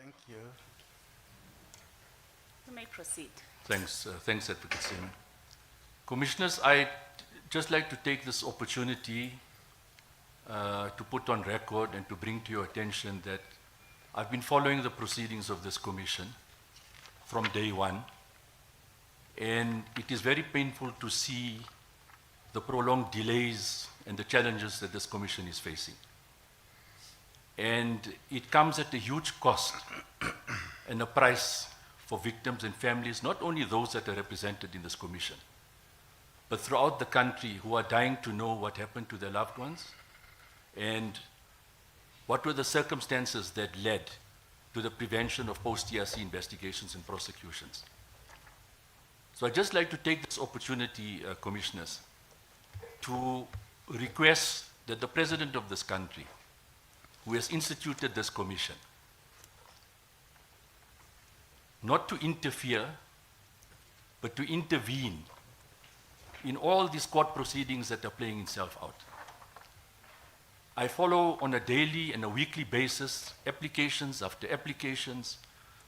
Thank you. You may proceed. Thanks, Advocate Seaman. Commissioners, I'd just like to take this opportunity to put on record and to bring to your attention that I've been following the proceedings of this commission from day one, and it is very painful to see the prolonged delays and the challenges that this commission is facing. And it comes at a huge cost and a price for victims and families, not only those that are represented in this commission, but throughout the country who are dying to know what happened to their loved ones and what were the circumstances that led to the prevention of post-TRC investigations and prosecutions. So I'd just like to take this opportunity, Commissioners, to request that the President of this country, who has instituted this commission, not to interfere, but to intervene in all these court proceedings that are playing itself out. I follow on a daily and a weekly basis applications after applications,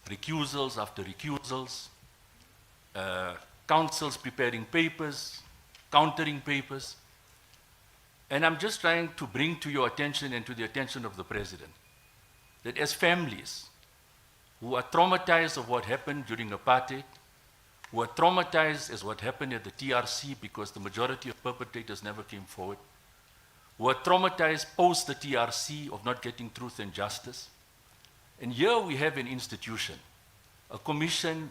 recusals after recusals, counsels preparing papers, countering papers, and I'm just trying to bring to your attention and to the attention of the President that as families who are traumatized of what happened during apartheid, who are traumatized as what happened at the TRC because the majority of perpetrators never came forward, who are traumatized post the TRC of not getting truth and justice. And here we have an institution, a commission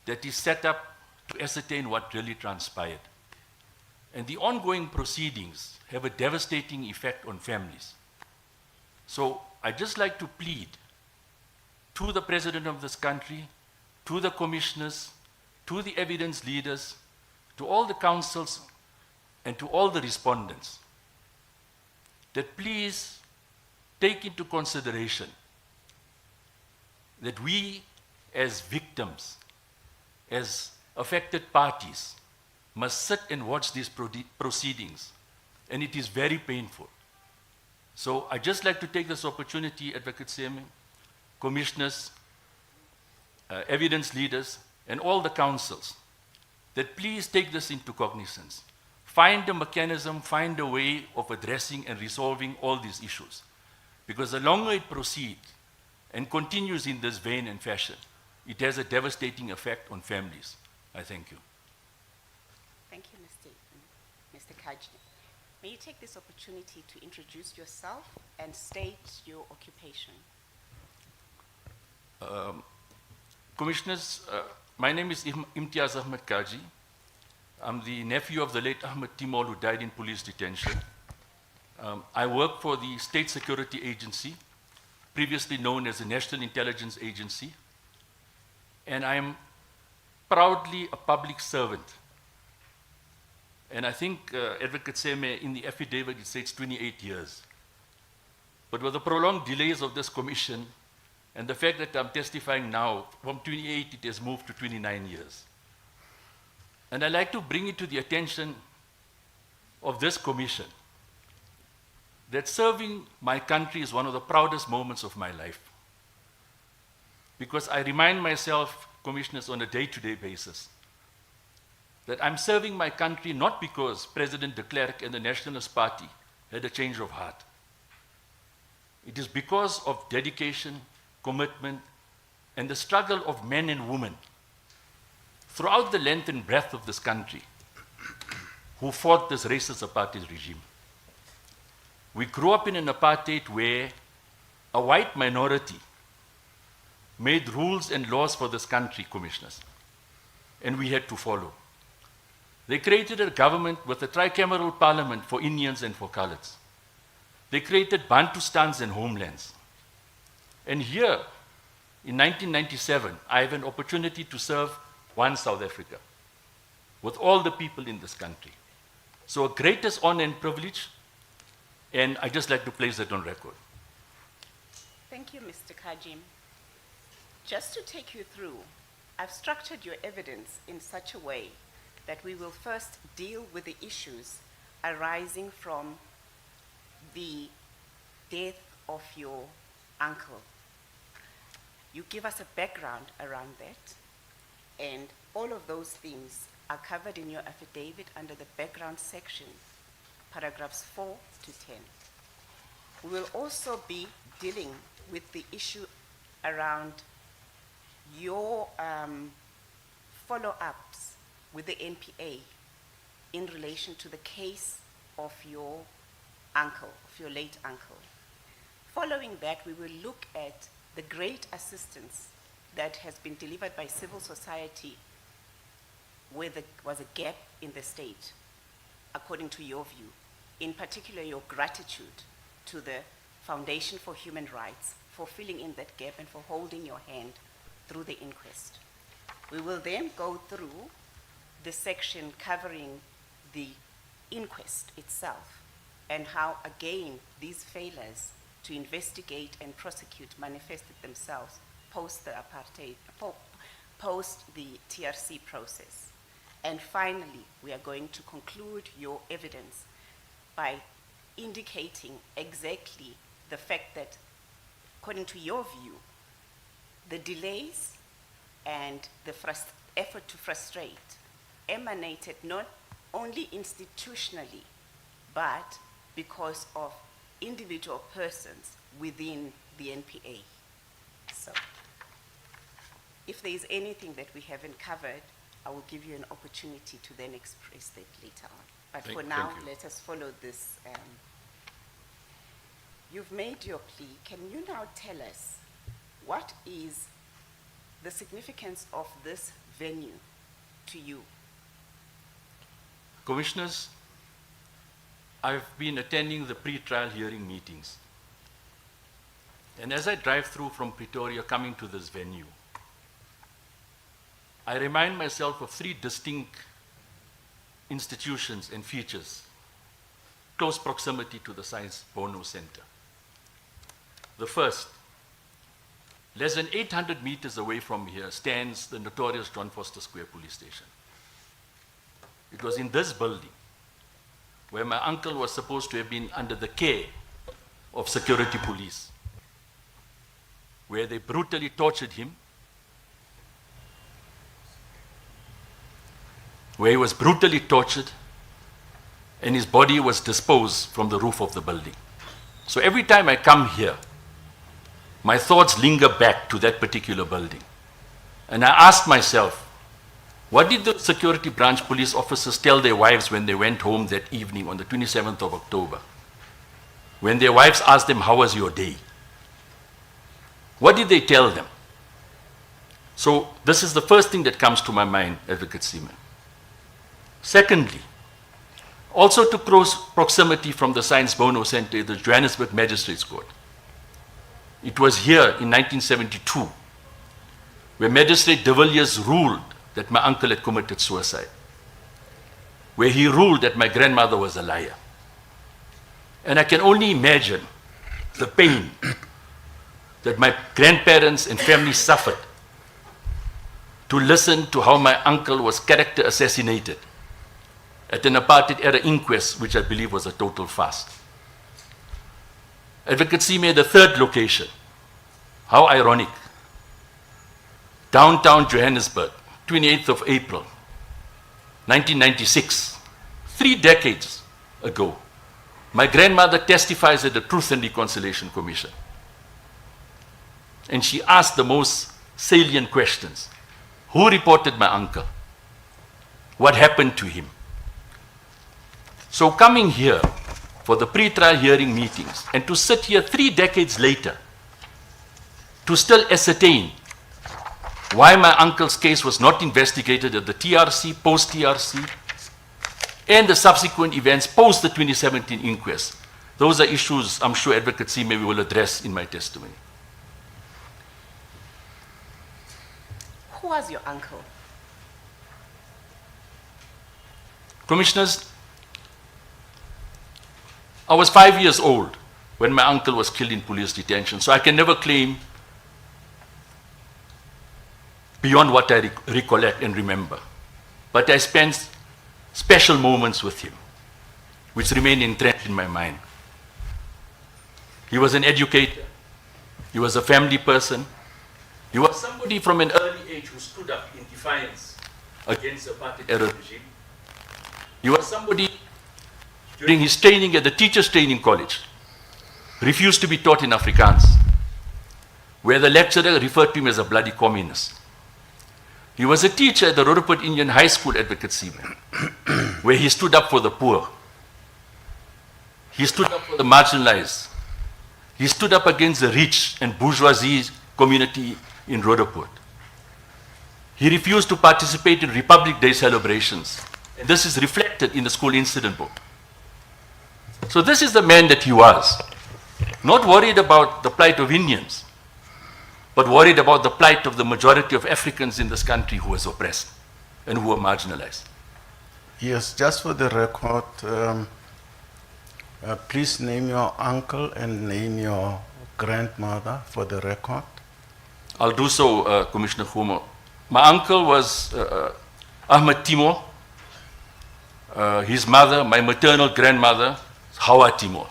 that is set up to ascertain what really transpired. And the ongoing proceedings have a devastating effect on families. So I'd just like to plead to the President of this country, to the commissioners, to the evidence leaders, to all the counsels, and to all the respondents, that please take into consideration that we as victims, as affected parties, must sit and watch these proceedings, and it is very painful. So I'd just like to take this opportunity, Advocate Seaman, commissioners, evidence leaders, and all the councils, that please take this into cognizance. Find a mechanism, find a way of addressing and resolving all these issues. Because the longer it proceeds and continues in this vein and fashion, it has a devastating effect on families. I thank you. Thank you, Mr. Kaji. May you take this opportunity to introduce yourself and state your occupation. Commissioners, my name is Ahmed Kaji. I'm the nephew of the late Ahmed Timol, who died in police detention. I work for the State Security Agency, previously known as the National Intelligence Agency, and I'm proudly a public servant. And I think Advocate Seaman, in the affidavit, it says 28 years. But with the prolonged delays of this commission, and the fact that I'm testifying now, from 28 it has moved to 29 years. And I'd like to bring it to the attention of this commission that serving my country is one of the proudest moments of my life. Because I remind myself, commissioners, on a day-to-day basis, that I'm serving my country not because President de Klerk and the Nationalist Party had a change of heart. It is because of dedication, commitment, and the struggle of men and women throughout the length and breadth of this country who fought this racist apartheid regime. We grew up in an apartheid where a white minority made rules and laws for this country, commissioners, and we had to follow. They created a government with a tricameral parliament for Indians and for Coloureds. They created Bantustans and homelands. And here, in 1997, I have an opportunity to serve one South Africa with all the people in this country. So a greatest honor and privilege, and I just like to place that on record. Thank you, Mr. Kajim. Just to take you through, I've structured your evidence in such a way that we will first deal with the issues arising from the death of your uncle. You give us a background around that, and all of those things are covered in your affidavit under the background section, paragraphs 4 to 10. We will also be dealing with the issue around your follow-ups with the NPA in relation to the case of your uncle, of your late uncle. Following that, we will look at the great assistance that has been delivered by civil society where there was a gap in the state, according to your view. In particular, your gratitude to the Foundation for Human Rights for filling in that gap and for holding your hand through the inquest. We will then go through the section covering the inquest itself and how, again, these failures to investigate and prosecute manifested themselves post the apartheid, post the TRC process. And finally, we are going to conclude your evidence by indicating exactly the fact that, according to your view, the delays and the effort to frustrate emanated not only institutionally, but because of individual persons within the NPA. So, if there is anything that we haven't covered, I will give you an opportunity to then express that later on. But for now, let us follow this. You've made your plea. Can you now tell us what is the significance of this venue to you? Commissioners, I've been attending the pre-trial hearing meetings. And as I drive through from Pretoria coming to this venue, I remind myself of three distinct institutions and features, close proximity to the Science Bono Center. The first, less than 800 meters away from here stands the notorious John Foster Square police station. It was in this building where my uncle was supposed to have been under the care of security police, where they brutally tortured him, where he was brutally tortured and his body was disposed from the roof of the building. So every time I come here, my thoughts linger back to that particular building. And I ask myself, what did the security branch police officers tell their wives when they went home that evening on the 27th of October? When their wives asked them, how was your day? What did they tell them? So this is the first thing that comes to my mind, Advocate Seaman. Secondly, also to close proximity from the Science Bono Center, the Johannesburg Magistrates Court. It was here in 1972 where Magistrate de Villiers ruled that my uncle had committed suicide, where he ruled that my grandmother was a liar. And I can only imagine the pain that my grandparents and family suffered to listen to how my uncle was character assassinated at an apartheid-era inquest, which I believe was a total farce. Advocate Seaman, the third location, how ironic. Downtown Johannesburg, 28th of April, 1996, 3 decades ago, my grandmother testifies at the Truth and Reconciliation Commission. And she asked the most salient questions. Who reported my uncle? What happened to him? So coming here for the pre-trial hearing meetings and to sit here 3 decades later to still ascertain why my uncle's case was not investigated at the TRC, post-TRC, and the subsequent events post the 2017 inquest. Those are issues I'm sure Advocate Seaman will address in my testimony. Who was your uncle? Commissioners, I was 5 years old when my uncle was killed in police detention, so I can never claim beyond what I recollect and remember. But I spent special moments with him, which remain entrenched in my mind. He was an educator, he was a family person, He was somebody from an early age who stood up in defiance against the apartheid-era regime. He was somebody during his training at the Teachers Training College, refused to be taught in Afrikaans, where the lecturer referred to him as a bloody communist. He was a teacher at the Roodepoort Indian High School, Advocate Seaman, where he stood up for the poor. He stood up for the marginalized. He stood up against the rich and bourgeoisie community in Roodepoort. He refused to participate in Republic Day celebrations. And this is reflected in the school incident book. So this is the man that he was. Not worried about the plight of Indians, but worried about the plight of the majority of Africans in this country who was oppressed and who were marginalized. Yes, just for the record, please name your uncle and name your grandmother for the record. I'll do so, Commissioner Khumo. My uncle was Ahmed Timol. His mother, my maternal grandmother, Hawa Timol.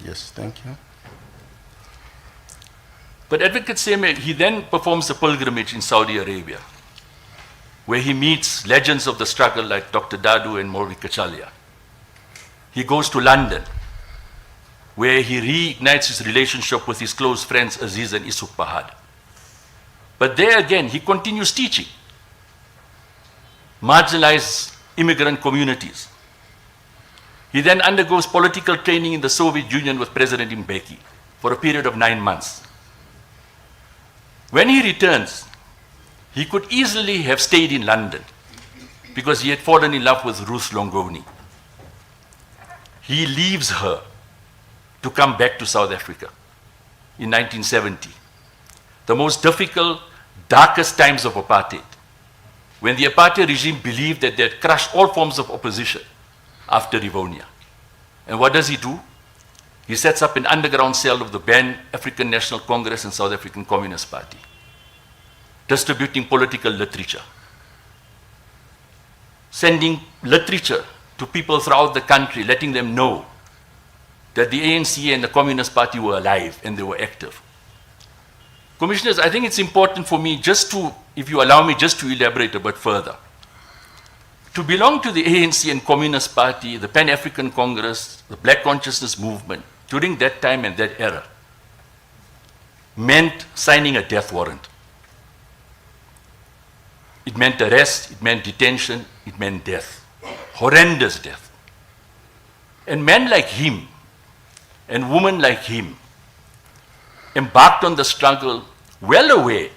Yes, thank you. But Advocate Seme, he then performs a pilgrimage in Saudi Arabia, where he meets legends of the struggle like Dr. Dadu and Morvi Kachalia. He goes to London, where he reignites his relationship with his close friends Aziz and Isuk Pahad. But there again, he continues teaching marginalized immigrant communities. He then undergoes political training in the Soviet Union with President Mbeki for a period of 9 months. When he returns, he could easily have stayed in London because he had fallen in love with Ruth Longoni. He leaves her to come back to South Africa in 1970, the most difficult, darkest times of apartheid, when the apartheid regime believed that they had crushed all forms of opposition after Rivonia. And what does he do? He sets up an underground cell of the banned African National Congress and South African Communist Party, distributing political literature, sending literature to people throughout the country, letting them know that the ANC and the Communist Party were alive and they were active. Commissioners, I think it's important for me just to, if you allow me, just to elaborate a bit further. To belong to the ANC and Communist Party, the Pan-African Congress, the Black Consciousness Movement, during that time and that era, meant signing a death warrant. It meant arrest, it meant detention, it meant death. Horrendous death. And men like him, and women like him, embarked on the struggle well aware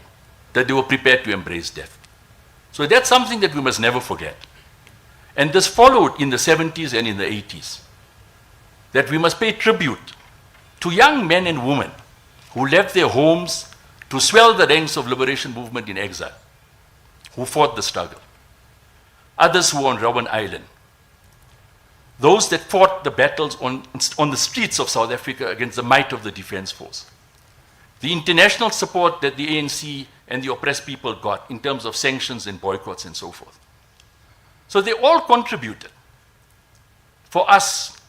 that they were prepared to embrace death. So that's something that we must never forget. And this followed in the 70s and in the 80s, that we must pay tribute to young men and women who left their homes to swell the ranks of liberation movement in exile, who fought the struggle. Others who were on Robben Island. Those that fought the battles on the streets of South Africa against the might of the defense force. The international support that the ANC and the oppressed people got in terms of sanctions and boycotts and so forth. So they all contributed for us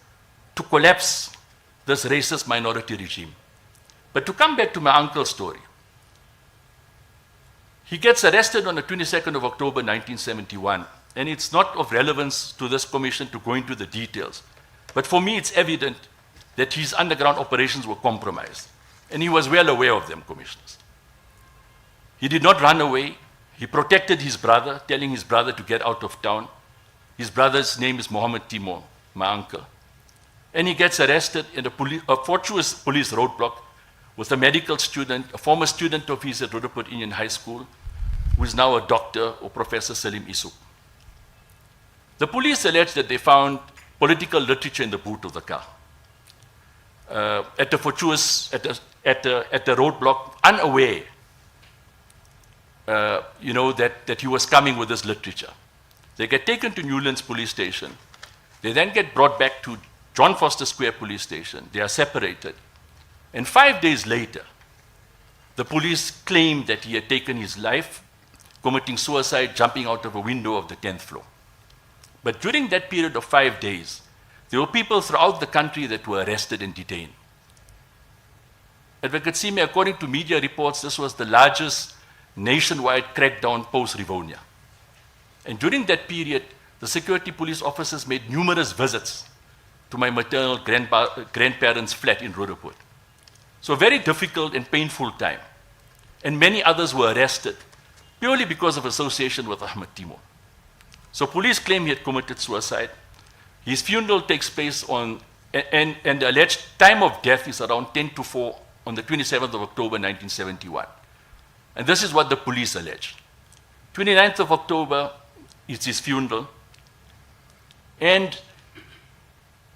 to collapse this racist minority regime. But to come back to my uncle's story, he gets arrested on the 22nd of October 1971, and it's not of relevance to this commission to go into the details. But for me, it's evident that his underground operations were compromised, and he was well aware of them, commissioners. He did not run away. He protected his brother, telling his brother to get out of town. His brother's name is Mohammed Timol, my uncle. And he gets arrested in a fortuitous police roadblock with a medical student, a former student of his at Roodepoort Indian High School, who is now a doctor, or Professor Salim Isuk. The police allege that they found political literature in the boot of the car. At the roadblock, unaware, that he was coming with this literature. They get taken to Newlands police station. They then get brought back to John Foster Square police station. They are separated. And 5 days later, the police claimed that he had taken his life, committing suicide, jumping out of a window of the 10th floor. But during that period of 5 days, there were people throughout the country that were arrested and detained. Advocate Sime, according to media reports, this was the largest nationwide crackdown post-Rivonia. And during that period, the security police officers made numerous visits to my maternal grandparents' flat in Roodepoort. So a very difficult and painful time. And many others were arrested purely because of association with Ahmed Timol. So police claim he had committed suicide. His funeral takes place on, and the alleged time of death is around 10 to 4 on the 27th of October 1971. And this is what the police alleged. 29th of October is his funeral. And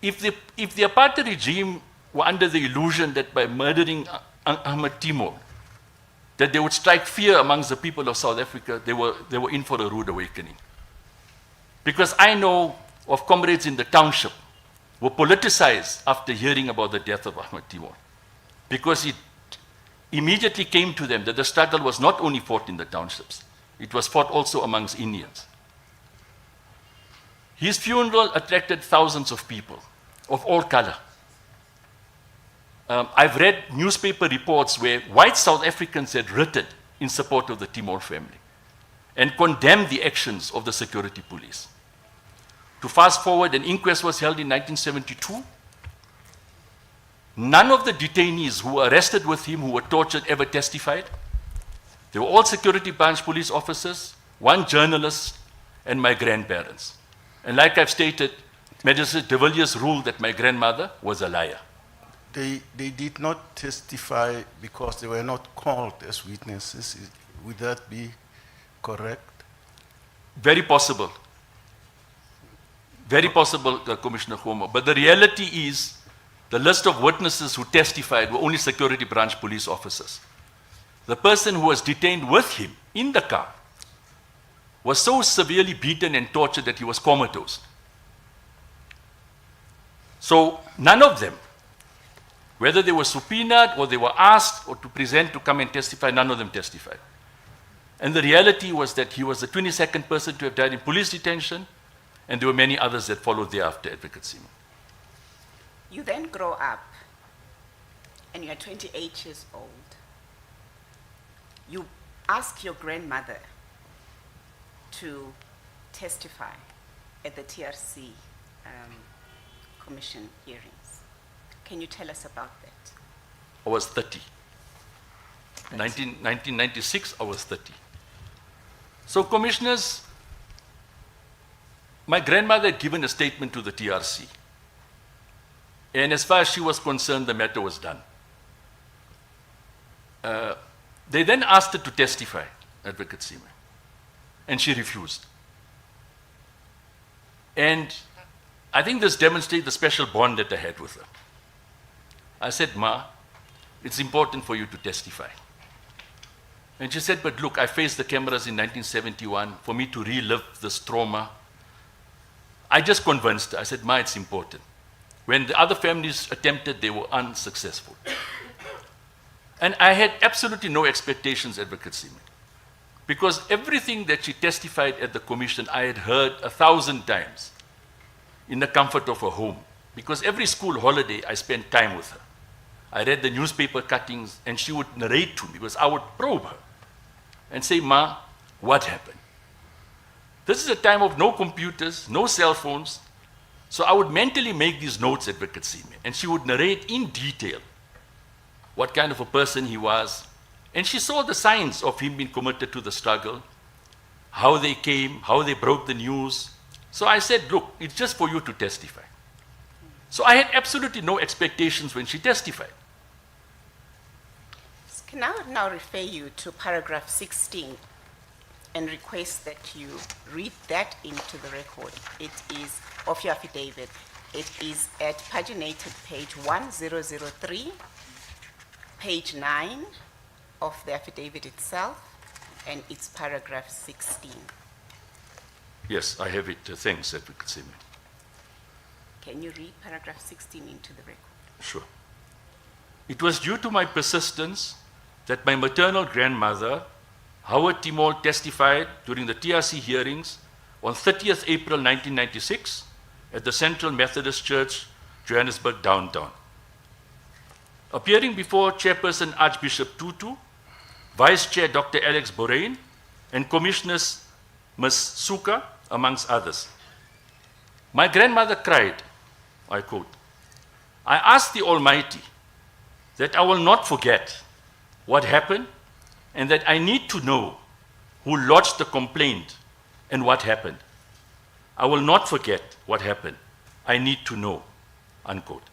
if the apartheid regime were under the illusion that by murdering Ahmed Timol, that they would strike fear amongst the people of South Africa, they were in for a rude awakening. Because I know of comrades in the township who were politicized after hearing about the death of Ahmed Timol. Because it immediately came to them that the struggle was not only fought in the townships, it was fought also amongst Indians. His funeral attracted thousands of people of all color. I've read newspaper reports where white South Africans had written in support of the Timol family and condemned the actions of the security police. To fast forward, an inquest was held in 1972. None of the detainees who were arrested with him, who were tortured, ever testified. They were all security branch police officers, one journalist, and my grandparents. And like I've stated, Magistrate de Villiers ruled that my grandmother was a liar. They did not testify because they were not called as witnesses. Would that be correct? Very possible. Very possible, Commissioner Homo. But the reality is, the list of witnesses who testified were only security branch police officers. The person who was detained with him in the car was so severely beaten and tortured that he was comatose. So none of them, whether they were subpoenaed or they were asked or to present to come and testify, none of them testified. And the reality was that he was the 22nd person to have died in police detention, and there were many others that followed thereafter, Advocate Sima. You then grow up, and you're 28 years old. You ask your grandmother to testify at the TRC Commission hearings. Can you tell us about that? I was 30. 1996, I was 30. So, commissioners, my grandmother had given a statement to the TRC. And as far as she was concerned, the matter was done. They then asked her to testify, Advocate Sima, and she refused. And I think this demonstrates the special bond that I had with her. I said, Ma, it's important for you to testify. And she said, but look, I faced the cameras in 1971 for me to relive this trauma. I just convinced her. I said, Ma, it's important. When the other families attempted, they were unsuccessful. And I had absolutely no expectations, Advocate Sima, because everything that she testified at the commission, I had heard 1,000 times in the comfort of her home. Because every school holiday, I spent time with her. I read the newspaper cuttings, and she would narrate to me, because I would probe her and say, Ma, what happened? This is a time of no computers, no cell phones. So I would mentally make these notes, Advocate Sima, and she would narrate in detail what kind of a person he was. And she saw the signs of him being committed to the struggle, how they came, how they broke the news. So I said, look, it's just for you to testify. So I had absolutely no expectations when she testified. Can I now refer you to paragraph 16 and request that you read that into the record. It is of your affidavit. It is at paginated page 1003, page 9 of the affidavit itself, and it's paragraph 16. Yes, I have it. Thanks, Advocate Sima. Can you read paragraph 16 into the record? Sure. It was due to my persistence that my maternal grandmother, Howard Timol, testified during the TRC hearings on 30th April 1996 at the Central Methodist Church, Johannesburg, downtown. appearing before Chairperson Archbishop Tutu, Vice Chair Dr. Alex Borain, and Commissioners Ms. Suka, amongst others. My grandmother cried, I quote, "I ask the Almighty that I will not forget what happened and that I need to know who lodged the complaint and what happened. I will not forget what happened. I need to know," unquote.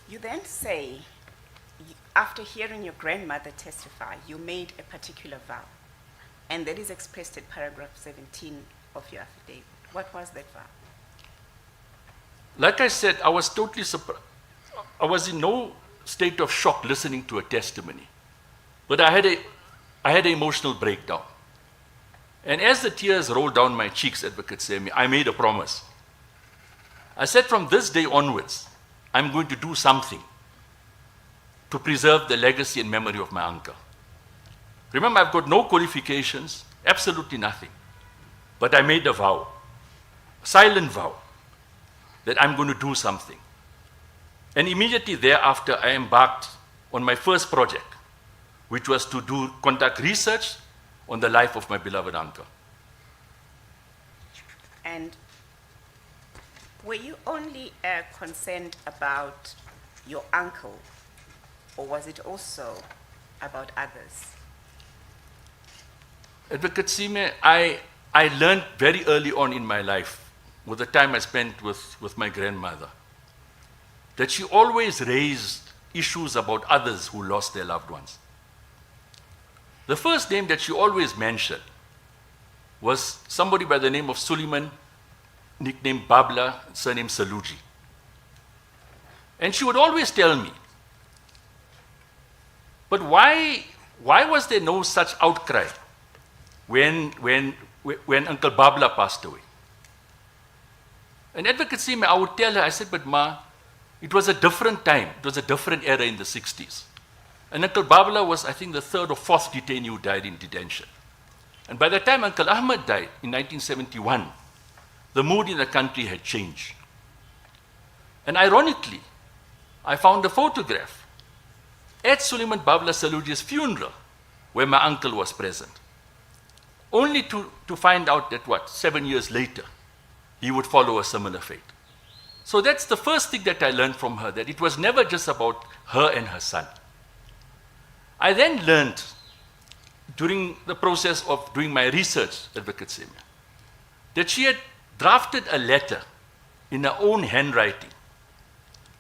You then say, after hearing your grandmother testify, you made a particular vow, and that is expressed in paragraph 17 of your affidavit. What was that vow? Like I said, I was totally surprised. I was in no state of shock listening to a testimony, but I had an emotional breakdown. And as the tears rolled down my cheeks, Advocate Semi, I made a promise. I said, from this day onwards, I'm going to do something to preserve the legacy and memory of my uncle. Remember, I've got no qualifications, absolutely nothing. But I made a vow, a silent vow, that I'm going to do something. And immediately thereafter, I embarked on my first project, which was to conduct research on the life of my beloved uncle. And were you only concerned about your uncle, or was it also about others? Advocate Sime, I learned very early on in my life, with the time I spent with my grandmother, that she always raised issues about others who lost their loved ones. The first name that she always mentioned was somebody by the name of Suleiman, nicknamed Babla, surname Saluji. And she would always tell me, but why was there no such outcry when Uncle Babla passed away? And Advocate Sime, I would tell her, I said, but Ma, it was a different time. It was a different era in the 60s. And Uncle Babla was, I think, the third or fourth detainee who died in detention. And by the time Uncle Ahmed died in 1971, the mood in the country had changed. And ironically, I found a photograph at Suleiman Babla Saluji's funeral where my uncle was present, only to find out that 7 years later, he would follow a similar fate. So that's the first thing that I learned from her, that it was never just about her and her son. I then learned, during the process of doing my research, Advocate Sime, that she had drafted a letter in her own handwriting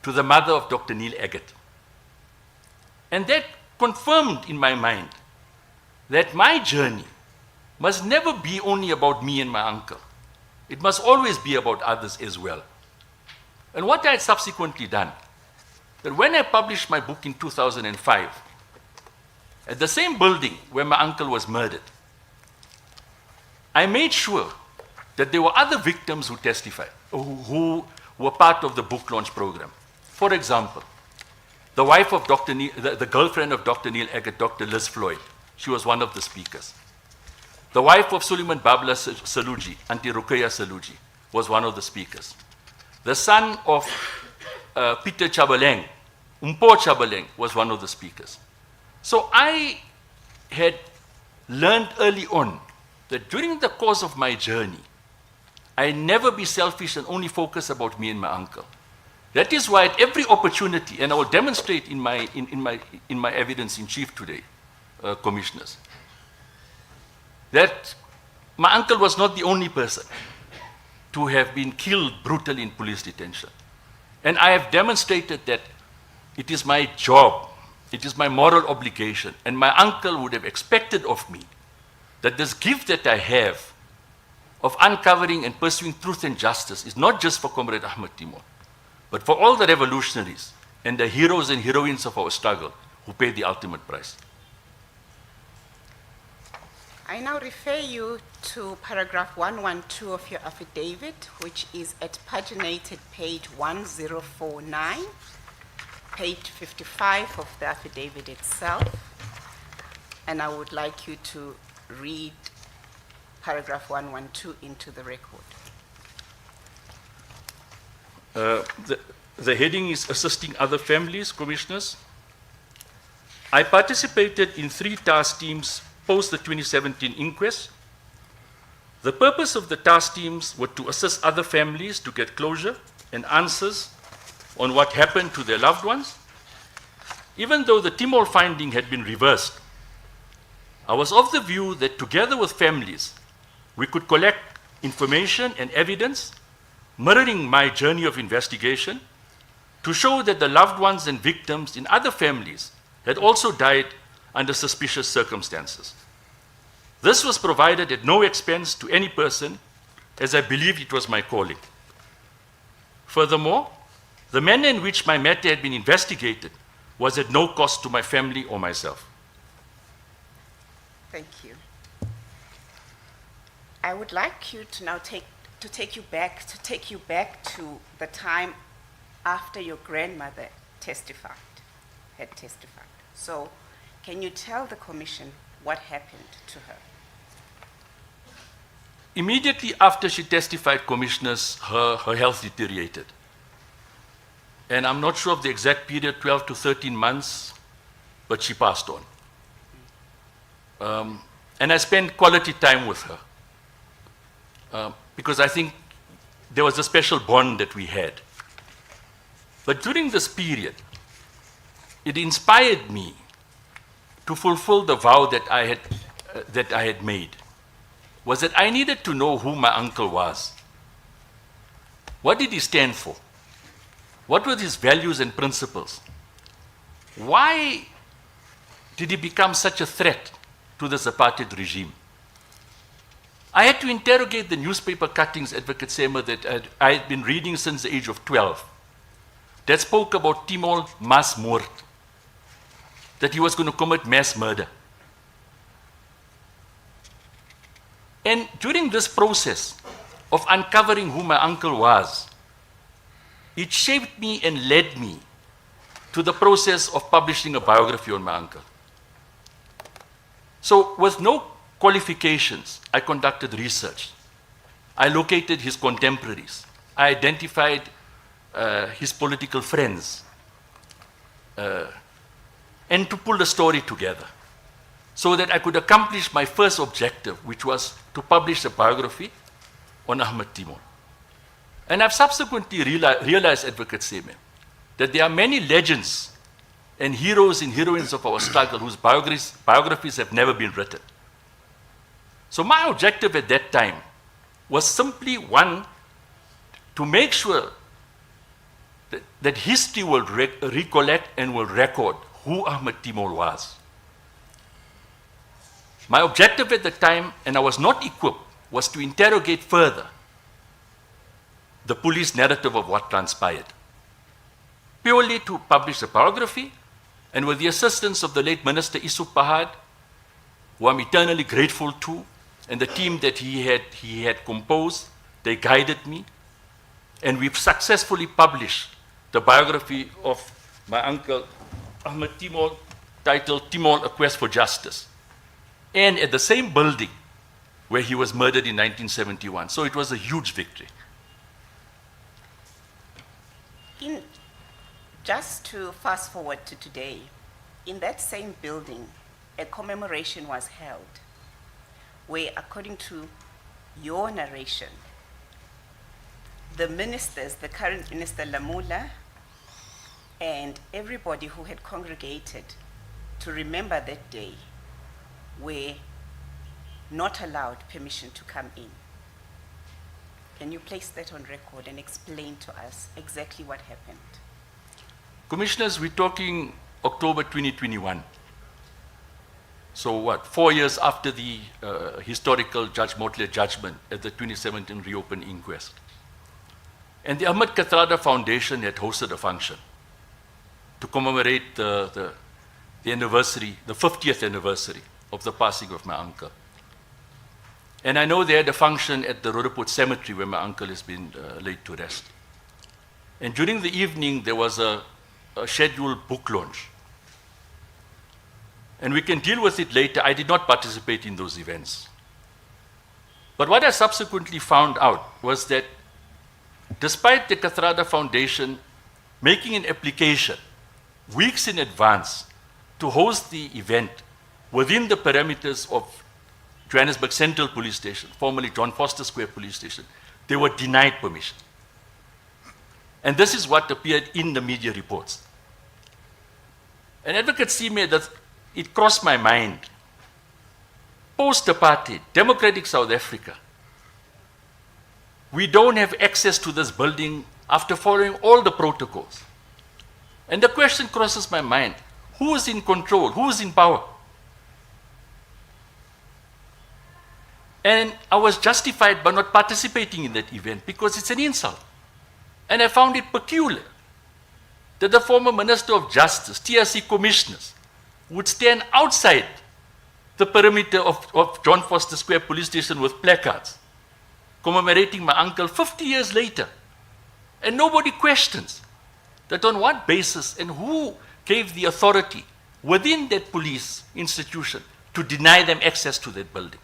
to the mother of Dr. Neil Agate. And that confirmed in my mind that my journey must never be only about me and my uncle. It must always be about others as well. And what I had subsequently done, that when I published my book in 2005, at the same building where my uncle was murdered, I made sure that there were other victims who testified, who were part of the book launch program. For example, the wife of Dr. Neil, the girlfriend of Dr. Neil Agate, Dr. Liz Floyd, she was one of the speakers. The wife of Suleiman Babla Saluji, Auntie Ruqayya Saluji, was one of the speakers. The son of Peter Chabaleng, Umpo Chabaleng, was one of the speakers. So I had learned early on that during the course of my journey, I never be selfish and only focus about me and my uncle. That is why at every opportunity, and I will demonstrate in my evidence in chief today, commissioners, that my uncle was not the only person to have been killed brutally in police detention. And I have demonstrated that it is my job, it is my moral obligation, and my uncle would have expected of me that this gift that I have of uncovering and pursuing truth and justice is not just for Comrade Ahmed Timol, but for all the revolutionaries and the heroes and heroines of our struggle who paid the ultimate price. I now refer you to paragraph 112 of your affidavit, which is at paginated page 1049, page 55 of the affidavit itself. And I would like you to read paragraph 112 into the record. The heading is Assisting Other Families, Commissioners. I participated in 3 task teams post the 2017 inquest. The purpose of the task teams were to assist other families to get closure and answers on what happened to their loved ones. Even though the Timol finding had been reversed, I was of the view that together with families, we could collect information and evidence mirroring my journey of investigation to show that the loved ones and victims in other families had also died under suspicious circumstances. This was provided at no expense to any person, as I believed it was my calling. Furthermore, the manner in which my matter had been investigated was at no cost to my family or myself. Thank you. I would like you to now take you back to the time after your grandmother had testified. So, can you tell the Commission what happened to her? Immediately after she testified, Commissioners, her health deteriorated. And I'm not sure of the exact period, 12 to 13 months, but she passed on. And I spent quality time with her because I think there was a special bond that we had. But during this period, it inspired me to fulfill the vow that I had made, was that I needed to know who my uncle was. What did he stand for? What were his values and principles? Why did he become such a threat to this apartheid regime? I had to interrogate the newspaper cuttings, Advocate Sema, that I had been reading since the age of 12, that spoke about Timol mass moord, that he was going to commit mass murder. And during this process of uncovering who my uncle was, it shaped me and led me to the process of publishing a biography on my uncle. So, with no qualifications, I conducted research. I located his contemporaries. I identified his political friends, and to pull the story together so that I could accomplish my first objective, which was to publish a biography on Ahmed Timol. And I've subsequently realized, Advocate Seme, that there are many legends and heroes and heroines of our struggle whose biographies have never been written. So my objective at that time was simply one, to make sure that history will recollect and will record who Ahmed Timol was. My objective at the time, and I was not equipped, was to interrogate further the police narrative of what transpired. Purely to publish a biography, and with the assistance of the late Minister Issouf Pahad, who I'm eternally grateful to, and the team that he had composed, they guided me, and we've successfully published the biography of my uncle Ahmed Timol, titled Timol, A Quest for Justice, and at the same building where he was murdered in 1971. So it was a huge victory. Just to fast forward to today, in that same building, a commemoration was held where, according to your narration, the ministers, the current Minister Lamula, and everybody who had congregated to remember that day were not allowed permission to come in. Can you place that on record and explain to us exactly what happened? Commissioners, we're talking October 2021. So what, 4 years after the historical Judge Motley judgment at the 2017 reopened inquest. And the Ahmed Kathrada Foundation had hosted a function to commemorate the anniversary, the 50th anniversary of the passing of my uncle. And I know they had a function at the Roodepoort Cemetery where my uncle has been laid to rest. And during the evening, there was a scheduled book launch. And we can deal with it later. I did not participate in those events. But what I subsequently found out was that despite the Kathrada Foundation making an application weeks in advance to host the event within the parameters of Johannesburg Central Police Station, formerly John Foster Square Police Station, they were denied permission. And this is what appeared in the media reports. And Advocate Sime, that it crossed my mind. Post-apartheid, democratic South Africa, we don't have access to this building after following all the protocols. And the question crosses my mind, who is in control, who is in power? And I was justified by not participating in that event because it's an insult. And I found it peculiar that the former Minister of Justice, TRC commissioners, would stand outside the perimeter of John Foster Square Police Station with placards commemorating my uncle 50 years later. And nobody questions that on what basis and who gave the authority within that police institution to deny them access to that building.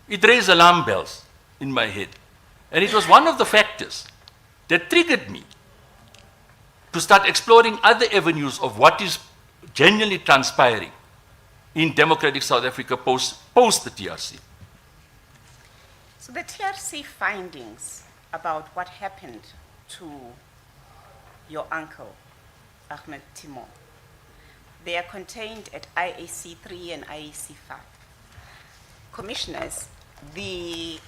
It raised alarm bells in my head. And it was one of the factors that triggered me to start exploring other avenues of what is genuinely transpiring in democratic South Africa post the TRC. So the TRC findings about what happened to your uncle, Ahmed Timol, they are contained at IAC 3 and IAC 5. Commissioners, the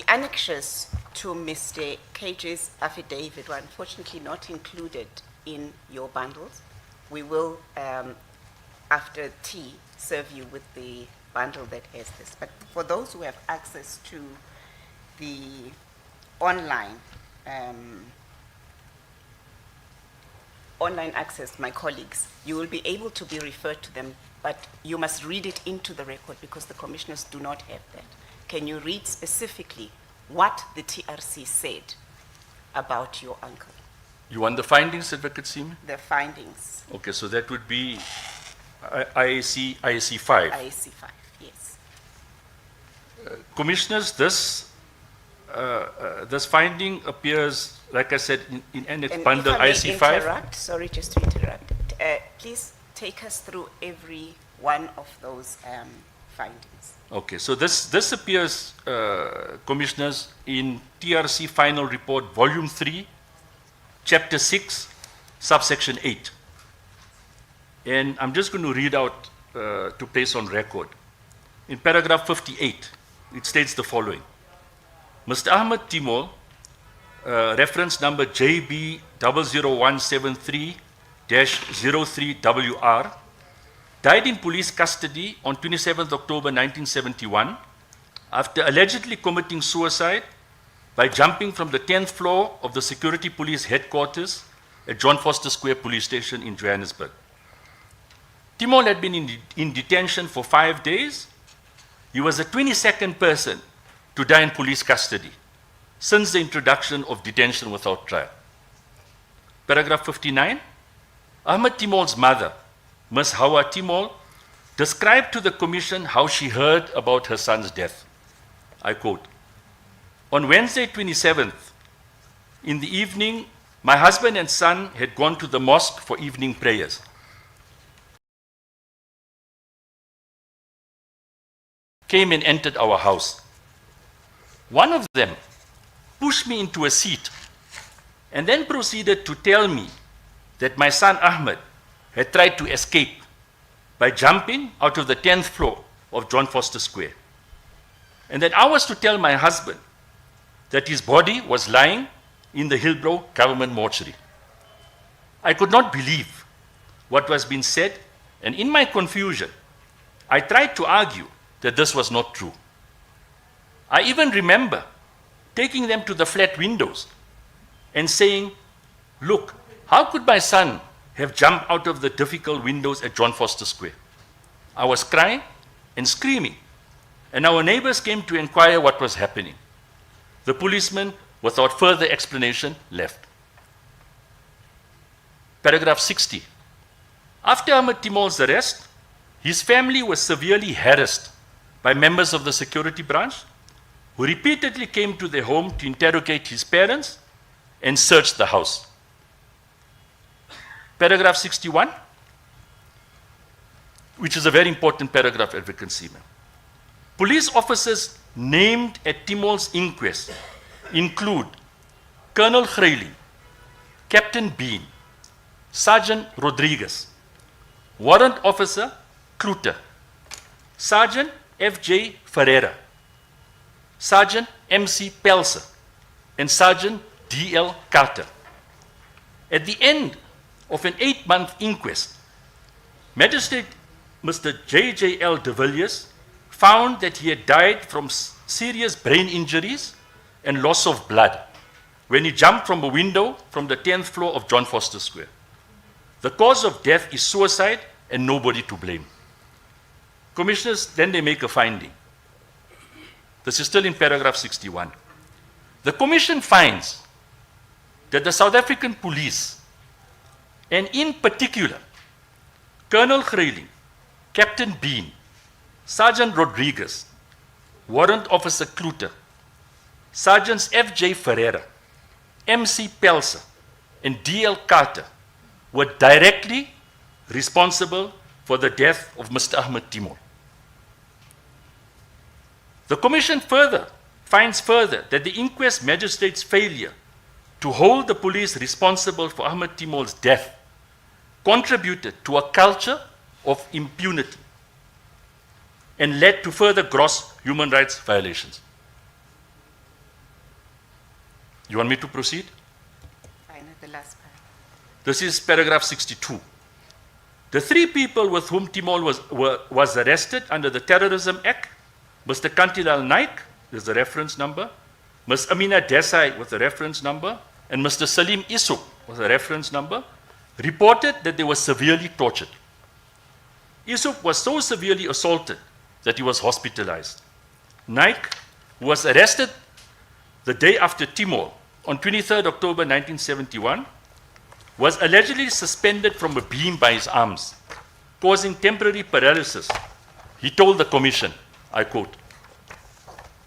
annexures to Mr. KJ's affidavit were unfortunately not included in your bundles. We will, after tea, serve you with the bundle that has this. But for those who have access to the online access, my colleagues, you will be able to be referred to them, but you must read it into the record because the commissioners do not have that. Can you read specifically what the TRC said about your uncle? You want the findings, Advocate Sime? The findings. Okay, so that would be IAC 5. IAC 5, yes. Commissioners, this finding appears, like I said, in Annex Bundle IAC 5. Sorry, just to interrupt. Please take us through every one of those findings. Okay, so this appears, Commissioners, in TRC Final Report, Volume 3, Chapter 6, Subsection 8. And I'm just going to read out to place on record. In paragraph 58, it states the following. Mr. Ahmed Timol, reference number JB00173-03WR, died in police custody on 27th October 1971 after allegedly committing suicide by jumping from the 10th floor of the security police headquarters at John Foster Square Police Station in Johannesburg. Timol had been in detention for 5 days. He was the 22nd person to die in police custody since the introduction of detention without trial. Paragraph 59, Ahmed Timol's mother, Ms. Hawa Timol, described to the commission how she heard about her son's death. I quote, "On Wednesday 27th, in the evening, my husband and son had gone to the mosque for evening prayers. Came and entered our house. One of them pushed me into a seat and then proceeded to tell me that my son Ahmed had tried to escape by jumping out of the 10th floor of John Foster Square. And that I was to tell my husband that his body was lying in the Hillbrow government mortuary. I could not believe what was being said, and in my confusion, I tried to argue that this was not true. I even remember taking them to the flat windows and saying, look, how could my son have jumped out of the difficult windows at John Foster Square? I was crying and screaming, and our neighbors came to inquire what was happening. The policeman, without further explanation, left." Paragraph 60. After Ahmed Timol's arrest, his family was severely harassed by members of the security branch who repeatedly came to their home to interrogate his parents and searched the house. Paragraph 61, which is a very important paragraph, Advocate Seaman. Police officers named at Timol's inquest include Colonel Grayling, Captain Bean, Sergeant Rodriguez, Warrant Officer Kluter, Sergeant F.J. Ferreira, Sergeant M.C. Pelser, and Sergeant D.L. Carter. At the end of an 8-month inquest, Magistrate Mr. J.J.L. de Villiers found that he had died from serious brain injuries and loss of blood when he jumped from a window from the 10th floor of John Foster Square. The cause of death is suicide and nobody to blame. Commissioners, then they make a finding. This is still in paragraph 61. The Commission finds that the South African police, and in particular, Colonel Grayling, Captain Bean, Sergeant Rodriguez, Warrant Officer Kluter, Sergeants F.J. Ferreira, M.C. Pelser, and D.L. Carter were directly responsible for the death of Mr. Ahmed Timol. The Commission finds further that the inquest magistrate's failure to hold the police responsible for Ahmed Timol's death contributed to a culture of impunity and led to further gross human rights violations. You want me to proceed? Fine, at the last part. This is paragraph 62. The 3 people with whom Timol was arrested under the Terrorism Act, Mr. Kantilal Naik, there's the reference number, Ms. Amina Desai with the reference number, and Mr. Salim Isuk with the reference number, reported that they were severely tortured. Isuk was so severely assaulted that he was hospitalized. Naik, who was arrested the day after Timol on 23rd October 1971, was allegedly suspended from a beam by his arms, causing temporary paralysis. He told the Commission, I quote,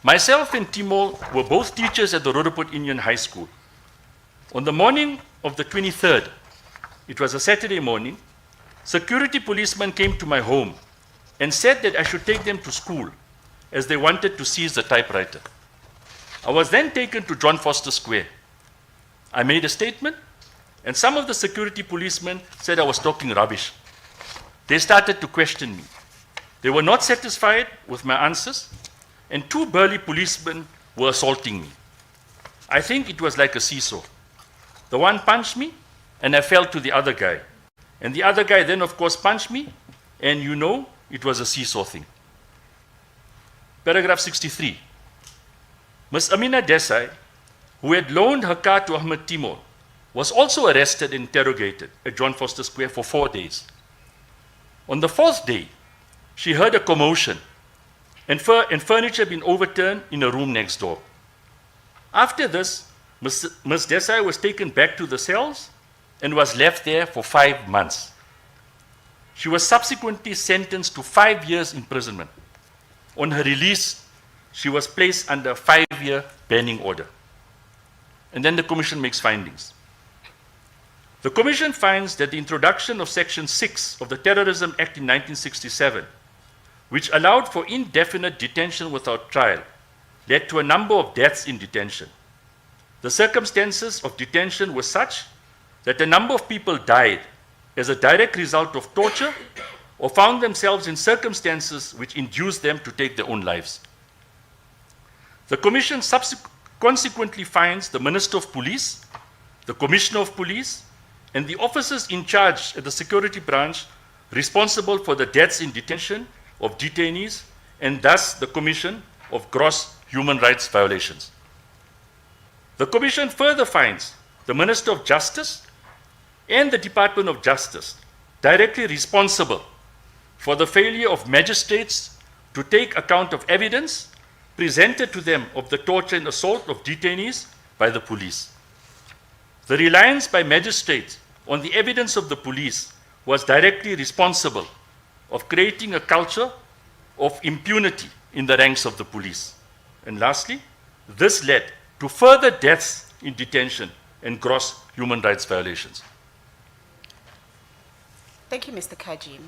"Myself and Timol were both teachers at the Roodepoort Indian High School. On the morning of the 23rd, it was a Saturday morning, security policemen came to my home and said that I should take them to school as they wanted to seize the typewriter. I was then taken to John Foster Square. I made a statement, and some of the security policemen said I was talking rubbish. They started to question me. They were not satisfied with my answers, and 2 burly policemen were assaulting me. I think it was like a seesaw. The one punched me, and I fell to the other guy. And the other guy then, of course, punched me, and you know, it was a seesaw thing." Paragraph 63. Ms. Amina Desai, who had loaned her car to Ahmed Timol, was also arrested and interrogated at John Foster Square for 4 days. On the 4th day, she heard a commotion and furniture being overturned in a room next door. After this, Ms. Desai was taken back to the cells and was left there for 5 months. She was subsequently sentenced to 5 years imprisonment. On her release, she was placed under a 5-year banning order. And then the Commission makes findings. The Commission finds that the introduction of Section 6 of the Terrorism Act in 1967, which allowed for indefinite detention without trial, led to a number of deaths in detention. The circumstances of detention were such that a number of people died as a direct result of torture or found themselves in circumstances which induced them to take their own lives. The Commission consequently finds the Minister of Police, the Commissioner of Police, and the officers in charge at the security branch responsible for the deaths in detention of detainees, and thus the commission of gross human rights violations. The Commission further finds the Minister of Justice and the Department of Justice directly responsible for the failure of magistrates to take account of evidence presented to them of the torture and assault of detainees by the police. The reliance by magistrates on the evidence of the police was directly responsible of creating a culture of impunity in the ranks of the police. And lastly, this led to further deaths in detention and gross human rights violations. Thank you, Mr. Kajim.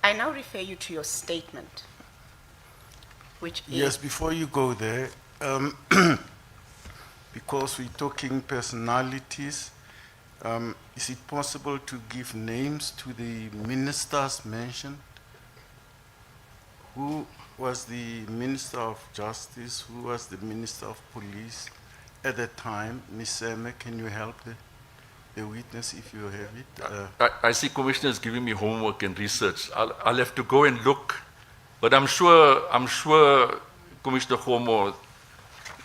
I now refer you to your statement, which is... Yes, before you go there, because we're talking personalities, is it possible to give names to the ministers mentioned? Who was the Minister of Justice? Who was the Minister of Police at the time? Ms. Seme, can you help the witness if you have it? I see Commissioner is giving me homework and research. I'll have to go and look, but I'm sure Commissioner Homo,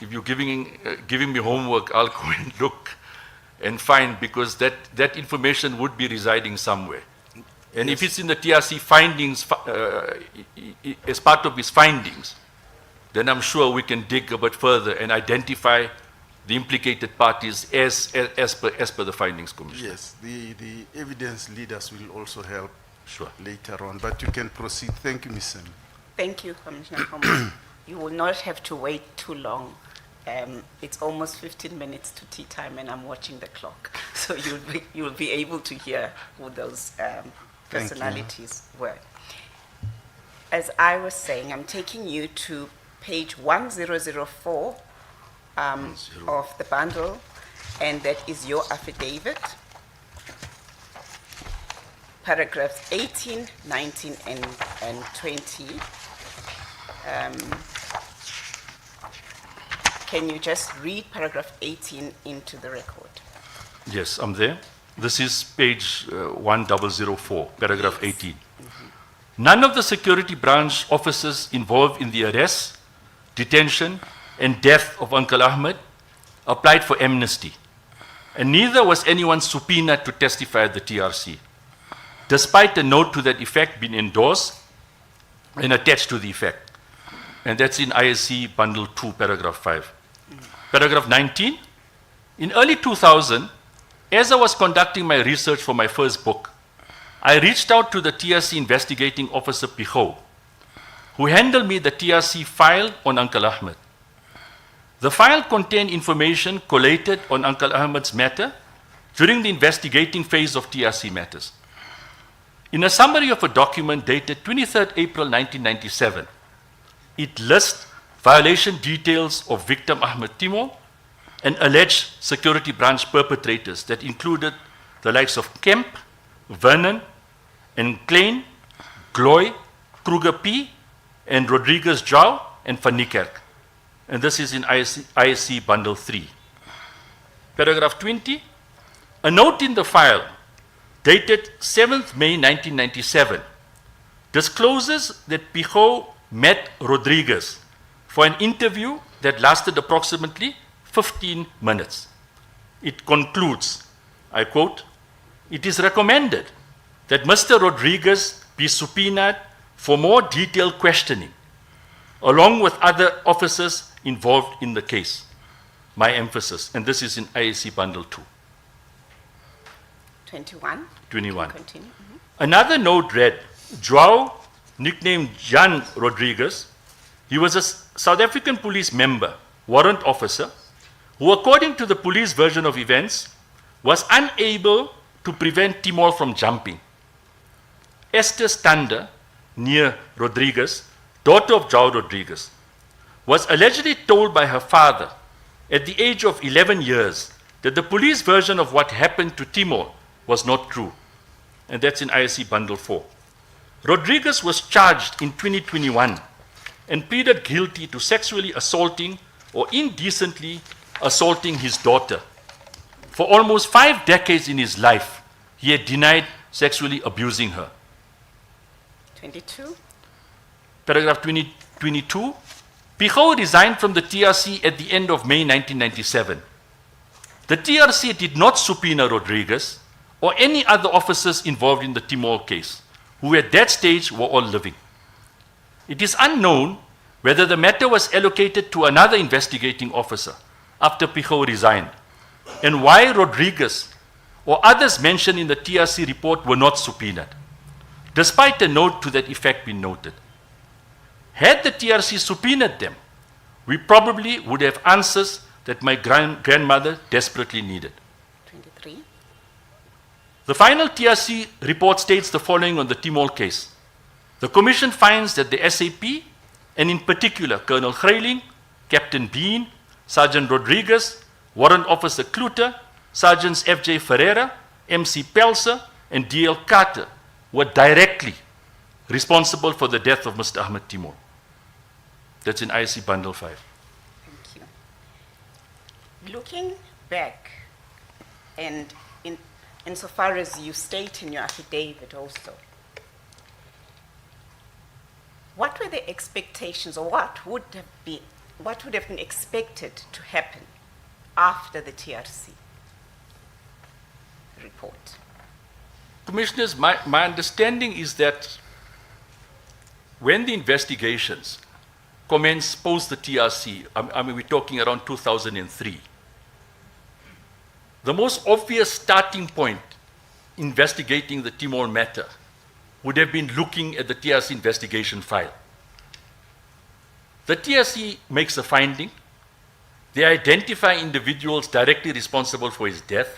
if you're giving me homework, I'll go and look and find, because that information would be residing somewhere. And Yes. if it's in the TRC findings, as part of his findings, then I'm sure we can dig a bit further and identify the implicated parties as per the findings, Commissioner. Yes, the evidence leaders will also help Sure. later on, but you can proceed. Thank you, Ms. Seme. Thank you, Commissioner Homo. You will not have to wait too long. It's almost 15 minutes to tea time, and I'm watching the clock. So you'll be able to hear who those Thank you. personalities were. As I was saying, I'm taking you to page 1004 of the bundle, and that is your affidavit. Paragraphs 18, 19, and 20. Can you just read paragraph 18 into the record? Yes, I'm there. This is page 1004, paragraph 18. None of the security branch officers involved in the arrest, detention, and death of Uncle Ahmed applied for amnesty, and neither was anyone subpoenaed to testify at the TRC, despite a note to that effect being endorsed and attached to the effect. And that's in ISC Bundle 2, paragraph 5. Paragraph 19, in early 2000, as I was conducting my research for my first book, I reached out to the TRC investigating officer Piho, who handled me the TRC file on Uncle Ahmed. The file contained information collated on Uncle Ahmed's matter during the investigating phase of TRC matters. In a summary of a document dated 23rd April 1997, it lists violation details of victim Ahmed Timol and alleged security branch perpetrators that included the likes of Kemp, Vernon, and Klein, Gloy, Kruger P, and Rodriguez Jau, and Van Niekerk. And this is in ISC Bundle 3. Paragraph 20, a note in the file dated 7th May 1997 discloses that Piho met Rodriguez for an interview that lasted approximately 15 minutes. It concludes, I quote, "It is recommended that Mr. Rodriguez be subpoenaed for more detailed questioning, along with other officers involved in the case." My emphasis, and this is in ISC Bundle 2. 21. 21. Continue. Another note read, Joao, nicknamed Jan Rodriguez, he was a South African police member, warrant officer, who according to the police version of events, was unable to prevent Timol from jumping. Esther Stander, near Rodriguez, daughter of Joao Rodriguez, was allegedly told by her father at the age of 11 years that the police version of what happened to Timol was not true. And that's in ISC Bundle 4. Rodriguez was charged in 2021 and pleaded guilty to sexually assaulting or indecently assaulting his daughter. For almost 5 decades in his life, he had denied sexually abusing her. 22. Paragraph 22, Piho resigned from the TRC at the end of May 1997. The TRC did not subpoena Rodriguez or any other officers involved in the Timol case, who at that stage were all living. It is unknown whether the matter was allocated to another investigating officer after Piho resigned, and why Rodriguez or others mentioned in the TRC report were not subpoenaed, despite a note to that effect being noted. Had the TRC subpoenaed them, we probably would have answers that my grandmother desperately needed. 23. The final TRC report states the following on the Timol case. The Commission finds that the SAP, and in particular Colonel Grayling, Captain Bean, Sergeant Rodriguez, Warrant Officer Kluter, Sergeants F.J. Ferreira, M.C. Pelser, and D.L. Carter were directly responsible for the death of Mr. Ahmed Timol. That's in IC Bundle 5. Thank you. Looking back, and insofar as you state in your affidavit also, what were the expectations, or what would have been expected to happen after the TRC report? Commissioners, my understanding is that when the investigations commenced post the TRC, I mean, we're talking around 2003, the most obvious starting point investigating the Timor matter would have been looking at the TRC investigation file. The TRC makes a finding. They identify individuals directly responsible for his death.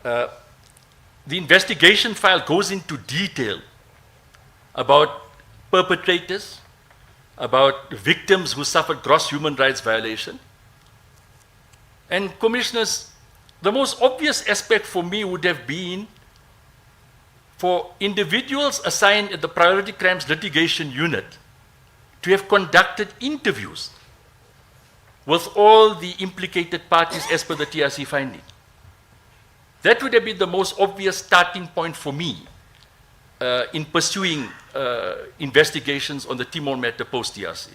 The investigation file goes into detail about perpetrators, about victims who suffered gross human rights violation. And commissioners, the most obvious aspect for me would have been for individuals assigned at the Priority Crimes Litigation Unit to have conducted interviews with all the implicated parties as per the TRC finding. That would have been the most obvious starting point for me in pursuing investigations on the Timor matter post-TRC.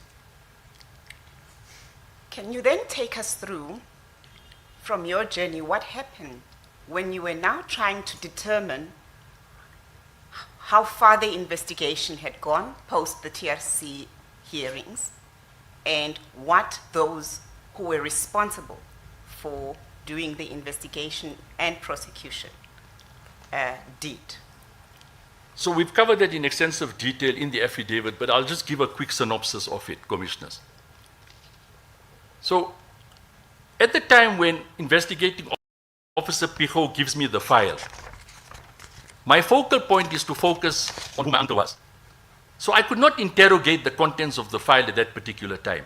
Can you then take us through, from your journey, what happened when you were now trying to determine how far the investigation had gone post the TRC hearings, and what those who were responsible for doing the investigation and prosecution did? So we've covered that in extensive detail in the affidavit, but I'll just give a quick synopsis of it, commissioners. So at the time when investigating officer Picho gives me the file, my focal point is to focus on who my uncle was. So I could not interrogate the contents of the file at that particular time.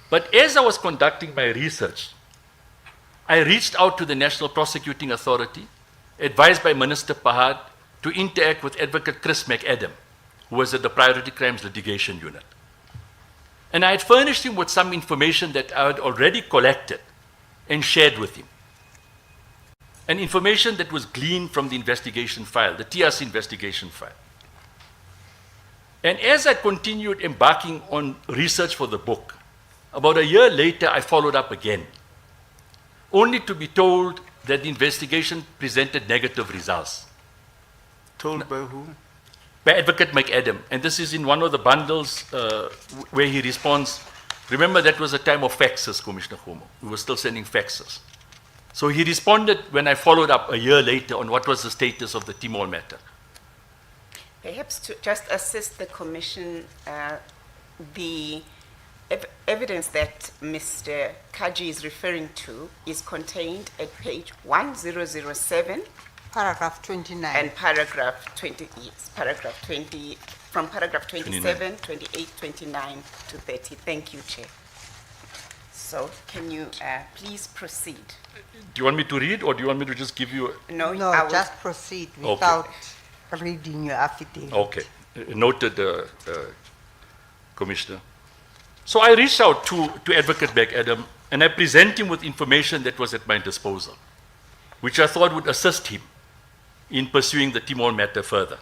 But as I was conducting my research, I reached out to the National Prosecuting Authority, advised by Minister Pahad, to interact with Advocate Chris McAdam, who was at the Priority Crimes Litigation Unit. And I had furnished him with some information that I had already collected and shared with him. An information that was gleaned from the investigation file, the TRC investigation file. And as I continued embarking on research for the book, about a year later, I followed up again, only to be told that the investigation presented negative results. Told by who? By Advocate McAdam. And this is in one of the bundles where he responds. Remember, that was a time of faxes, Commissioner Homo. We were still sending faxes. So he responded when I followed up a year later on what was the status of the Timor matter. Perhaps to just assist the Commission, the evidence that Mr. Kaji is referring to is contained at page 1007. Paragraph 29. And paragraph 20, yes, paragraph 20, from paragraph 27, 28, 29 to 30. Thank you, Chair. So can you please proceed? Do you want me to read, or do you want me to just give you? No, I will- just proceed without reading your affidavit. Okay, noted, Commissioner. So I reached out to Advocate McAdam, and I present him with information that was at my disposal, which I thought would assist him in pursuing the Timor matter further.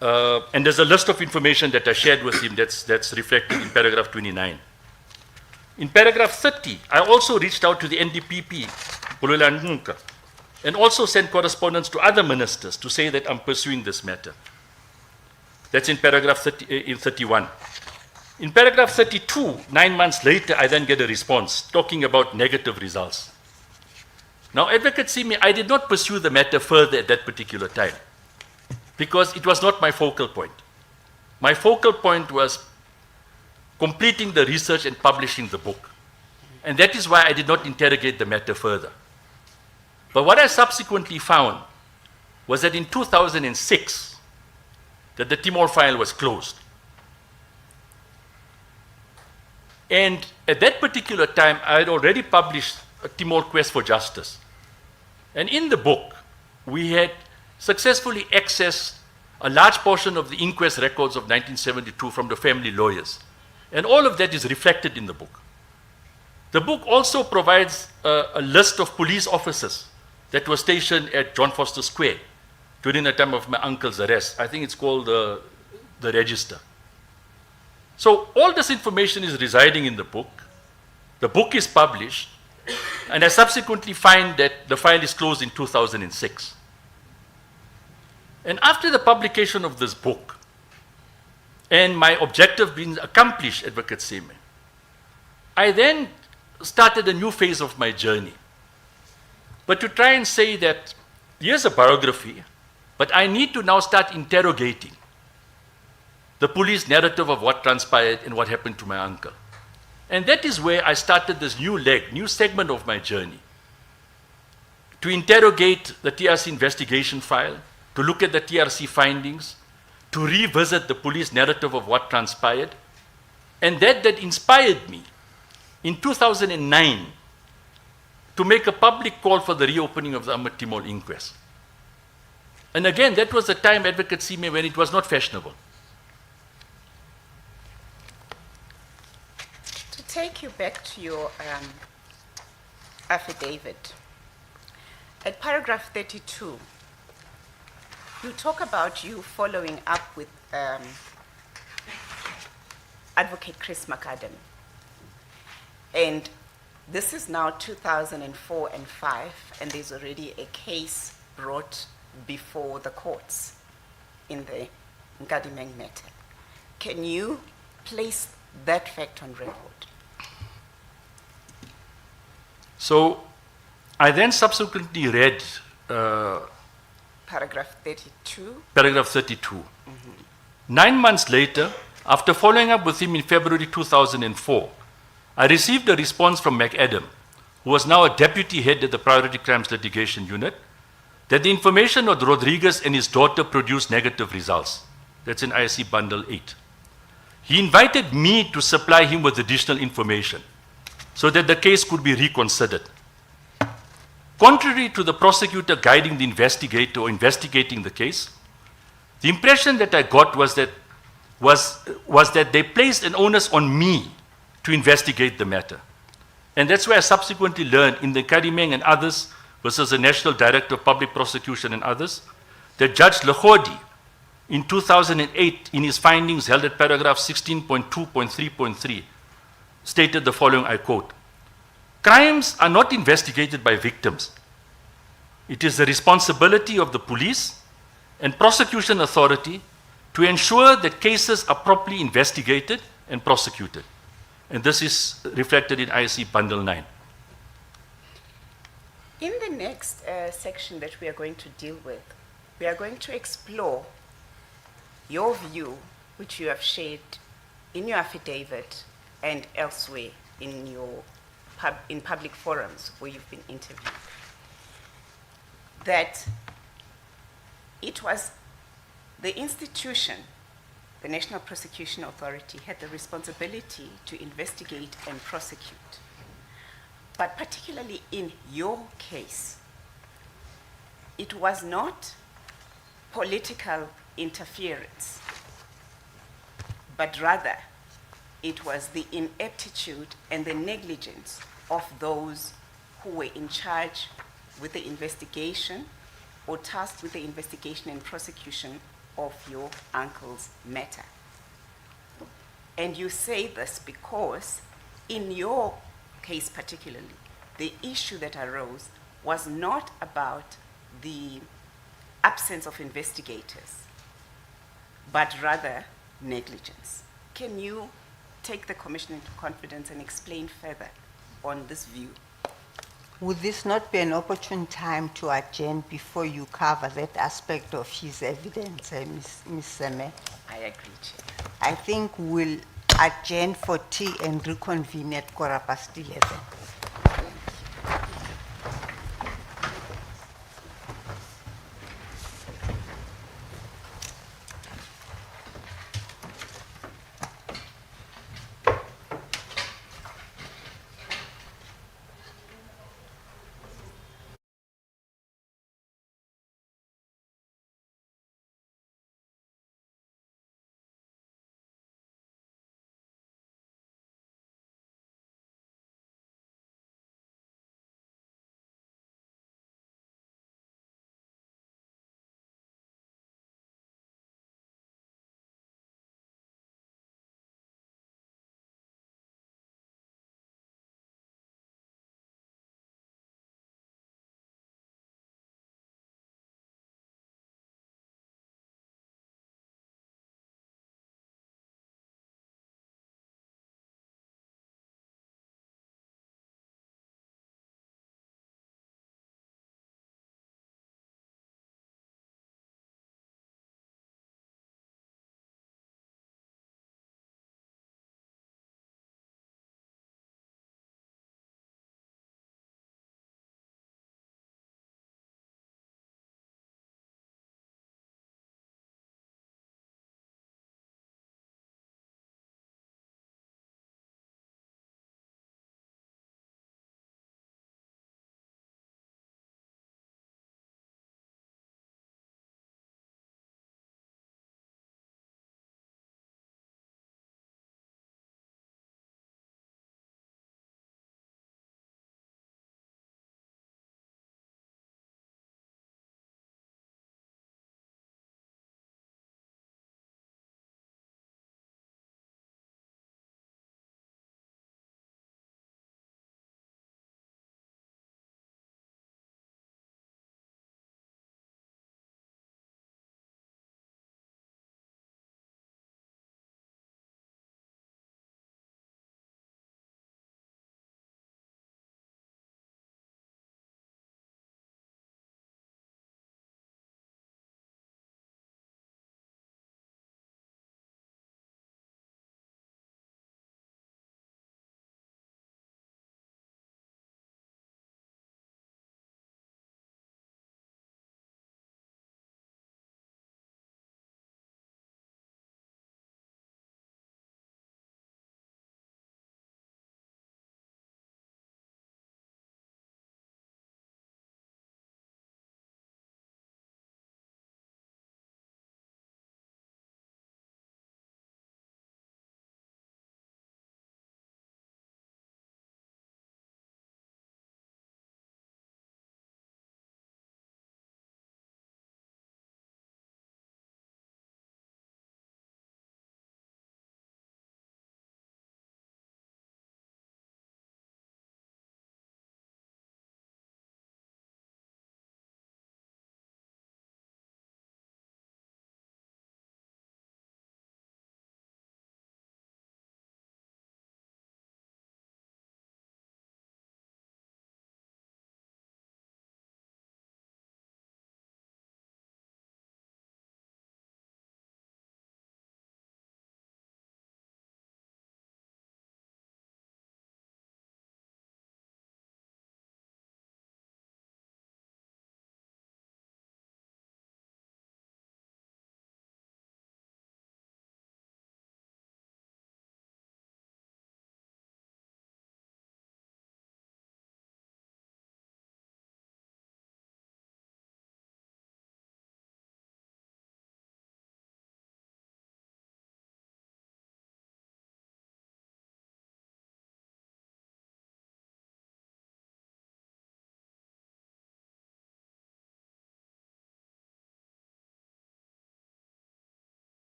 And there's a list of information that I shared with him that's reflected in paragraph 29. In paragraph 30, I also reached out to the NDPP, Pululan Nunka, and also sent correspondence to other ministers to say that I'm pursuing this matter. That's in paragraph 31. In paragraph 32, 9 months later, I then get a response talking about negative results. Now, Advocate Simi, I did not pursue the matter further at that particular time because it was not my focal point. My focal point was completing the research and publishing the book. And that is why I did not interrogate the matter further. But what I subsequently found was that in 2006, that the Timol file was closed. And at that particular time, I had already published a Timol Quest for Justice. And in the book, we had successfully accessed a large portion of the inquest records of 1972 from the family lawyers. And all of that is reflected in the book. The book also provides a list of police officers that were stationed at John Foster Square during the time of my uncle's arrest. I think it's called the register. So all this information is residing in the book. The book is published, and I subsequently find that the file is closed in 2006. And after the publication of this book, and my objective being accomplished, Advocate Seme, I then started a new phase of my journey. But to try and say that here's a biography, but I need to now start interrogating the police narrative of what transpired and what happened to my uncle. And that is where I started this new segment of my journey. To interrogate the TRC investigation file, to look at the TRC findings, to revisit the police narrative of what transpired, and that inspired me in 2009 to make a public call for the reopening of the Ahmed Timol inquest. And again, that was the time, Advocate Seme, when it was not fashionable. To take you back to your affidavit, at paragraph 32, you talk about you following up with Advocate Chris McAdam. And this is now 2004 and 5, and there's already a case brought before the courts in the Nkadimeng matter. Can you place that fact on record? So I then subsequently read Paragraph 32. Paragraph 32. 9 months later, after following up with him in February 2004, I received a response from McAdam, who was now a deputy head at the Priority Crimes Litigation Unit, that the information of Rodriguez and his daughter produced negative results. That's in ISC Bundle 8. He invited me to supply him with additional information so that the case could be reconsidered. Contrary to the prosecutor guiding the investigator or investigating the case, the impression that I got was that they placed an onus on me to investigate the matter. And that's where I subsequently learned in the Nkadimeng and others versus the National Director of Public Prosecution and others, that Judge Lekhodi in 2008 in his findings held at paragraph 16.2.3.3 stated the following, I quote, "Crimes are not investigated by victims. It is the responsibility of the police and prosecution authority to ensure that cases are properly investigated and prosecuted." And this is reflected in ISC Bundle 9. In the next section that we are going to deal with, we are going to explore your view, which you have shared in your affidavit and elsewhere in your in public forums where you've been interviewed, that it was the institution, the National Prosecution Authority, had the responsibility to investigate and prosecute. But particularly in your case, it was not political interference, but rather it was the ineptitude and the negligence of those who were in charge with the investigation or tasked with the investigation and prosecution of your uncle's matter. And you say this because in your case particularly, the issue that arose was not about the absence of investigators, but rather negligence. Can you take the Commission into confidence and explain further on this view? Would this not be an opportune time to adjourn before you cover that aspect of his evidence, Ms. Seme? I agree, Chair. I think we'll adjourn for tea and reconvene at 11:15.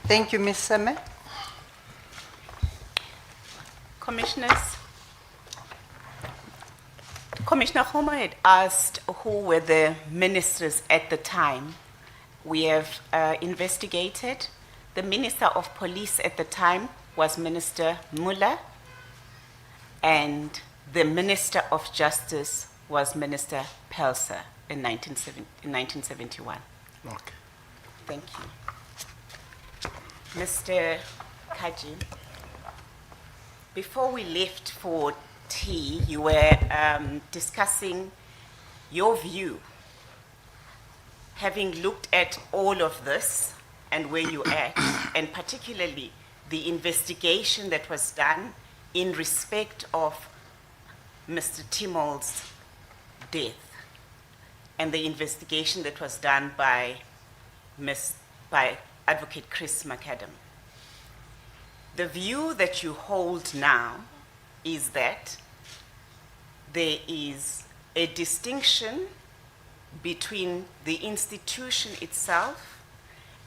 Thank you, Ms. Seme. Commissioners, Commissioner Homer had asked who were the ministers at the time. We have investigated. The Minister of Police at the time was Minister Muller, and the Minister of Justice was Minister Pelser in 1971. Okay. Thank you. Mr. Kaji, before we left for tea, you were discussing your view, having looked at all of this and where you're at, and particularly the investigation that was done in respect of Mr. Timol's death, and the investigation that was done by Advocate Chris McAdam. The view that you hold now is that there is a distinction between the institution itself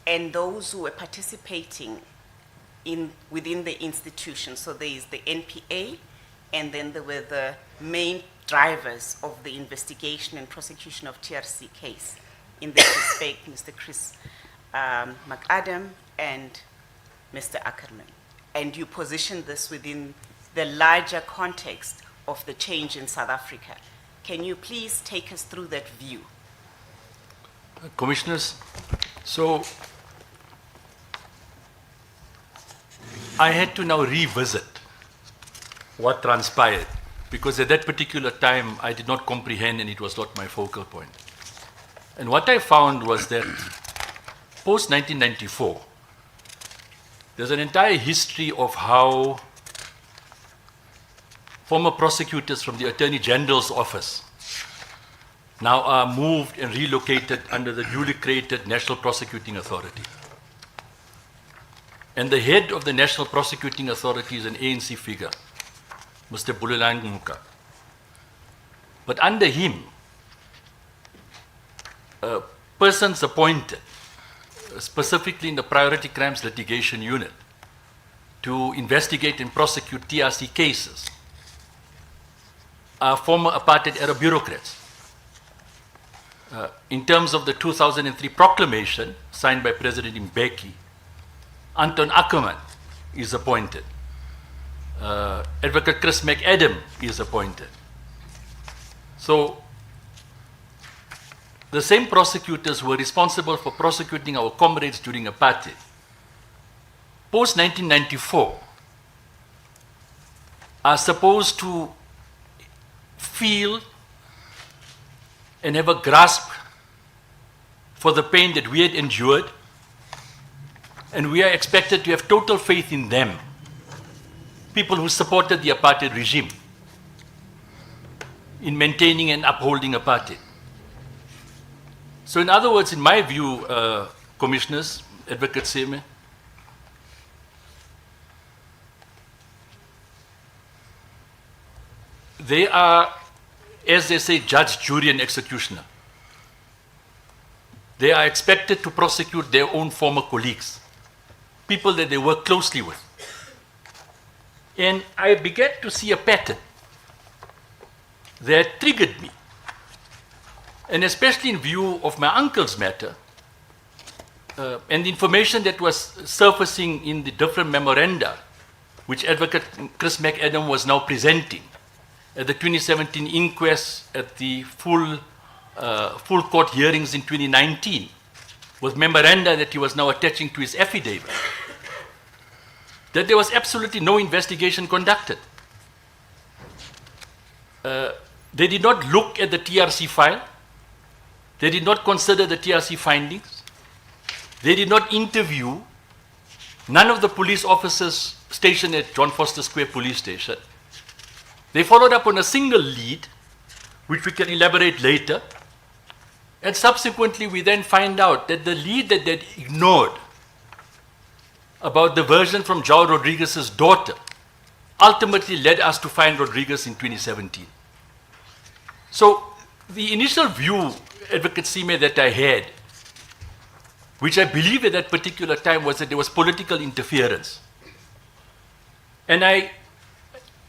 and those who are participating within the institution. So there is the NPA, and then there were the main drivers of the investigation and prosecution of TRC case. In this respect, Mr. Chris McAdam and Mr. Ackerman. And you position this within the larger context of the change in South Africa. Can you please take us through that view? Commissioners, so I had to now revisit what transpired, because at that particular time I did not comprehend and it was not my focal point. And what I found was that post-1994, there's an entire history of how former prosecutors from the Attorney General's office now are moved and relocated under the newly created National Prosecuting Authority. And the head of the National Prosecuting Authority is an ANC figure, Mr. Bulelang Muka. But under him, persons appointed, specifically in the Priority Crimes Litigation Unit, to investigate and prosecute TRC cases, are former apartheid-era bureaucrats. In terms of the 2003 proclamation signed by President Mbeki, Anton Ackerman is appointed. Advocate Chris McAdam is appointed. So the same prosecutors were responsible for prosecuting our comrades during apartheid. Post-1994 are supposed to feel and have a grasp for the pain that we had endured, and we are expected to have total faith in them, people who supported the apartheid regime in maintaining and upholding apartheid. So in other words, in my view, Commissioners, Advocate Seme, they are, as they say, judge, jury, and executioner. They are expected to prosecute their own former colleagues, people that they work closely with. And I began to see a pattern that triggered me. And especially in view of my uncle's matter, and the information that was surfacing in the different memoranda, which Advocate Chris McAdam was now presenting at the 2017 inquest, at the full court hearings in 2019, with memoranda that he was now attaching to his affidavit, that there was absolutely no investigation conducted. They did not look at the TRC file. They did not consider the TRC findings. They did not interview none of the police officers stationed at John Foster Square Police Station. They followed up on a single lead, which we can elaborate later. And subsequently, we then find out that the lead that they ignored about the version from João Rodriguez's daughter ultimately led us to find Rodriguez in 2017. So the initial view, Advocate Seme, that I had which I believe at that particular time was that there was political interference. And I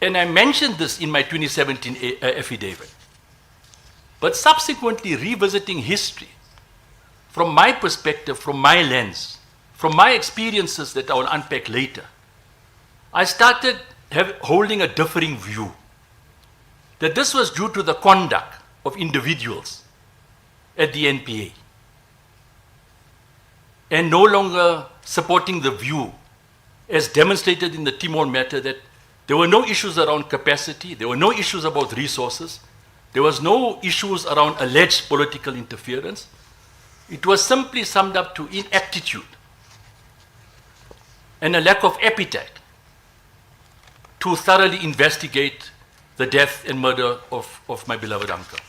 mentioned this in my 2017 affidavit. But subsequently revisiting history, from my perspective, from my lens, from my experiences that I will unpack later, I started holding a differing view, that this was due to the conduct of individuals at the NPA, and no longer supporting the view, as demonstrated in the Timol matter, that there were no issues around capacity, there were no issues about resources, there was no issues around alleged political interference. It was simply summed up to inaptitude and a lack of appetite to thoroughly investigate the death and murder of my beloved uncle.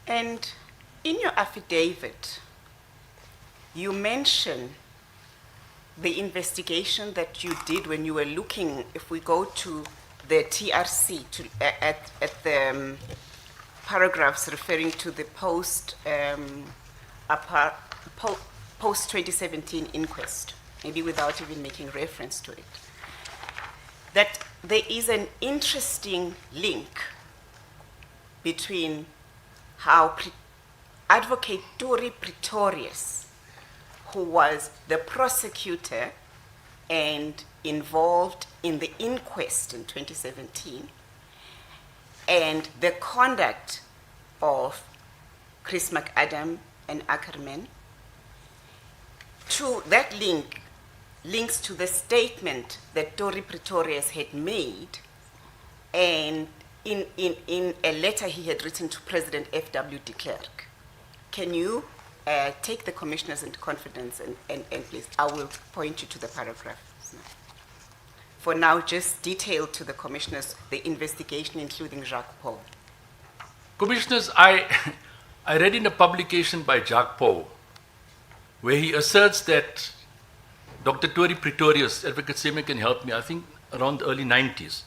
And in your affidavit, you mention the investigation that you did when you were looking, if we go to the TRC, at the paragraphs referring to the post-2017 inquest, maybe without even making reference to it, that there is an interesting link between how Advocate Tory Pretorius, who was the prosecutor and involved in the inquest in 2017, and the conduct of Chris McAdam and Ackerman, that links to the statement that Tory Pretorius had made, and in a letter he had written to President F.W. de Klerk. Can you take the commissioners into confidence and please, I will point you to the paragraph. For now, just detail to the commissioners the investigation, including Jacques Paul. Commissioners, I read in a publication by Jacques Paul where he asserts that Dr. Tory Pretorius, Advocate Seme can help me, I think around the early 90s,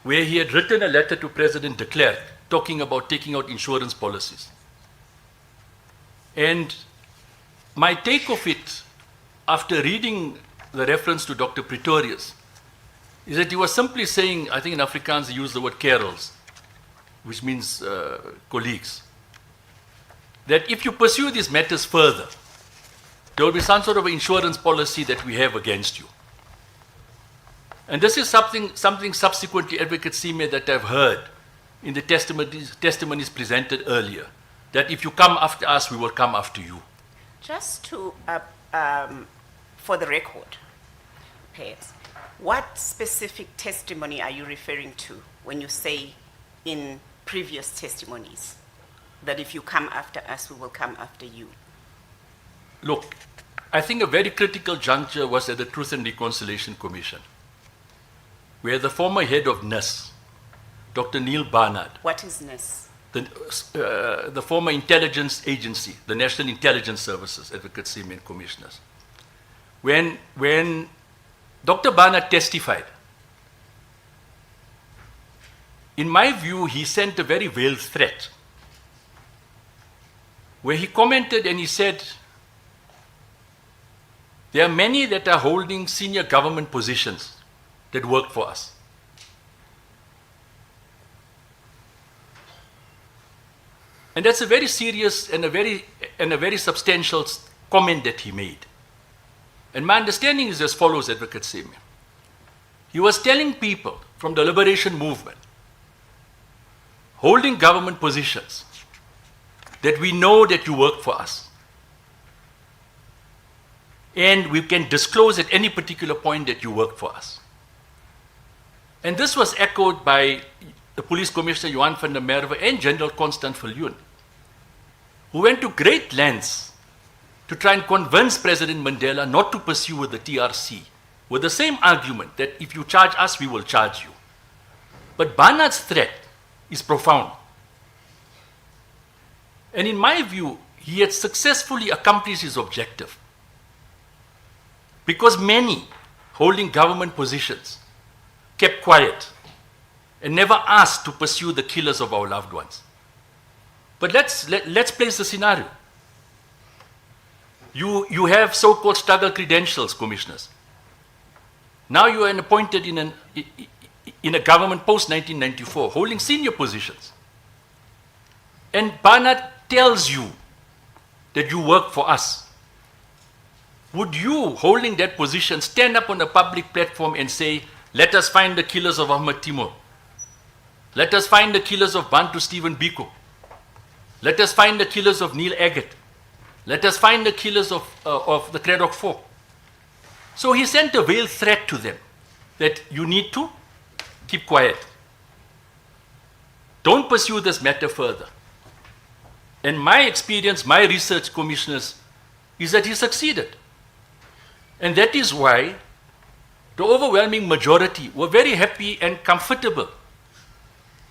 where he had written a letter to President de Klerk talking about taking out insurance policies. And my take of it, after reading the reference to Dr. Pretorius, is that he was simply saying, I think in Afrikaans they use the word kerels, which means colleagues, that if you pursue these matters further, there will be some sort of insurance policy that we have against you. And this is something subsequently, Advocate Seme, that I've heard in the testimonies presented earlier, that if you come after us, we will come after you. Just to, for the record, Pairs, what specific testimony are you referring to when you say in previous testimonies that if you come after us, we will come after you? Look, I think a very critical juncture was at the Truth and Reconciliation Commission, where the former head of NIS, Dr. Neil Barnard. What is NIS? The former intelligence agency, the National Intelligence Services, Advocate Seme and Commissioners. When Dr. Barnard testified, in my view, he sent a very veiled threat, where he commented and he said, there are many that are holding senior government positions that work for us. And that's a very serious and a very substantial comment that he made. And my understanding is as follows, Advocate Seme. He was telling people from the liberation movement, holding government positions, that we know that you work for us. And we can disclose at any particular point that you work for us. And this was echoed by the Police Commissioner Johan van der Merwe and General Constant Viljoen, who went to great lengths to try and convince President Mandela not to pursue with the TRC, with the same argument that if you charge us, we will charge you. But Barnard's threat is profound. And in my view, he had successfully accomplished his objective, because many holding government positions kept quiet and never asked to pursue the killers of our loved ones. But let's place the scenario. You have so-called struggle credentials, commissioners. Now you are appointed in a government post-1994, holding senior positions. And Barnard tells you that you work for us. Would you, holding that position, stand up on a public platform and say, let us find the killers of Ahmed Timol. Let us find the killers of Bantu Stephen Biko. Let us find the killers of Neil Agate. Let us find the killers of the Craddock Four. So he sent a veiled threat to them that you need to keep quiet. Don't pursue this matter further. And my experience, my research, commissioners, is that he succeeded. And that is why the overwhelming majority were very happy and comfortable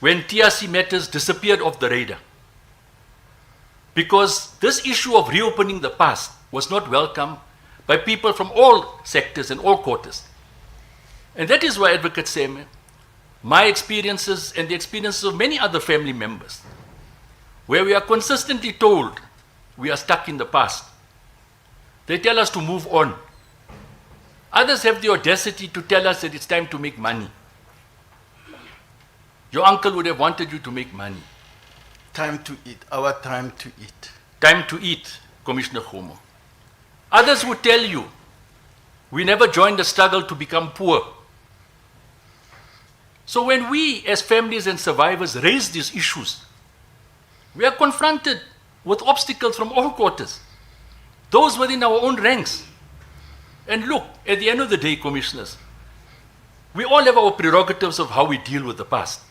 when TRC matters disappeared off the radar. Because this issue of reopening the past was not welcome by people from all sectors and all quarters. And that is why, Advocate Seme, my experiences and the experiences of many other family members, where we are consistently told we are stuck in the past, they tell us to move on. Others have the audacity to tell us that it's time to make money. Your uncle would have wanted you to make money. Time to eat, our time to eat. Time to eat, Commissioner Khomo. Others would tell you, we never joined the struggle to become poor. So when we as families and survivors raise these issues, we are confronted with obstacles from all quarters, those within our own ranks. And look, at the end of the day, commissioners, we all have our prerogatives of how we deal with the past.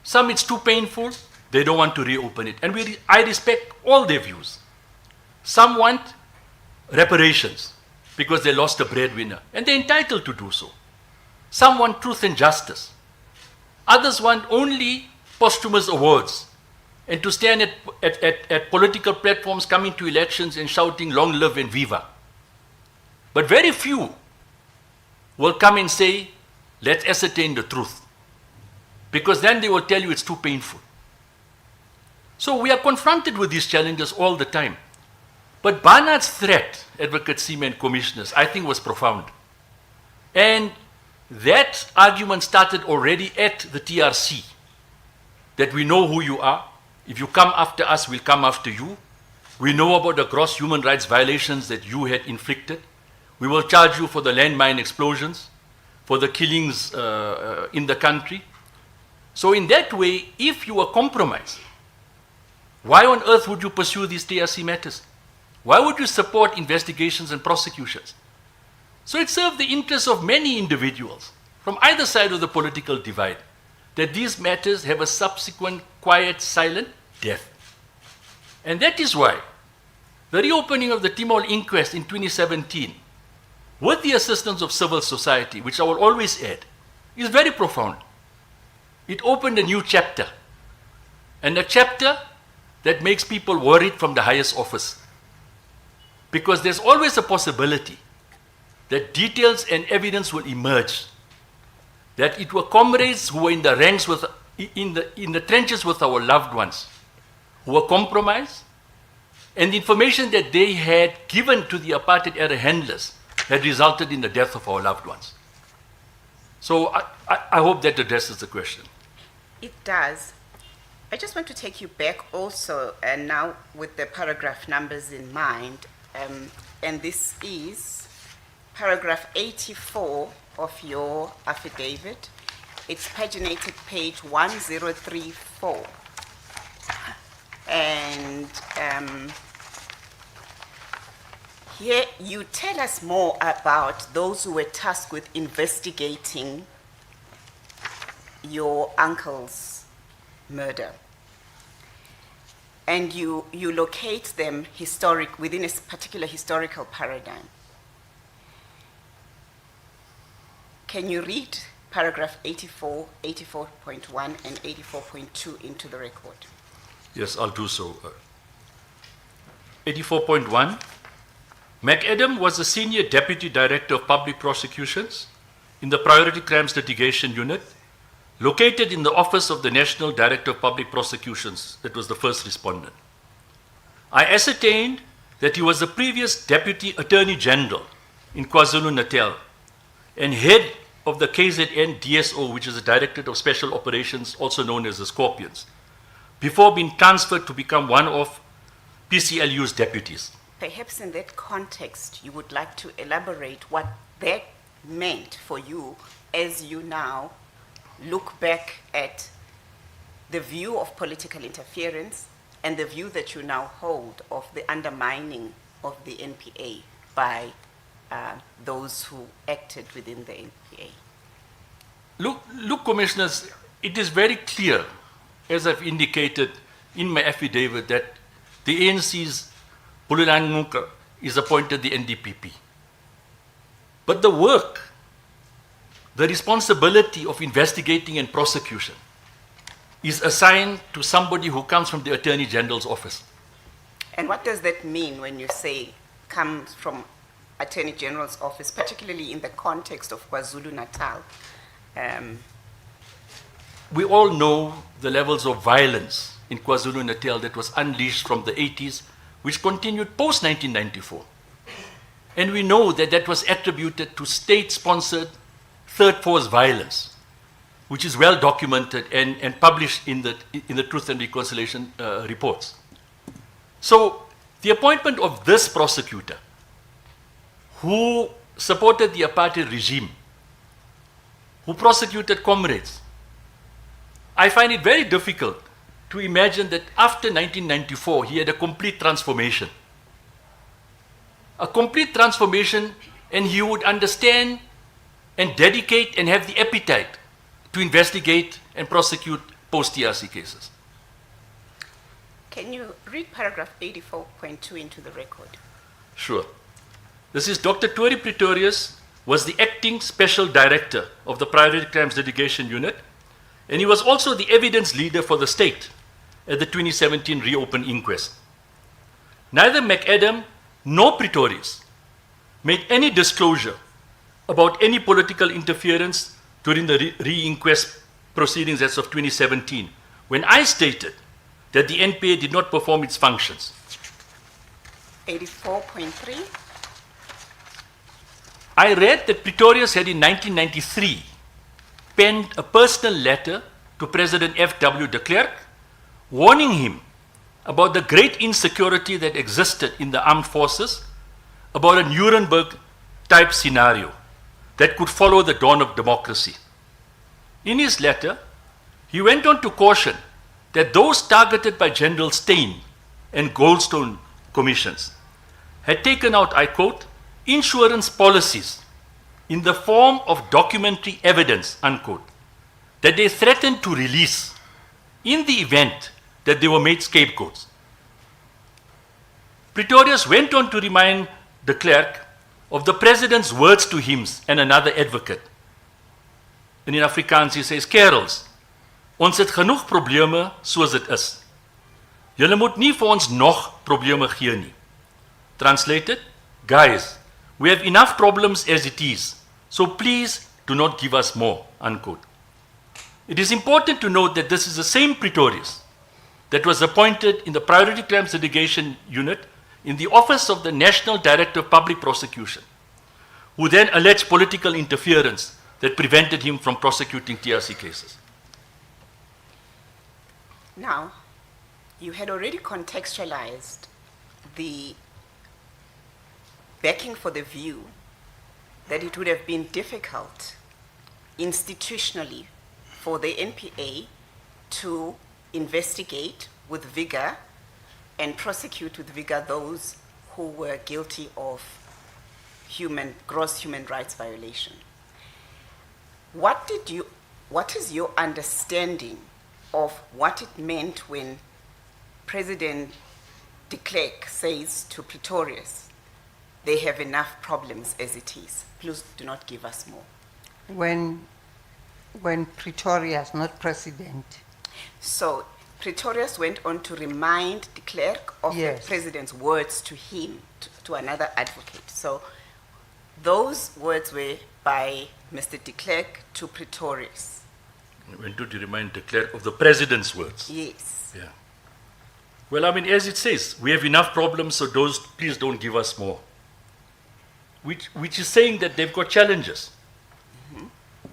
Some it's too painful, they don't want to reopen it. And I respect all their views. Some want reparations because they lost a breadwinner, and they're entitled to do so. Some want truth and justice. Others want only posthumous awards and to stand at political platforms coming to elections and shouting, long live and viva. But very few will come and say, let's ascertain the truth. Because then they will tell you it's too painful. So we are confronted with these challenges all the time. But Barnard's threat, Advocate Seaman and commissioners, I think was profound. And that argument started already at the TRC, that we know who you are. If you come after us, we'll come after you. We know about the gross human rights violations that you had inflicted. We will charge you for the landmine explosions, for the killings in the country. So in that way, if you were compromised, why on earth would you pursue these TRC matters? Why would you support investigations and prosecutions? So it served the interests of many individuals from either side of the political divide, that these matters have a subsequent quiet, silent death. And that is why the reopening of the Timol inquest in 2017, with the assistance of civil society, which I will always add, is very profound. It opened a new chapter, and a chapter that makes people worried from the highest office. Because there's always a possibility that details and evidence will emerge, that it were comrades who were in the ranks with, in the trenches with our loved ones, who were compromised, and the information that they had given to the apartheid-era handlers had resulted in the death of our loved ones. So I hope that addresses the question. It does. I just want to take you back also, and now with the paragraph numbers in mind, and this is paragraph 84 of your affidavit. It's paginated page 1034. And here you tell us more about those who were tasked with investigating your uncle's murder. And you locate them within a particular historical paradigm. Can you read paragraph 84, 84.1, and 84.2 into the record? Yes, I'll do so. 84.1, McAdam was the Senior Deputy Director of Public Prosecutions in the Priority Crimes Litigation Unit located in the office of the National Director of Public Prosecutions, that was the first respondent. I ascertained that he was the previous Deputy Attorney General in KwaZulu-Natal and head of the KZN DSO, which is the Directorate of Special Operations, also known as the Scorpions, before being transferred to become one of PCLU's deputies. Perhaps in that context, you would like to elaborate what that meant for you as you now look back at the view of political interference and the view that you now hold of the undermining of the NPA by those who acted within the NPA. Look, Commissioners, it is very clear, as I've indicated in my affidavit, that the ANC's Bulelani Ngcuka is appointed the NDPP. But the work, the responsibility of investigating and prosecution is assigned to somebody who comes from the Attorney General's office. And what does that mean when you say comes from Attorney General's office, particularly in the context of KwaZulu-Natal? We all know the levels of violence in KwaZulu-Natal that was unleashed from the 80s, which continued post-1994. And we know that that was attributed to state-sponsored third force violence, which is well documented and published in the Truth and Reconciliation reports. So the appointment of this prosecutor, who supported the apartheid regime, who prosecuted comrades, I find it very difficult to imagine that after 1994 he had a complete transformation. A complete transformation, and he would understand and dedicate and have the appetite to investigate and prosecute post-TRC cases. Can you read paragraph 84.2 into the record? Sure. This is Dr. Tori Pretorius was the acting special director of the Priority Crimes Litigation Unit, and he was also the evidence leader for the state at the 2017 reopened inquest. Neither McAdam nor Pretorius made any disclosure about any political interference during the re-inquest proceedings as of 2017, when I stated that the NPA did not perform its functions. 84.3. I read that Pretorius had in 1993 penned a personal letter to President F.W. de Klerk warning him about the great insecurity that existed in the armed forces, about a Nuremberg-type scenario that could follow the dawn of democracy. In his letter, he went on to caution that those targeted by General Steyn and Goldstone commissions had taken out, I quote, insurance policies in the form of documentary evidence, unquote, that they threatened to release in the event that they were made scapegoats. Pretorius went on to remind de Klerk of the president's words to him and another advocate. And in Afrikaans he says, Kerels, ons het genoeg probleme soos dit is. Julle moet nie vir ons nog probleme gee nie. Translated, guys, we have enough problems as it is, so please do not give us more, unquote. It is important to note that this is the same Pretorius that was appointed in the Priority Crimes Litigation Unit in the Office of the National Director of Public Prosecution, who then alleged political interference that prevented him from prosecuting TRC cases. Now, you had already contextualized the backing for the view that it would have been difficult institutionally for the NPA to investigate with vigor and prosecute with vigor those who were guilty of gross human rights violation. What is your understanding of what it meant when President de Klerk says to Pretorius, they have enough problems as it is, please do not give us more? When Pretorius, not President. So Pretorius went on to remind de Klerk of Yes. the president's words to him, to another advocate. So those words were by Mr. de Klerk to Pretorius. I went to remind the clerk of the president's words. Yes. Yeah. Well, I mean, as it says, we have enough problems, so please don't give us more. Which is saying that they've got challenges.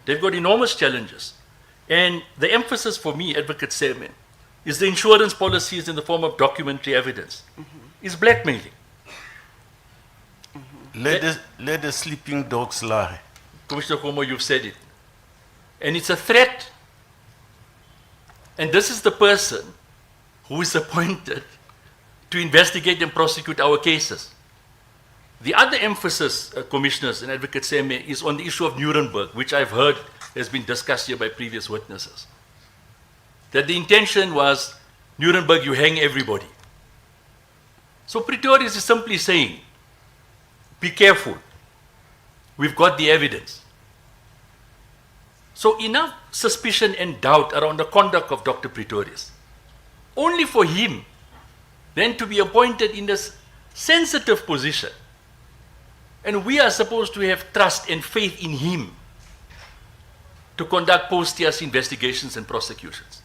They've got enormous challenges. And the emphasis for me, Advocate Seme, is the insurance policies in the form of documentary evidence. Is blackmailing. Let the sleeping dogs lie. Commissioner Komo, you've said it. And it's a threat. And this is the person who is appointed to investigate and prosecute our cases. The other emphasis, Commissioners and Advocate Seme, is on the issue of Nuremberg, which I've heard has been discussed here by previous witnesses. That the intention was, Nuremberg, you hang everybody. So Pretorius is simply saying, be careful. We've got the evidence. So enough suspicion and doubt around the conduct of Dr. Pretorius. Only for him then to be appointed in this sensitive position. And we are supposed to have trust and faith in him to conduct post-TRC investigations and prosecutions.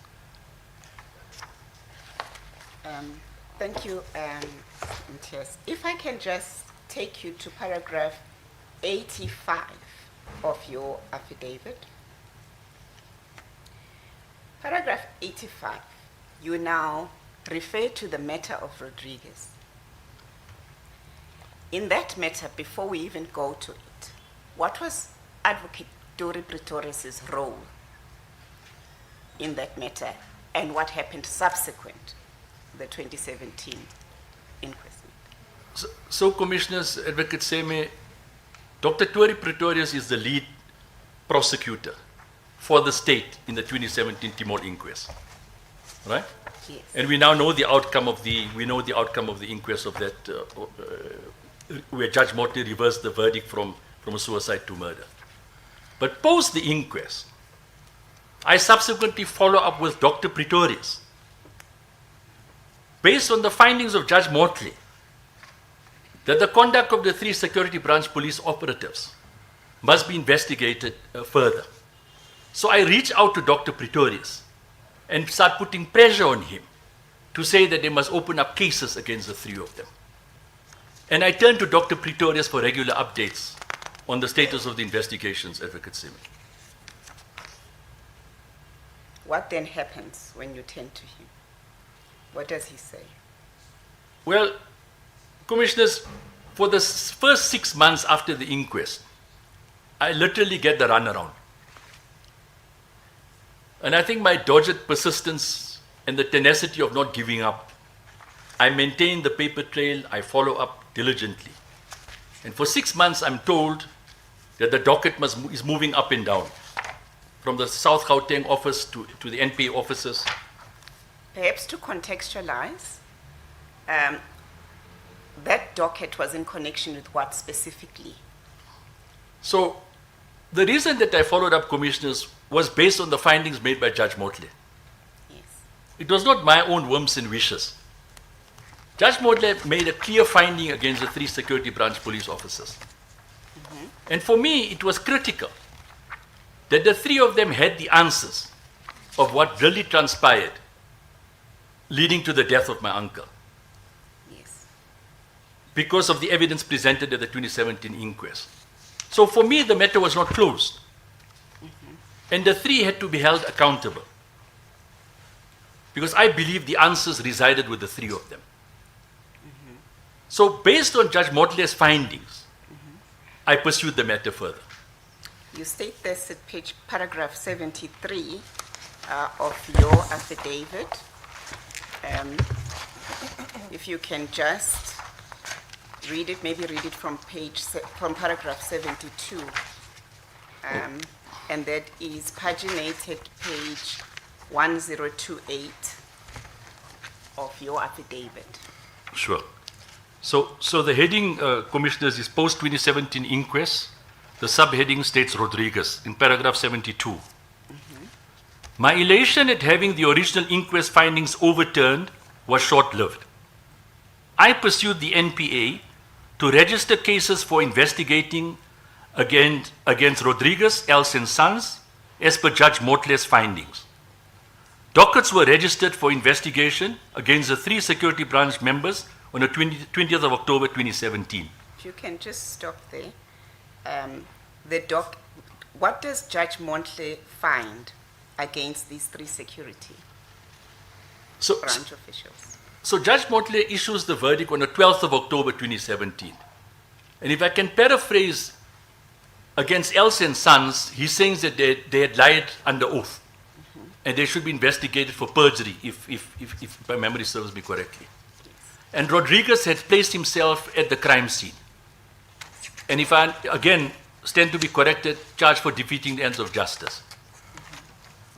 Thank you, Mtias. If I can just take you to paragraph 85 of your affidavit. Paragraph 85, you now refer to the matter of Rodriguez. In that matter, before we even go to it, what was Advocate Dori Pretorius' role in that matter, and what happened subsequent to the 2017 inquest? So Commissioners, Advocate Seme, Dr. Dori Pretorius is the lead prosecutor for the state in the 2017 Timol inquest, right? Yes. And we now know the outcome of the inquest of that, where Judge Motley reversed the verdict from a suicide to murder. But post the inquest, I subsequently follow up with Dr. Pretorius. Based on the findings of Judge Motley, that the conduct of the 3 security branch police operatives must be investigated further. So I reach out to Dr. Pretorius and start putting pressure on him to say that they must open up cases against the 3 of them. And I turn to Dr. Pretorius for regular updates on the status of the investigations, Advocate Seme. What then happens when you turn to him? What does he say? Well, Commissioners, for the first 6 months after the inquest, I literally get the runaround. And I think my dogged persistence and the tenacity of not giving up, I maintain the paper trail, I follow up diligently. And for 6 months, I'm told that the docket is moving up and down, from the South Gauteng office to the NPA offices. Perhaps to contextualize, that docket was in connection with what specifically? So the reason that I followed up, Commissioners, was based on the findings made by Judge Motley. Yes. It was not my own whims and wishes. Judge Motley made a clear finding against the 3 security branch police officers. And for me, it was critical that the 3 of them had the answers of what really transpired, leading to the death of my uncle, Yes. because of the evidence presented at the 2017 inquest. So for me, the matter was not closed. And the 3 had to be held accountable, because I believe the answers resided with the 3 of them. So based on Judge Motley's findings, I pursued the matter further. You state this at paragraph 73 of your affidavit. If you can just read it, maybe read it from paragraph 72. And that is paginated page 1028 of your affidavit. Sure. So the heading, Commissioners, is post-2017 inquest. The subheading states Rodriguez in paragraph 72. My elation at having the original inquest findings overturned was short-lived. I pursued the NPA to register cases for investigating against Rodriguez, Els and Sons, as per Judge Motle's findings. Dockets were registered for investigation against the 3 security branch members on the 20th of October 2017. If you can just stop there. What does Judge Montle find against these 3 security So, branch officials? so Judge Motle issues the verdict on the 12th of October 2017. And if I can paraphrase against Else and Sons, he says that they had lied under oath. And they should be investigated for perjury, if my memory serves me correctly. And Rodriguez had placed himself at the crime scene. And if I, again, stand to be corrected, charged for defeating the ends of justice.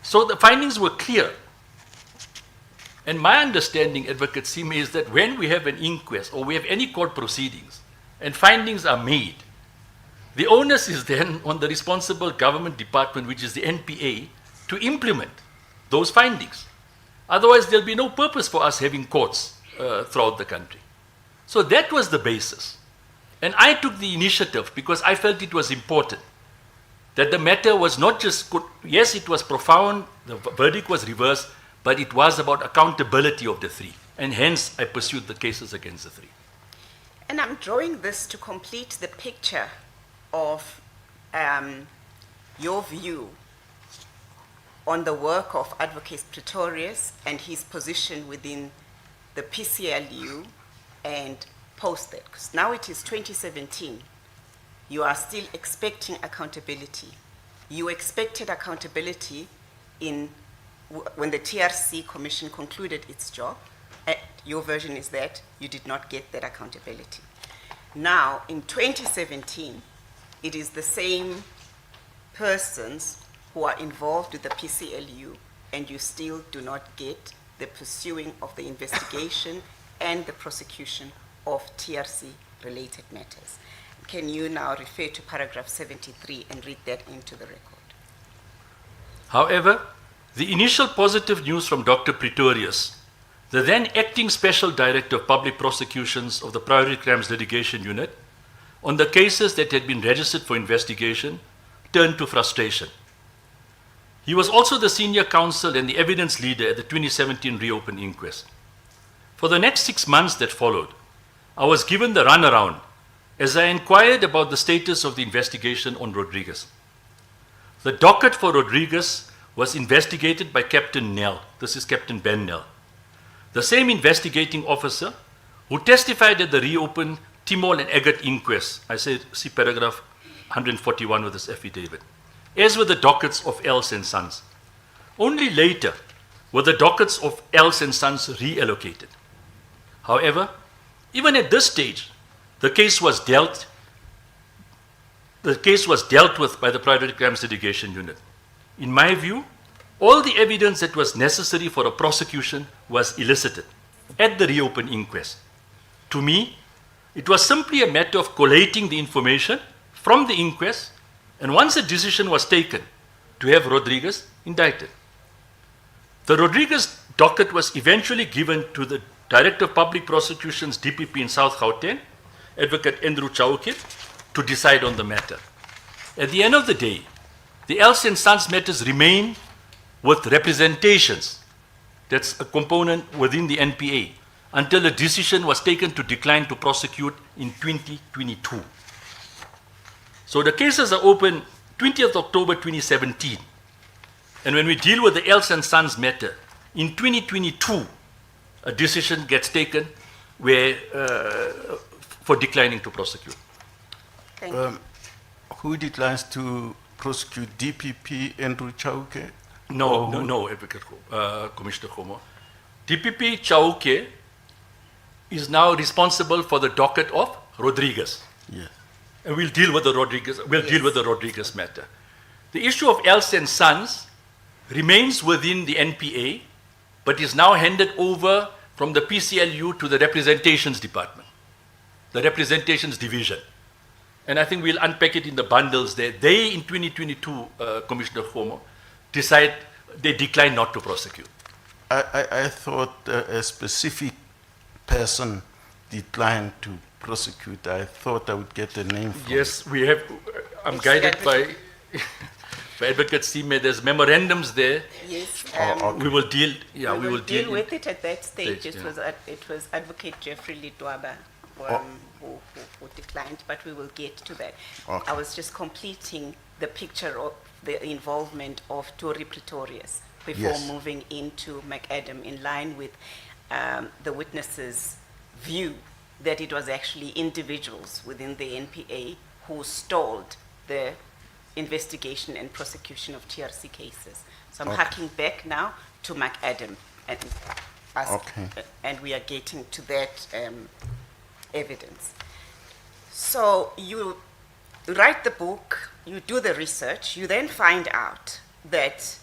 So the findings were clear. And my understanding, Advocate Sime, is that when we have an inquest or we have any court proceedings and findings are made, the onus is then on the responsible government department, which is the NPA, to implement those findings. Otherwise, there'll be no purpose for us having courts throughout the country. So that was the basis. And I took the initiative because I felt it was important that the matter was not just, yes, it was profound, the verdict was reversed, but it was about accountability of the 3. And hence, I pursued the cases against the 3. And I'm drawing this to complete the picture of your view on the work of Advocate Pretorius and his position within the PCLU and post that. Because now it is 2017. You are still expecting accountability. You expected accountability when the TRC Commission concluded its job. Your version is that you did not get that accountability. Now, in 2017, it is the same persons who are involved with the PCLU, and you still do not get the pursuing of the investigation and the prosecution of TRC-related matters. Can you now refer to paragraph 73 and read that into the record? However, the initial positive news from Dr. Pretorius, the then acting Special Director of Public Prosecutions of the Priority Crimes Litigation Unit, on the cases that had been registered for investigation, turned to frustration. He was also the senior counsel and the evidence leader at the 2017 reopened inquest. For the next 6 months that followed, I was given the runaround as I inquired about the status of the investigation on Rodriguez. The docket for Rodriguez was investigated by Captain Nell. This is Captain Ben Nell, the same investigating officer who testified at the reopened Timol and Ahmed inquest. I say, see paragraph 141 of this affidavit, as were the dockets of Else and Sons. Only later were the dockets of Else and Sons reallocated. However, even at this stage, the case was dealt with by the Priority Crimes Litigation Unit. In my view, all the evidence that was necessary for a prosecution was elicited at the reopened inquest. To me, it was simply a matter of collating the information from the inquest, and once a decision was taken to have Rodriguez indicted. The Rodriguez docket was eventually given to the Director of Public Prosecution's DPP in South Gauteng, Advocate Andrew Chauke, to decide on the matter. At the end of the day, the Else and Sons matters remain with representations. That's a component within the NPA, until a decision was taken to decline to prosecute in 2022. So the cases are open 20th October 2017. And when we deal with the Else and Sons matter, in 2022, a decision gets taken where, for declining to prosecute. Thank you. Who declines to prosecute? DPP Andrew Chauke? No, Advocate Commissioner Khomo. DPP Chauke is now responsible for the docket of Rodriguez. Yes. And we'll deal with the Rodriguez matter. The issue of Else and Sons remains within the NPA, but is now handed over from the PCLU to the Representations Department, the Representations Division. And I think we'll unpack it in the bundles there. They, in 2022, Commissioner Khomo, they declined not to prosecute. I thought a specific person declined to prosecute. I thought I would get a name from Yes, we have. I'm It's guided by. for Advocate Sime, there's memorandums there. Yes, okay. We will deal, yeah, we will deal in- with it at that stage. Stage, It was Advocate Jeffrey Lidwaba who declined, but we will get to that. Okay. I was just completing the picture of the involvement of Tory Pretorius before Yes. moving into McAdam, in line with the witness's view that it was actually individuals within the NPA who stalled the investigation and prosecution of TRC cases. So I'm Okay. harking back now to McAdam, and Okay. and we are getting to that evidence. So you write the book, you do the research, you then find out that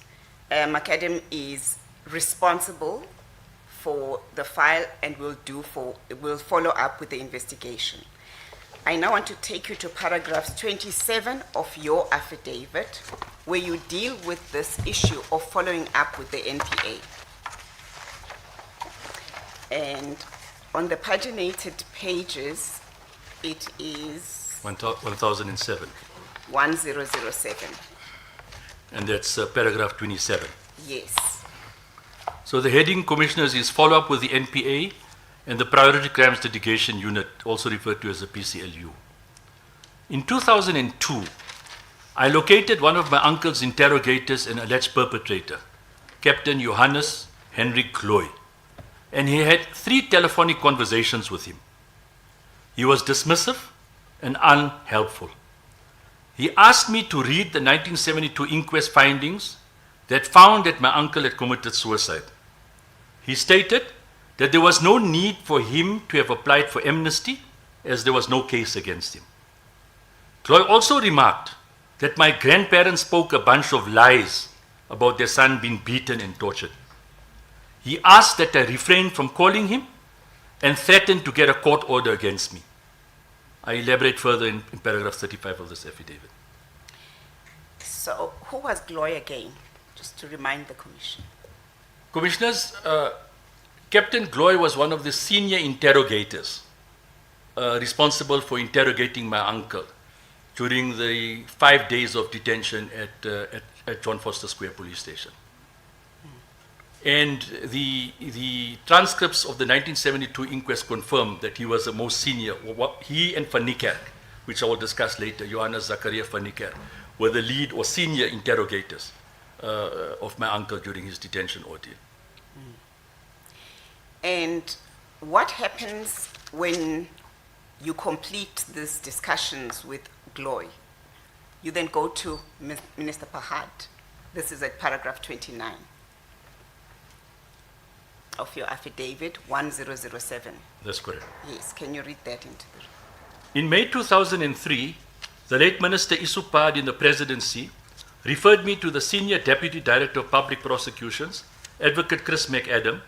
McAdam is responsible for the file and will follow up with the investigation. I now want to take you to paragraphs 27 of your affidavit, where you deal with this issue of following up with the NPA. And on the paginated pages, it is 1007, 1007. and that's paragraph 27. Yes. So the heading, Commissioners, is follow up with the NPA and the Priority Crimes Litigation Unit, also referred to as the PCLU. In 2002, I located one of my uncle's interrogators and alleged perpetrator, Captain Johannes Henry Gloy, and he had 3 telephonic conversations with him. He was dismissive and unhelpful. He asked me to read the 1972 inquest findings that found that my uncle had committed suicide. He stated that there was no need for him to have applied for amnesty, as there was no case against him. Gloy also remarked that my grandparents spoke a bunch of lies about their son being beaten and tortured. He asked that I refrain from calling him and threatened to get a court order against me. I elaborate further in paragraph 35 of this affidavit. So who was Gloy again? Just to remind the Commission. Commissioners, Captain Gloy was one of the senior interrogators responsible for interrogating my uncle during the 5 days of detention at John Foster Square Police Station. And the transcripts of the 1972 inquest confirmed that he was the most senior. He and Van Niekerk, which I will discuss later, Johannes Zachariah Van Niekerk, were the lead or senior interrogators of my uncle during his detention ordeal. And what happens when you complete these discussions with Gloy? You then go to Minister Pahad. This is at paragraph 29 of your affidavit, 1007. That's correct. Yes, can you read that into the... In May 2003, the late Minister Isupad in the presidency referred me to the Senior Deputy Director of Public Prosecutions, Advocate Chris McAdam.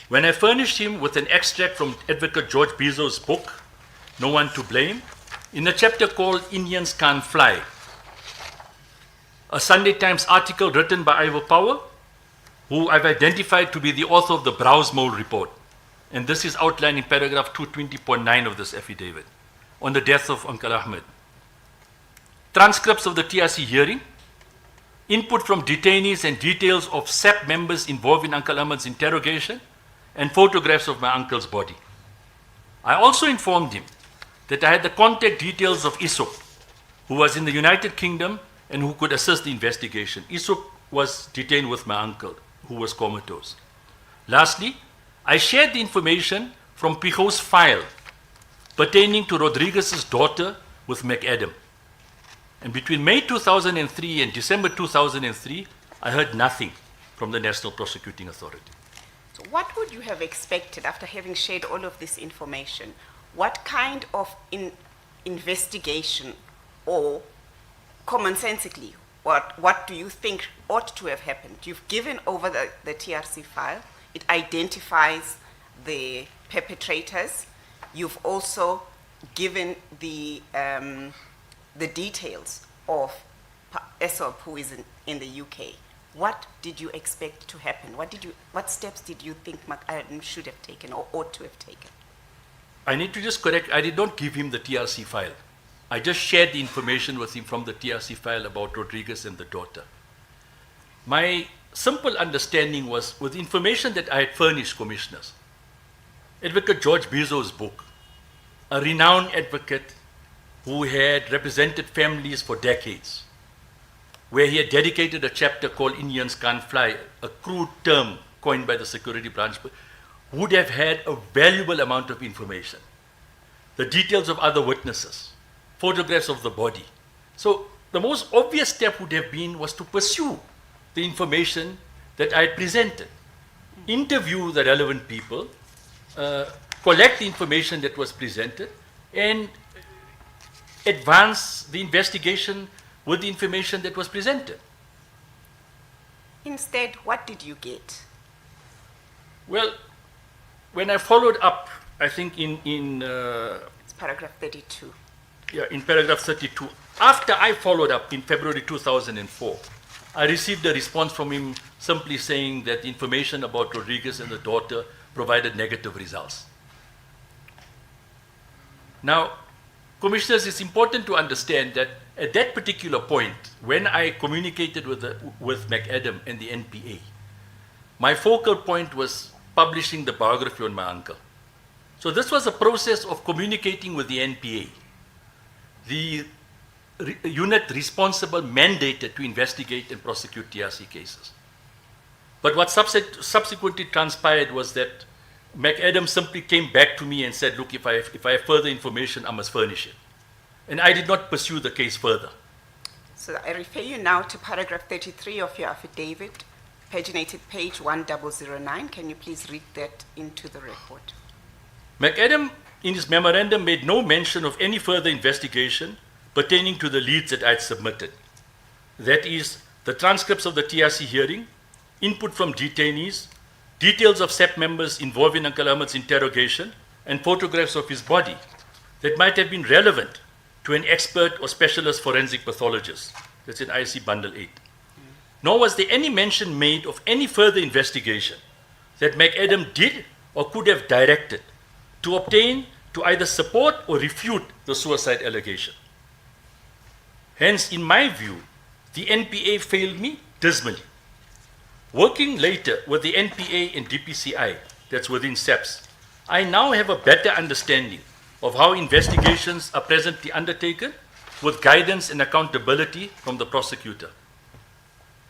When I furnished him with an extract from Advocate George Bezo's book, No One to Blame, in a chapter called Indians Can't Fly, a Sunday Times article written by Ivor Powell, who I've identified to be the author of the Browse Mole report. And this is outlined in paragraph 220.9 of this affidavit, on the death of Uncle Ahmed. Transcripts of the TRC hearing, input from detainees and details of SAP members involved in Uncle Ahmed's interrogation, and photographs of my uncle's body. I also informed him that I had the contact details of Isop, who was in the United Kingdom and who could assist the investigation. Isop was detained with my uncle, who was comatose. Lastly, I shared the information from Picho's file pertaining to Rodriguez's daughter with McAdam. And between May 2003 and December 2003, I heard nothing from the National Prosecuting Authority. So what would you have expected after having shared all of this information? What kind of investigation, or commonsensically, what do you think ought to have happened? You've given over the TRC file. It identifies the perpetrators. You've also given the details of Esop, who is in the UK. What did you expect to happen? What steps did you think McAdam should have taken or ought to have taken? I need to just correct, I did not give him the TRC file. I just shared the information with him from the TRC file about Rodriguez and the daughter. My simple understanding was, with information that I had furnished commissioners, Advocate George Bizzo's book, a renowned advocate who had represented families for decades, where he had dedicated a chapter called Indians Can't Fly, a crude term coined by the security branch, would have had a valuable amount of information. The details of other witnesses, photographs of the body. So the most obvious step would have been was to pursue the information that I had presented, interview the relevant people, collect the information that was presented, and advance the investigation with the information that was presented. Instead, what did you get? Well, when I followed up, I think in It's paragraph 32. in paragraph 32, after I followed up in February 2004, I received a response from him simply saying that the information about Rodriguez and the daughter provided negative results. Now, commissioners, it's important to understand that at that particular point, when I communicated with McAdam and the NPA, my focal point was publishing the biography on my uncle. So this was a process of communicating with the NPA, the unit responsible, mandated to investigate and prosecute TRC cases. But what subsequently transpired was that McAdam simply came back to me and said, look, if I have further information, I must furnish it. And I did not pursue the case further. So I refer you now to paragraph 33 of your affidavit, paginated page 1009. Can you please read that into the record? McAdam, in his memorandum, made no mention of any further investigation pertaining to the leads that I had submitted. That is, the transcripts of the TRC hearing, input from detainees, details of SEP members involved in Uncle Ahmed's interrogation, and photographs of his body that might have been relevant to an expert or specialist forensic pathologist. That's in IC Bundle 8. Nor was there any mention made of any further investigation that McAdam did or could have directed to obtain, to either support or refute the suicide allegation. Hence, in my view, the NPA failed me dismally. Working later with the NPA and DPCI, that's within SEPS, I now have a better understanding of how investigations are presently undertaken with guidance and accountability from the prosecutor.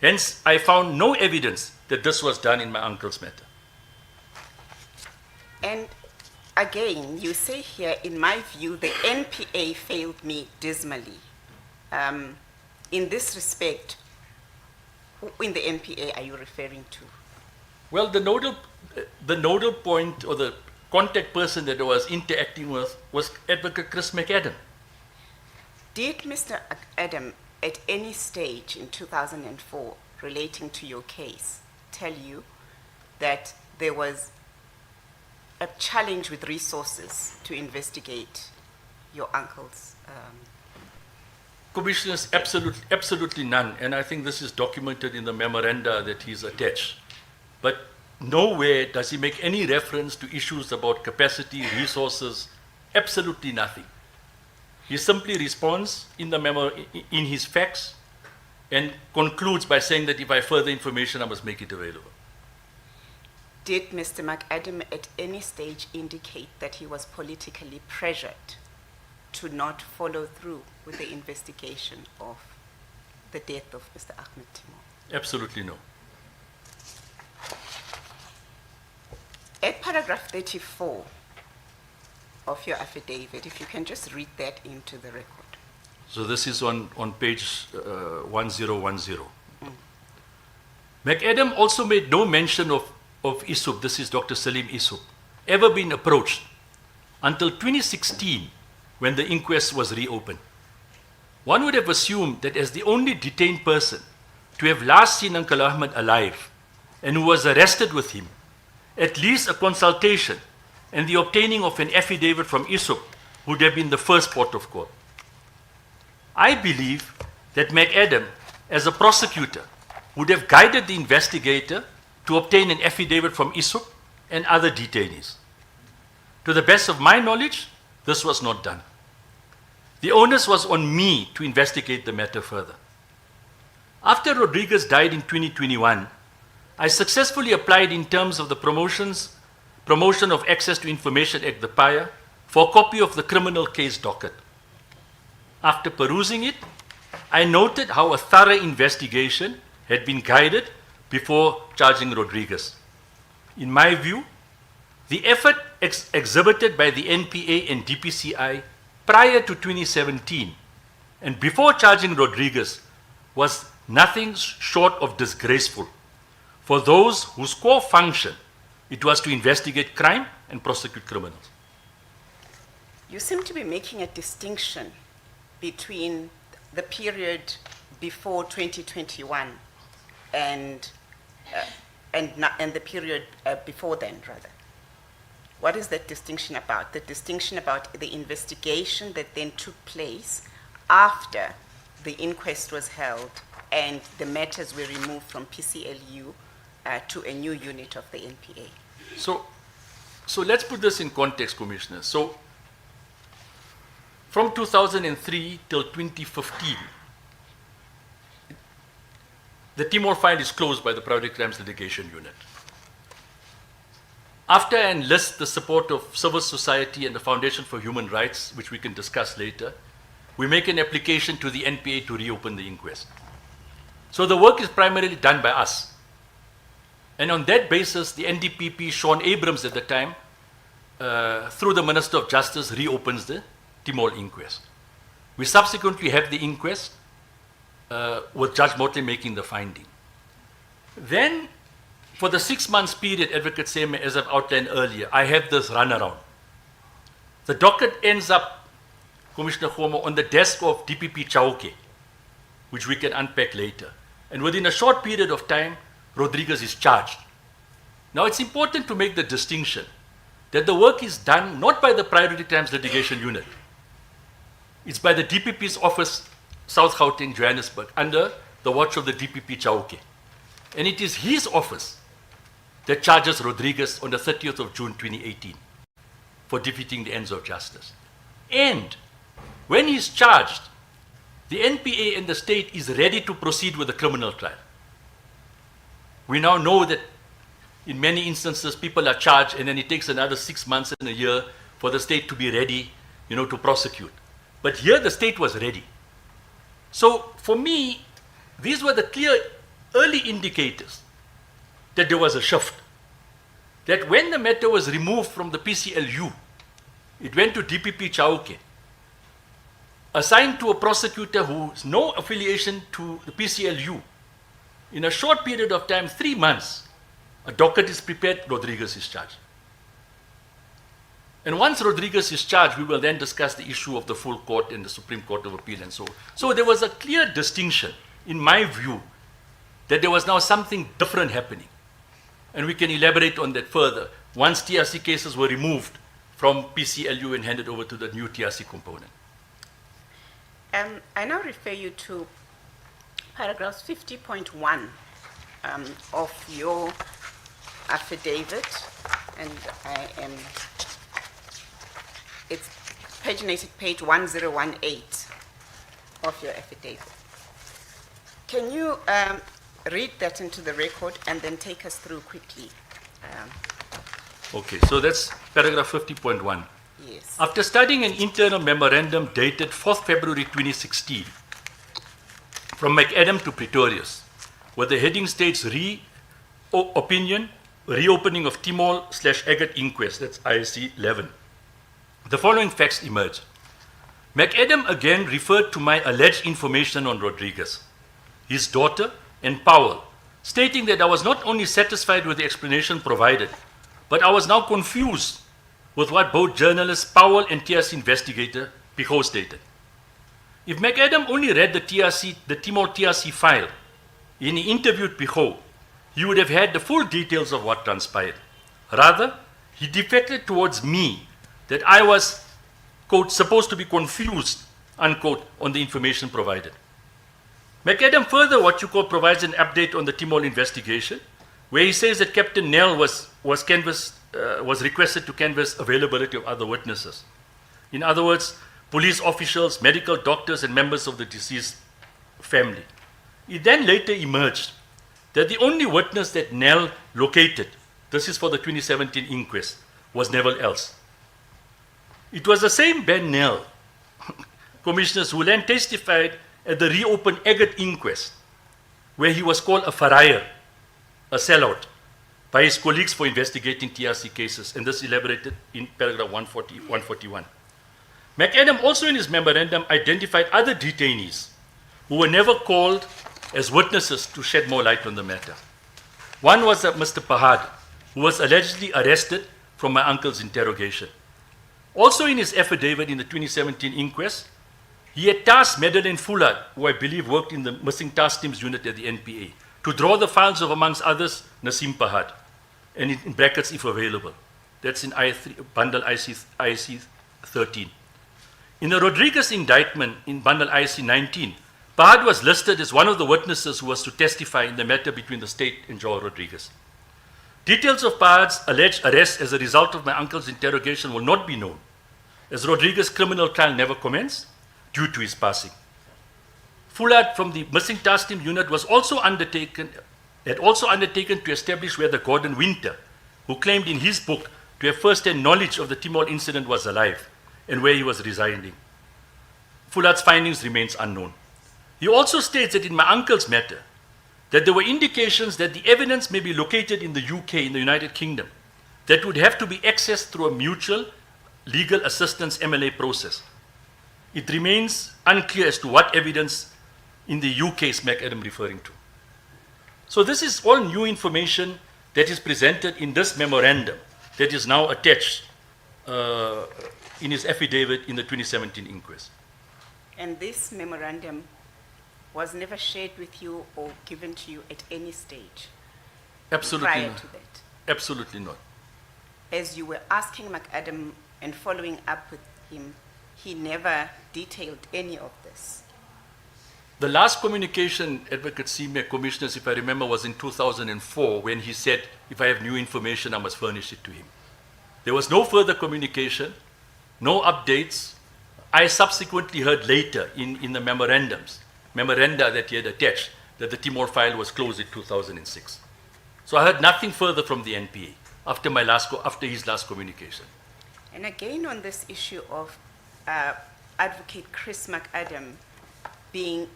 Hence, I found no evidence that this was done in my uncle's matter. And again, you say here, in my view, the NPA failed me dismally. In this respect, who in the NPA are you referring to? Well, the nodal point or the contact person that I was interacting with was Advocate Chris McAdam. Did Mr. Adam, at any stage in 2004 relating to your case, tell you that there was a challenge with resources to investigate your uncle's? Commissioners, absolutely none, and I think this is documented in the memoranda that he's attached. But nowhere does he make any reference to issues about capacity, resources, absolutely nothing. He simply responds in the memo, in his facts, and concludes by saying that if I have further information, I must make it available. Did Mr. McAdam at any stage indicate that he was politically pressured to not follow through with the investigation of the death of Mr. Ahmed Timol? Absolutely no. At paragraph 34 of your affidavit, if you can just read that into the record. So this is on page 1010. McAdam also made no mention of Isup, this is Dr. Salim Isup, ever been approached until 2016 when the inquest was reopened. One would have assumed that as the only detained person to have last seen Uncle Ahmed alive and who was arrested with him, at least a consultation and the obtaining of an affidavit from Isup would have been the first port of call. I believe that McAdam, as a prosecutor, would have guided the investigator to obtain an affidavit from Isup and other detainees. To the best of my knowledge, this was not done. The onus was on me to investigate the matter further. After Rodriguez died in 2021, I successfully applied in terms of the Promotion of Access to Information Act, the PAIA, for a copy of the criminal case docket. After perusing it, I noted how a thorough investigation had been guided before charging Rodriguez. In my view, the effort exhibited by the NPA and DPCI prior to 2017 and before charging Rodriguez was nothing short of disgraceful for those whose core function it was to investigate crime and prosecute criminals. You seem to be making a distinction between the period before 2021 and the period before then, rather. What is that distinction about? The distinction about the investigation that then took place after the inquest was held and the matters were removed from PCLU to a new unit of the NPA. So let's put this in context, Commissioner. So from 2003 till 2015, the Timol file is closed by the Priority Crimes Litigation Unit. After I enlist the support of civil society and the Foundation for Human Rights, which we can discuss later, we make an application to the NPA to reopen the inquest. So the work is primarily done by us. And on that basis, the NDPP, Sean Abrams at the time, through the Minister of Justice, reopens the Timol inquest. We subsequently have the inquest with Judge Motley making the finding. Then, for the 6 months period, Advocate Seme, as I've outlined earlier, I have this runaround. The docket ends up, Commissioner Khomo, on the desk of DPP Chauke, which we can unpack later. And within a short period of time, Rodriguez is charged. Now, it's important to make the distinction that the work is done not by the Priority Crimes Litigation Unit. It's by the DPP's office, South Gauteng, Johannesburg, under the watch of the DPP Chauke. And it is his office that charges Rodriguez on the 30th of June 2018 for defeating the ends of justice. And when he's charged, the NPA and the state is ready to proceed with the criminal trial. We now know that in many instances people are charged and then it takes another 6 months and a year for the state to be ready, to prosecute. But here the state was ready. So for me, these were the clear early indicators that there was a shift. That when the matter was removed from the PCLU, it went to DPP Chauke, assigned to a prosecutor who has no affiliation to the PCLU. In a short period of time, 3 months, a docket is prepared, Rodriguez is charged. And once Rodriguez is charged, we will then discuss the issue of the full court and the Supreme Court of Appeal and so on. So there was a clear distinction, in my view, that there was now something different happening. And we can elaborate on that further once TRC cases were removed from PCLU and handed over to the new TRC component. I now refer you to paragraph 50.1 of your affidavit, and it's paginated page 1018 of your affidavit. Can you read that into the record and then take us through quickly? Okay, so that's paragraph 50.1. Yes. After studying an internal memorandum dated 4th February 2016 from McAdam to Pretorius, where the heading states reopening of Timol/Agate inquest, that's ISC 11, the following facts emerge. McAdam again referred to my alleged information on Rodriguez, his daughter, and Powell, stating that I was not only satisfied with the explanation provided, but I was now confused with what both journalists Powell and TRC investigator Pichot stated. If McAdam only read the Timol TRC file and he interviewed Pichot, he would have had the full details of what transpired. Rather, he deflected towards me that I was, quote, supposed to be confused, unquote, on the information provided. McAdam further, what you call, provides an update on the Timol investigation, where he says that Captain Nell was requested to canvass availability of other witnesses. In other words, police officials, medical doctors, and members of the deceased family. It then later emerged that the only witness that Nell located, this is for the 2017 inquest, was never else. It was the same Ben Nell, commissioners, who then testified at the reopened Agate inquest, where he was called a farrier, a sellout, by his colleagues for investigating TRC cases, and this elaborated in paragraph 141. McAdam also in his memorandum identified other detainees who were never called as witnesses to shed more light on the matter. One was Mr. Pahad, who was allegedly arrested from my uncle's interrogation. Also in his affidavit in the 2017 inquest, he had tasked Madeleine Fullard, who I believe worked in the missing task teams unit at the NPA, to draw the files of, amongst others, Nasim Pahad, and in brackets if available. That's in bundle IC 13. In the Rodriguez indictment in bundle IC 19, Pahad was listed as one of the witnesses who was to testify in the matter between the state and Joel Rodriguez. Details of Pahad's alleged arrest as a result of my uncle's interrogation will not be known, as Rodriguez's criminal trial never commenced due to his passing. Fullard from the missing task team unit had also undertaken to establish whether Gordon Winter, who claimed in his book to have first-hand knowledge of the Timol incident, was alive and where he was residing. Fullard's findings remains unknown. He also states that in my uncle's matter, that there were indications that the evidence may be located in the UK, in the United Kingdom, that would have to be accessed through a mutual legal assistance MLA process. It remains unclear as to what evidence in the UK is McAdam referring to. So this is all new information that is presented in this memorandum that is now attached in his affidavit in the 2017 inquest. And this memorandum was never shared with you or given to you at any stage Absolutely prior not. to that? Absolutely not. As you were asking McAdam and following up with him, he never detailed any of this. The last communication, Advocate Seamer, Commissioners, if I remember, was in 2004 when he said, if I have new information, I must furnish it to him. There was no further communication, no updates. I subsequently heard later in the memoranda that he had attached, that the Timor file was closed in 2006. So I heard nothing further from the NPA after his last communication. And again on this issue of Advocate Chris McAdam being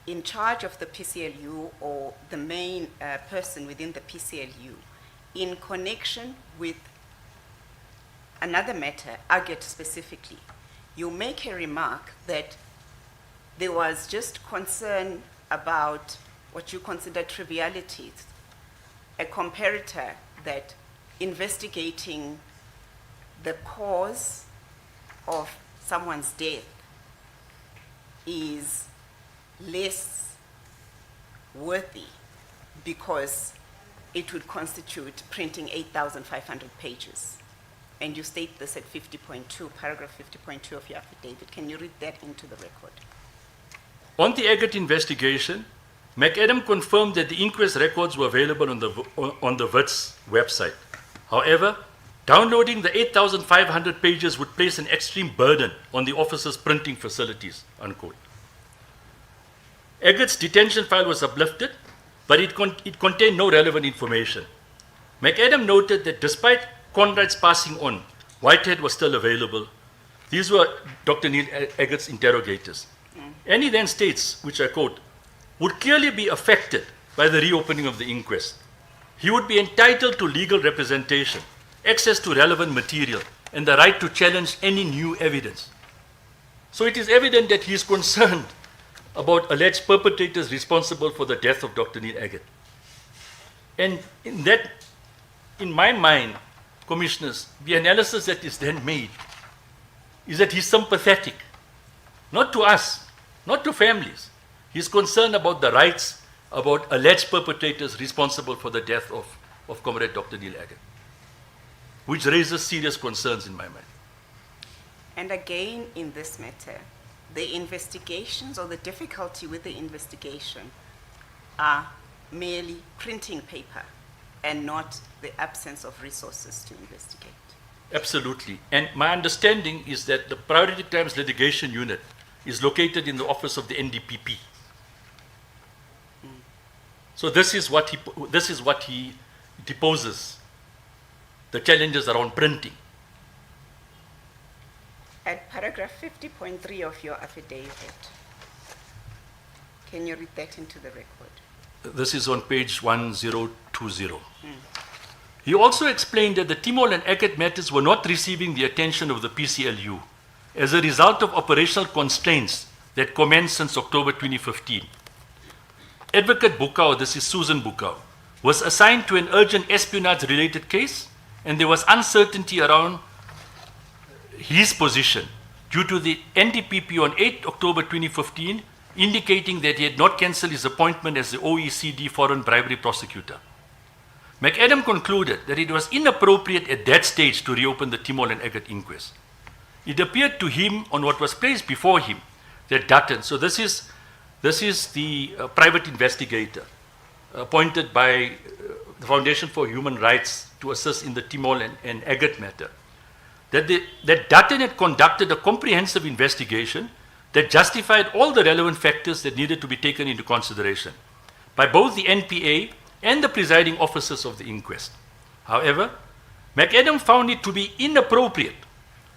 in charge of the PCLU or the main person within the PCLU in connection with another matter, Agate specifically, you make a remark that there was just concern about what you consider trivialities, a comparator that investigating the cause of someone's death is less worthy because it would constitute printing 8,500 pages. And you state this at 50.2, paragraph 50.2 of your affidavit. Can you read that into the record? On the Agate investigation, McAdam confirmed that the inquest records were available on the WITS website. However, downloading the 8,500 pages would place an extreme burden on the officer's printing facilities, unquote. Agate's detention file was uplifted, but it contained no relevant information. McAdam noted that despite Conrad's passing on, Whitehead was still available. These were Dr. Neil Agate's interrogators. And he then states, which I quote, would clearly be affected by the reopening of the inquest. He would be entitled to legal representation, access to relevant material, and the right to challenge any new evidence. So it is evident that he is concerned about alleged perpetrators responsible for the death of Dr. Neil Agate. And in my mind, Commissioners, the analysis that is then made is that he's sympathetic, not to us, not to families. He's concerned about the rights, about alleged perpetrators responsible for the death of Comrade Dr. Neil Agate, which raises serious concerns in my mind. And again, in this matter, the investigations or the difficulty with the investigation are merely printing paper and not the absence of resources to investigate. Absolutely. And my understanding is that the Priority Crimes Litigation Unit is located in the office of the NDPP. So this is what he deposes, the challenges around printing. At paragraph 50.3 of your affidavit, can you read that into the record? This is on page 1020. He also explained that the Timol and Ahmed matters were not receiving the attention of the PCLU as a result of operational constraints that commenced since October 2015. Advocate Bukau, this is Susan Bukau, was assigned to an urgent espionage-related case, and there was uncertainty around his position due to the NDPP on 8 October 2015 indicating that he had not cancelled his appointment as the OECD foreign bribery prosecutor. McAdam concluded that it was inappropriate at that stage to reopen the Timol and Ahmed inquest. It appeared to him on what was placed before him that Dutton, so this is the private investigator appointed by the Foundation for Human Rights to assist in the Timol and Ahmed matter, that Dutton had conducted a comprehensive investigation that justified all the relevant factors that needed to be taken into consideration by both the NPA and the presiding officers of the inquest. However, McAdam found it to be inappropriate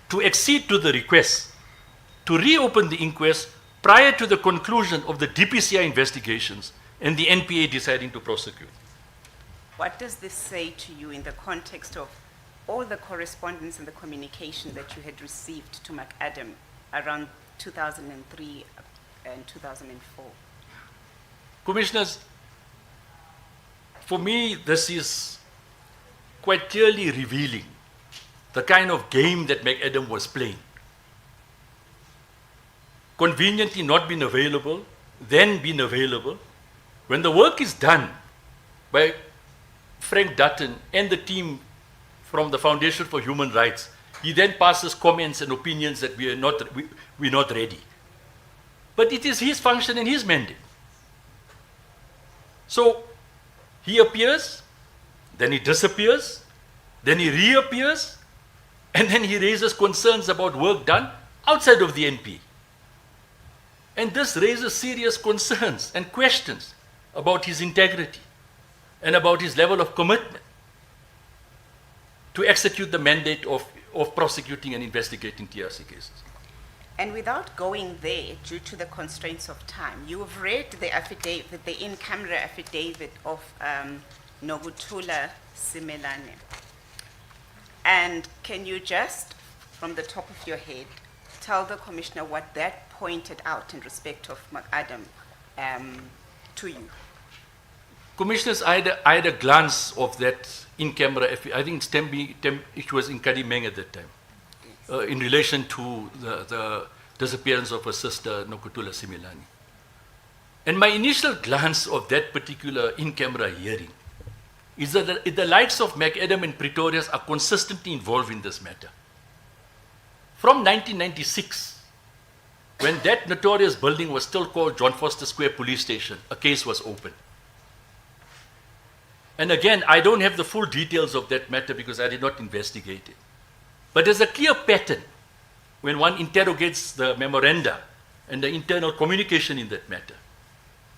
to accede to the request to reopen the inquest prior to the conclusion of the DPCI investigations and the NPA deciding to prosecute. What does this say to you in the context of all the correspondence and the communication that you had received to McAdam around 2003 and 2004? Commissioners, for me, this is quite clearly revealing the kind of game that McAdam was playing. Conveniently not been available, then been available. When the work is done by Frank Dutton and the team from the Foundation for Human Rights, he then passes comments and opinions that we're not ready. But it is his function and his mandate. So he appears, then he disappears, then he reappears, and then he raises concerns about work done outside of the NP. And this raises serious concerns and questions about his integrity and about his level of commitment to execute the mandate of prosecuting and investigating TRC cases. And without going there, due to the constraints of time, you have read the affidavit, the in-camera affidavit of Nokuthula Simelane. And can you just, from the top of your head, tell the Commissioner what that pointed out in respect of McAdam to you? Commissioners, I had a glance of that in-camera, I think it was in Kadimeng at that time, in relation to the disappearance of her sister, Nokuthula Simelane. And my initial glance of that particular in-camera hearing is that the likes of McAdam and Pretoria are consistently involved in this matter. From 1996, when that notorious building was still called John Foster Square Police Station, a case was opened. And again, I don't have the full details of that matter because I did not investigate it. But there's a clear pattern when one interrogates the memoranda and the internal communication in that matter,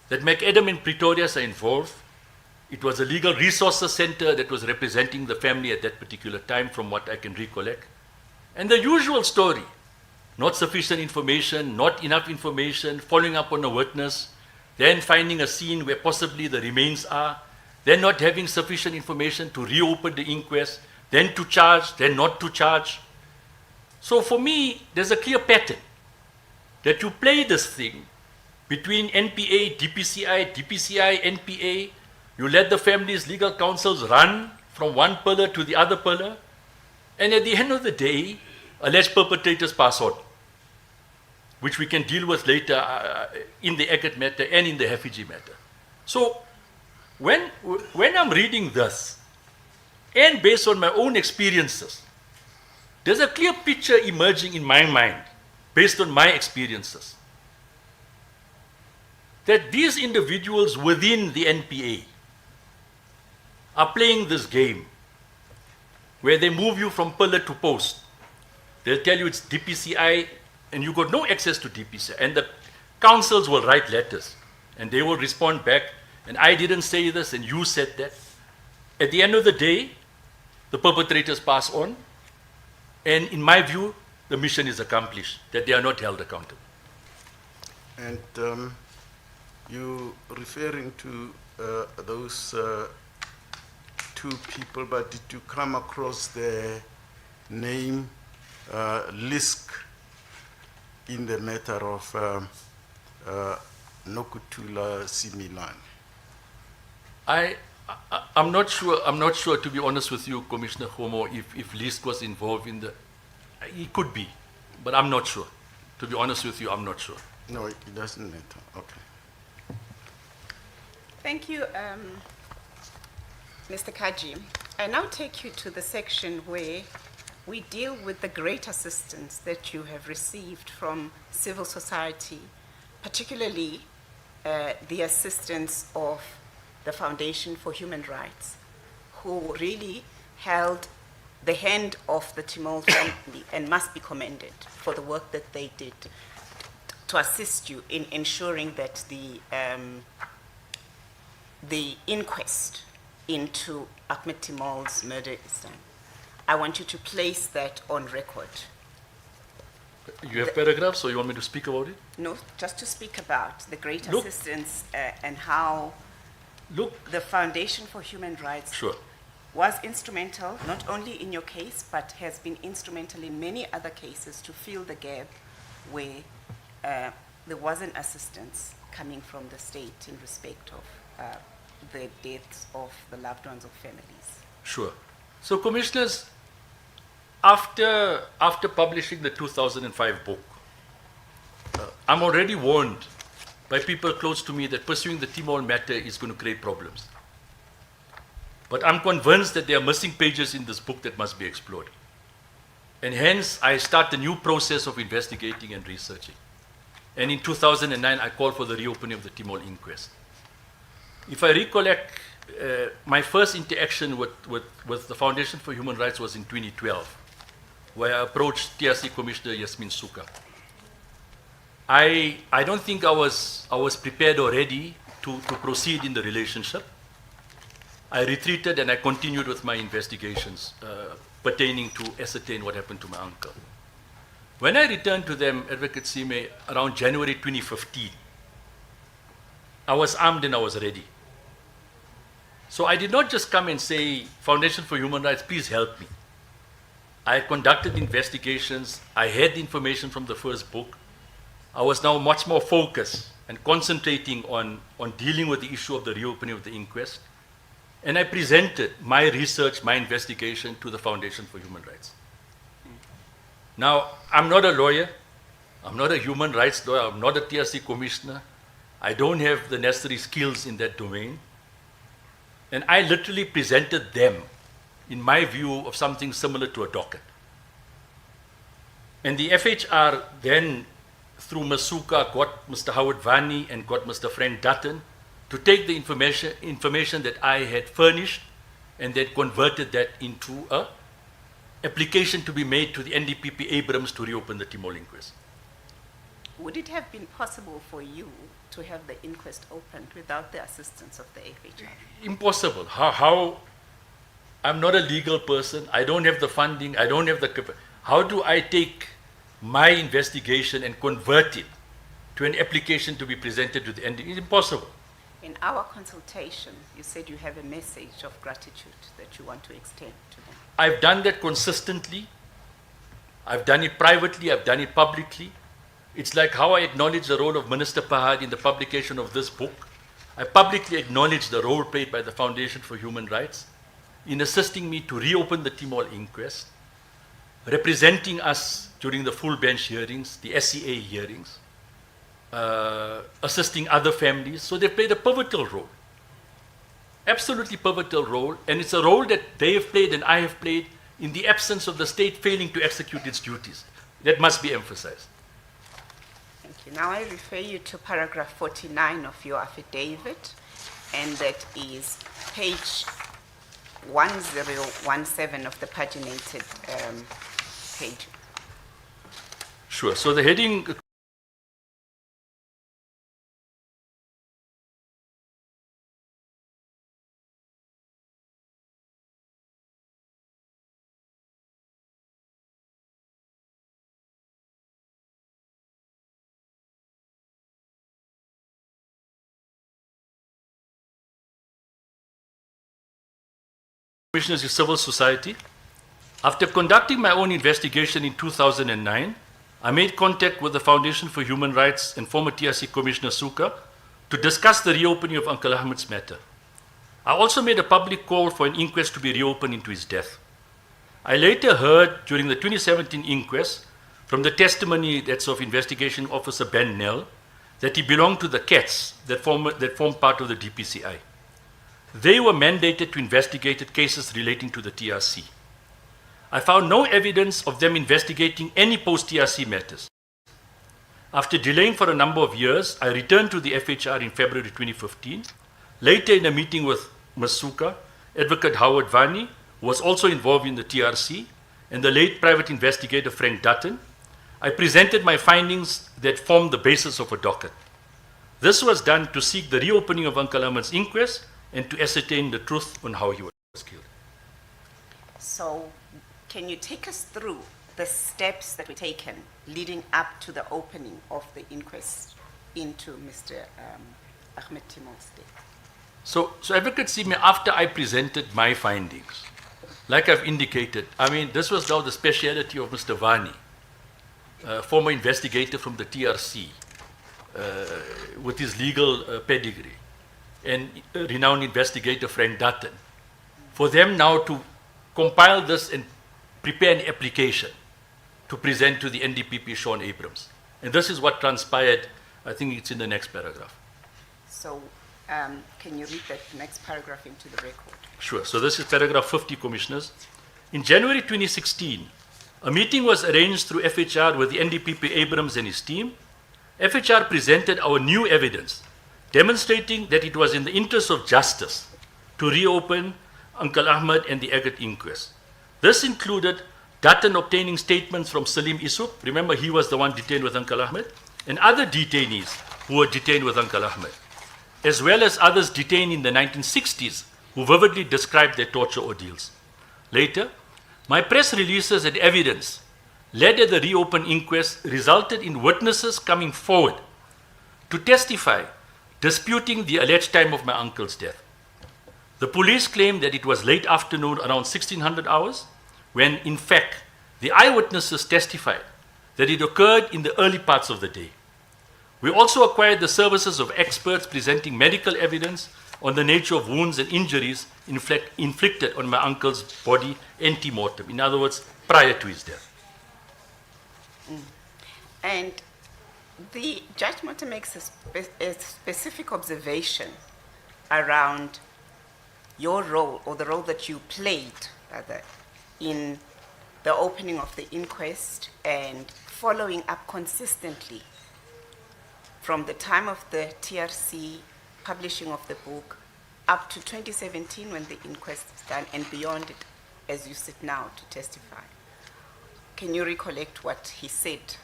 that McAdam and Pretoria are involved. It was a legal resources center that was representing the family at that particular time, from what I can recollect. And the usual story, not sufficient information, not enough information, following up on a witness, then finding a scene where possibly the remains are, then not having sufficient information to reopen the inquest, then to charge, then not to charge. So for me, there's a clear pattern that you play this thing between NPA, DPCI, NPA, you let the family's legal counsels run from one pillar to the other pillar, and at the end of the day, alleged perpetrators pass on, which we can deal with later in the Ahmed matter and in the Hafiji matter. So when I'm reading this, and based on my own experiences, there's a clear picture emerging in my mind, based on my experiences, that these individuals within the NPA are playing this game where they move you from pillar to post. They'll tell you it's DPCI, and you got no access to DPCI. And the councils will write letters, and they will respond back, and I didn't say this, and you said that. At the end of the day, the perpetrators pass on, and in my view, the mission is accomplished, that they are not held accountable. And you referring to those two people, but did you come across the name Lisk in the matter of Nokutula Similan? I'm not sure, to be honest with you, Commissioner Homo, if Lisk was involved in the, he could be, but I'm not sure. To be honest with you, I'm not sure. No, it doesn't matter. Okay. Thank you, Mr. Kaji. I now take you to the section where we deal with the great assistance that you have received from civil society, particularly the assistance of the Foundation for Human Rights, who really held the hand of the Timol family and must be commended for the work that they did to assist you in ensuring that the inquest into Ahmed Timol's murder is done. I want you to place that on record. You have paragraphs, or you want me to speak about it? No, just to speak about the great Look. assistance and how Look, the Foundation for Human Rights sure. was instrumental, not only in your case, but has been instrumental in many other cases to fill the gap where there wasn't assistance coming from the state in respect of the deaths of the loved ones of families. Sure. So, commissioners, after publishing the 2005 book, I'm already warned by people close to me that pursuing the Timol matter is going to create problems. But I'm convinced that there are missing pages in this book that must be explored. And hence, I start a new process of investigating and researching. And in 2009, I called for the reopening of the Timol inquest. If I recollect, my first interaction with the Foundation for Human Rights was in 2012, where I approached TRC Commissioner Yasmin Suka. I don't think I was prepared or ready to proceed in the relationship. I retreated and I continued with my investigations pertaining to ascertain what happened to my uncle. When I returned to them, Advocate Sime, around January 2015, I was armed and I was ready. So I did not just come and say, Foundation for Human Rights, please help me. I conducted investigations. I had the information from the first book. I was now much more focused and concentrating on dealing with the issue of the reopening of the inquest. And I presented my research, my investigation to the Foundation for Human Rights. Now, I'm not a lawyer. I'm not a human rights lawyer. I'm not a TRC commissioner. I don't have the necessary skills in that domain. And I literally presented them, in my view, of something similar to a docket. And the FHR then, through Masuka, got Mr. Howard Vani and got Mr. Frank Dutton to take the information that I had furnished and then converted that into a application to be made to the NDPP Abrams to reopen the Timol inquest. Would it have been possible for you to have the inquest opened without the assistance of the FHR? Impossible. How? I'm not a legal person. I don't have the funding. I don't have the. How do I take my investigation and convert it to an application to be presented to the NDPP? It's impossible. In our consultation, you said you have a message of gratitude that you want to extend to them. I've done that consistently. I've done it privately. I've done it publicly. It's like how I acknowledge the role of Minister Pahad in the publication of this book. I publicly acknowledge the role played by the Foundation for Human Rights in assisting me to reopen the Timol inquest, representing us during the full bench hearings, the SCA hearings, assisting other families. So they've played a pivotal role, absolutely pivotal role, and it's a role that they have played and I have played in the absence of the state failing to execute its duties. That must be emphasized. Thank you. Now I refer you to paragraph 49 of your affidavit, and that is page 1017 of the paginated page. Sure. So the heading Commissioners is civil society. After conducting my own investigation in 2009, I made contact with the Foundation for Human Rights and former TRC Commissioner Suka to discuss the reopening of Uncle Ahmed's matter. I also made a public call for an inquest to be reopened into his death. I later heard during the 2017 inquest from the testimony that's of Investigation Officer Ben Nell that he belonged to the Cats that form part of the DPCI. They were mandated to investigate cases relating to the TRC. I found no evidence of them investigating any post-TRC matters. After delaying for a number of years, I returned to the FHR in February 2015. Later, in a meeting with Masuka, Advocate Howard Vani, who was also involved in the TRC, and the late private investigator Frank Dutton, I presented my findings that formed the basis of a docket. This was done to seek the reopening of Uncle Ahmed's inquest and to ascertain the truth on how he was killed. So, can you take us through the steps that were taken leading up to the opening of the inquest into Mr. Ahmed Timol's death? So Advocate Sime, after I presented my findings, like I've indicated, I mean, this was now the speciality of Mr. Vani, former investigator from the TRC, with his legal pedigree, and renowned investigator Frank Dutton, for them now to compile this and prepare an application to present to the NDPP Sean Abrams. And this is what transpired. I think it's in the next paragraph. So, can you read that next paragraph into the record? Sure. So this is paragraph 50, Commissioners. In January 2016, a meeting was arranged through FHR with the NDPP Abrams and his team. FHR presented our new evidence, demonstrating that it was in the interest of justice to reopen Uncle Ahmed and the Agate inquest. This included Dutton obtaining statements from Salim Isup, remember he was the one detained with Uncle Ahmed, and other detainees who were detained with Uncle Ahmed, as well as others detained in the 1960s who vividly described their torture ordeals. Later, my press releases and evidence led at the reopened inquest resulted in witnesses coming forward to testify, disputing the alleged time of my uncle's death. The police claimed that it was late afternoon, around 1600 hours, when in fact the eyewitnesses testified that it occurred in the early parts of the day. We also acquired the services of experts presenting medical evidence on the nature of wounds and injuries inflicted on my uncle's body ante-mortem, in other words, prior to his death. And the Judge Mota makes a specific observation around your role, or the role that you played, rather, in the opening of the inquest and following up consistently from the time of the TRC publishing of the book up to 2017 when the inquest is done, and beyond it as you sit now to testify. Can you recollect what he said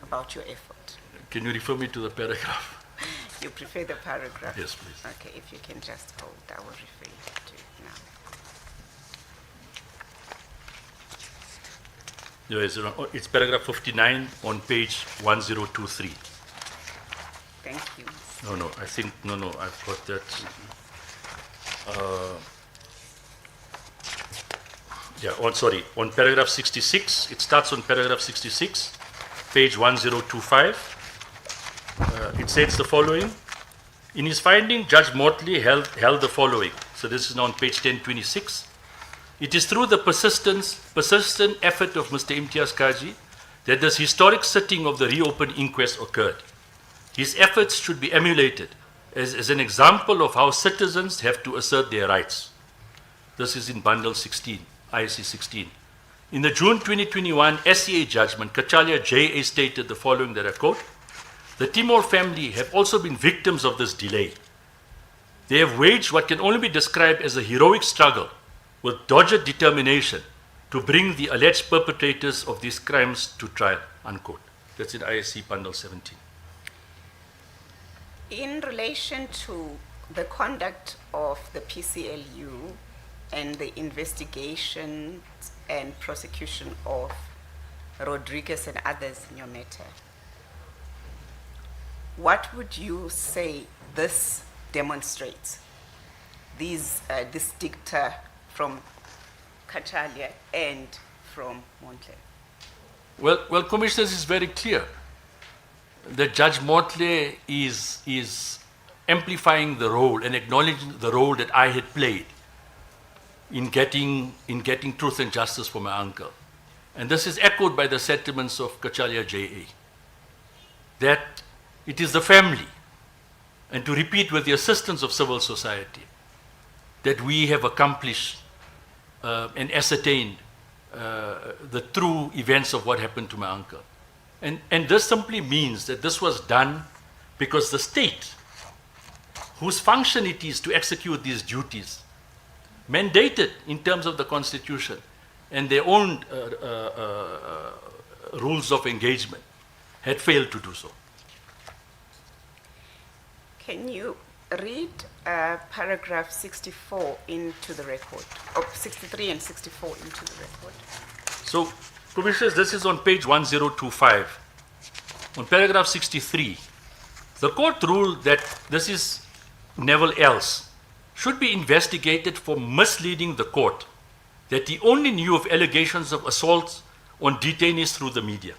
about your effort? Can you refer me to the paragraph? You prefer the paragraph? Yes, please. Okay, if you can just hold, I will refer you to it now. It's paragraph 59 on page 1023. Thank you. I've got that. On paragraph 66, it starts on paragraph 66, page 1025. It states the following. In his finding, Judge Motley held the following. So this is now on page 1026. It is through the persistent effort of Mr. Imtiaz Kaji that this historic sitting of the reopened inquest occurred. His efforts should be emulated as an example of how citizens have to assert their rights. This is in bundle 16, ISC 16. In the June 2021 SCA judgment, Kachalia J.A. stated the following, that I quote, "The Timol family have also been victims of this delay. They have waged what can only be described as a heroic struggle with dogged determination to bring the alleged perpetrators of these crimes to trial, unquote. That's in ISC Bundle 17. In relation to the conduct of the PCLU and the investigation and prosecution of Rodriguez and others in your matter, what would you say this demonstrates? This dicta from Khatshali and from Motley. Well, Commissioners, it's very clear that Judge Motley is amplifying the role and acknowledging the role that I had played in getting truth and justice for my uncle. And this is echoed by the sentiments of Khatshali JA, that it is the family, and to repeat, with the assistance of civil society, that we have accomplished and ascertained the true events of what happened to my uncle. And this simply means that this was done because the state, whose function it is to execute these duties, mandated in terms of the Constitution and their own rules of engagement, had failed to do so. Can you read paragraph 64 into the record, or 63 and 64 into the record? So, Commissioners, this is on page 1025. On paragraph 63, the court ruled that this is Neville Else should be investigated for misleading the court, that he only knew of allegations of assaults on detainees through the media.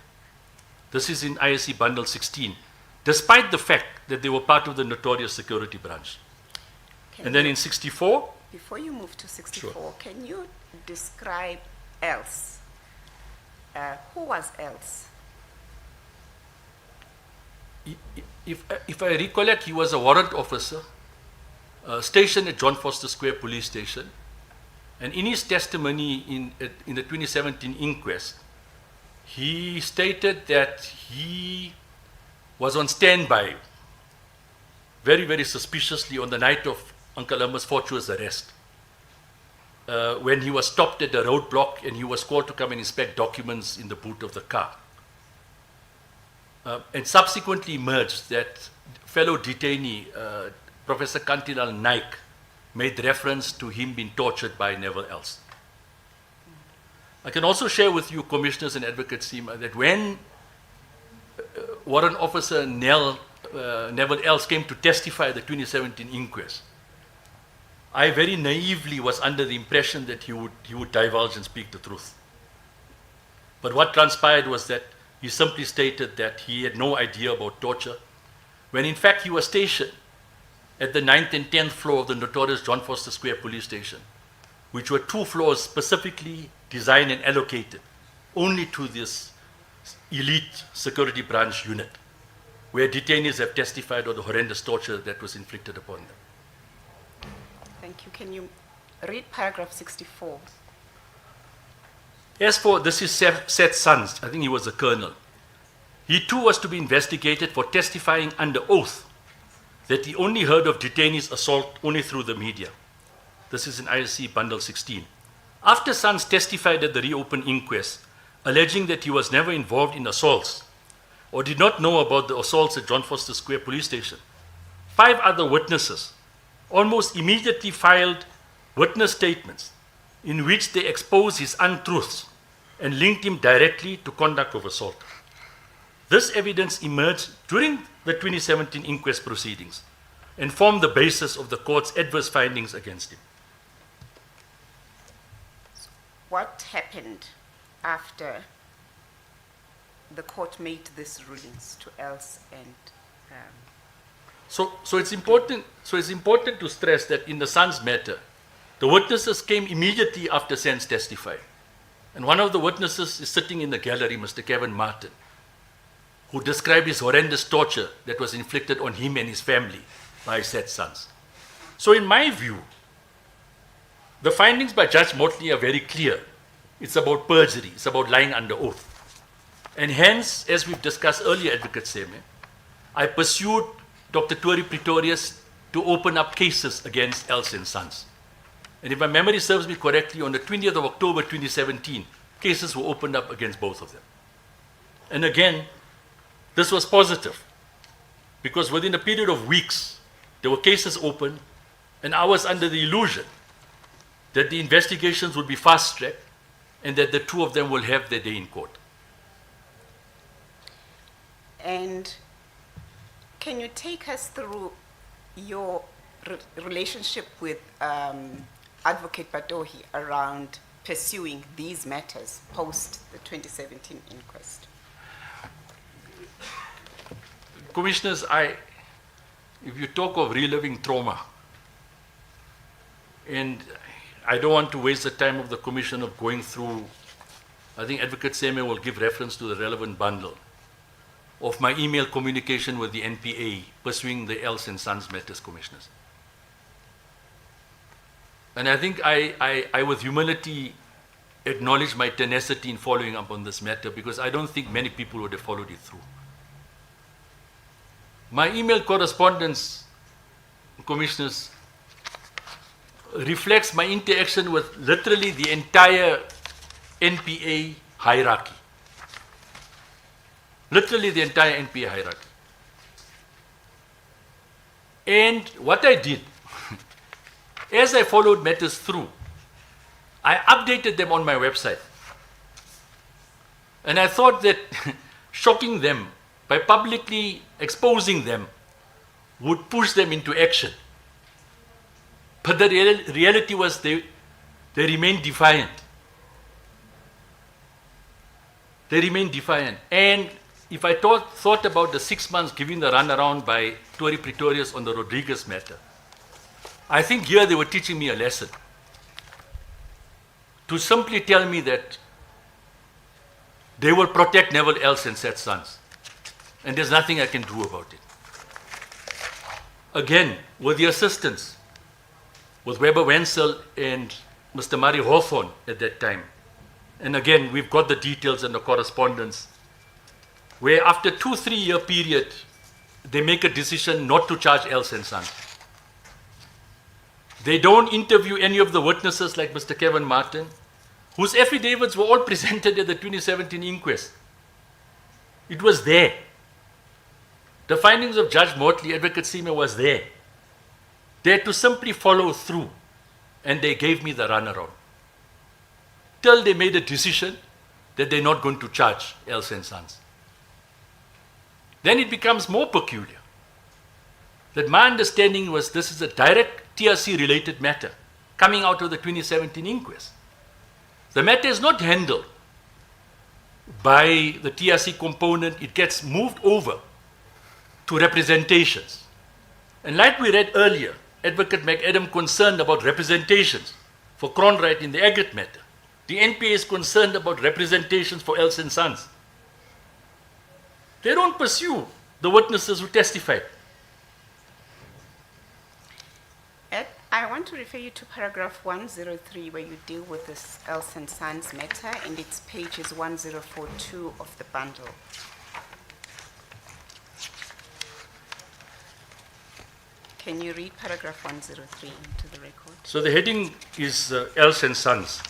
This is in ISC Bundle 16, despite the fact that they were part of the notorious security branch. And then in 64, before you move to 64, Sure. Can you describe Else? Who was Else? if I recollect, he was a warrant officer stationed at John Foster Square Police Station. And in his testimony in the 2017 inquest, he stated that he was on standby very, very suspiciously on the night of Uncle Ahmed's fortuitous arrest, when he was stopped at the roadblock and he was called to come and inspect documents in the boot of the car. And subsequently emerged that fellow detainee, Professor Kantilal Naik, made reference to him being tortured by Neville Else. I can also share with you, Commissioners and Advocate Seema, that when Warrant Officer Neville Else came to testify at the 2017 inquest, I very naively was under the impression that he would divulge and speak the truth. But what transpired was that he simply stated that he had no idea about torture, when in fact he was stationed at the 9th and 10th floor of the notorious John Foster Square Police Station, which were 2 floors specifically designed and allocated only to this elite security branch unit, where detainees have testified of the horrendous torture that was inflicted upon them. Thank you. Can you read paragraph 64? As for, this is Seth's sons, I think he was a colonel. He too was to be investigated for testifying under oath that he only heard of detainees' assault only through the media. This is in ISC Bundle 16. After Sons testified at the reopened inquest, alleging that he was never involved in assaults or did not know about the assaults at John Foster Square Police Station, 5 other witnesses almost immediately filed witness statements in which they exposed his untruths and linked him directly to conduct of assault. This evidence emerged during the 2017 inquest proceedings and formed the basis of the court's adverse findings against him. What happened after the court made these rulings to Else and So it's important to stress that in the Sons matter, the witnesses came immediately after Sens testified. And one of the witnesses is sitting in the gallery, Mr. Kevin Martin, who described his horrendous torture that was inflicted on him and his family by Seth's sons. So in my view, the findings by Judge Motley are very clear. It's about perjury, it's about lying under oath. And hence, as we've discussed earlier, Advocate Seme, I pursued Dr. Turi Pretorius to open up cases against Else and Sons. And if my memory serves me correctly, on the 20th of October 2017, cases were opened up against both of them. And again, this was positive, because within a period of weeks, there were cases opened, and I was under the illusion that the investigations would be fast-tracked and that the two of them will have their day in court. And can you take us through your relationship with Advocate Batohi around pursuing these matters post the 2017 inquest? Commissioners, if you talk of reliving trauma, and I don't want to waste the time of the Commission of going through, I think Advocate Seme will give reference to the relevant bundle of my email communication with the NPA pursuing the Els and Sons matters, Commissioners. And I think I with humility acknowledge my tenacity in following up on this matter, because I don't think many people would have followed it through. My email correspondence, Commissioners, reflects my interaction with literally the entire NPA hierarchy. Literally the entire NPA hierarchy. And what I did, as I followed matters through, I updated them on my website. And I thought that shocking them by publicly exposing them would push them into action. But the reality was they remained defiant. They remained defiant. And if I thought about the 6 months giving the runaround by Tory Pretorius on the Rodriguez matter, I think here they were teaching me a lesson. To simply tell me that they will protect Neville Els and Seth's sons. And there's nothing I can do about it. Again, with the assistance, with Weber Wenzel and Mr. Murray Hawthorne at that time. And again, we've got the details and the correspondence, where after 2-3 year period, they make a decision not to charge Els and Sons. They don't interview any of the witnesses like Mr. Kevin Martin, whose affidavits were all presented at the 2017 inquest. It was there. The findings of Judge Motley, Advocate Seme was there. They had to simply follow through, and they gave me the runaround. Till they made a decision that they're not going to charge Els and Sons. Then it becomes more peculiar. That my understanding was this is a direct TRC-related matter coming out of the 2017 inquest. The matter is not handled by the TRC component. It gets moved over to representations. And like we read earlier, Advocate McAdam concerned about representations for Cronwright in the Agate matter. The NPA is concerned about representations for Els and Sons. They don't pursue the witnesses who testified. Ed, I want to refer you to paragraph 103, where you deal with this Els and Sons matter, and it's pages 1042 of the bundle. Can you read paragraph 103 into the record? So the heading is Els and Sons.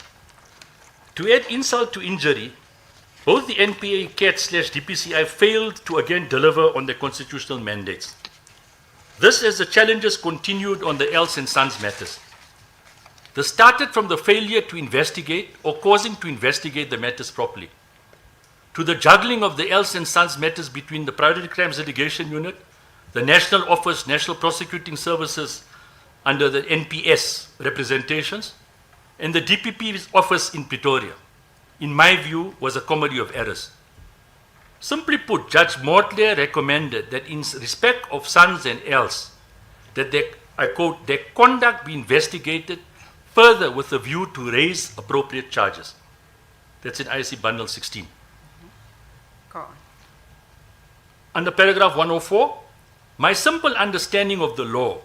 To add insult to injury, both the NPA, CAT/DPCI failed to again deliver on their constitutional mandates. This as the challenges continued on the Els and Sons matters. This started from the failure to investigate or causing to investigate the matters properly, to the juggling of the Els and Sons matters between the Priority Crimes Litigation Unit, the National Office, National Prosecuting Services under the NPS representations, and the DPP's office in Pretoria, in my view, was a comedy of errors. Simply put, Judge Mortley recommended that in respect of Sons and Els, that they, I quote, their conduct be investigated further with a view to raise appropriate charges. That's in IC Bundle 16. Go on. Under paragraph 104, my simple understanding of the law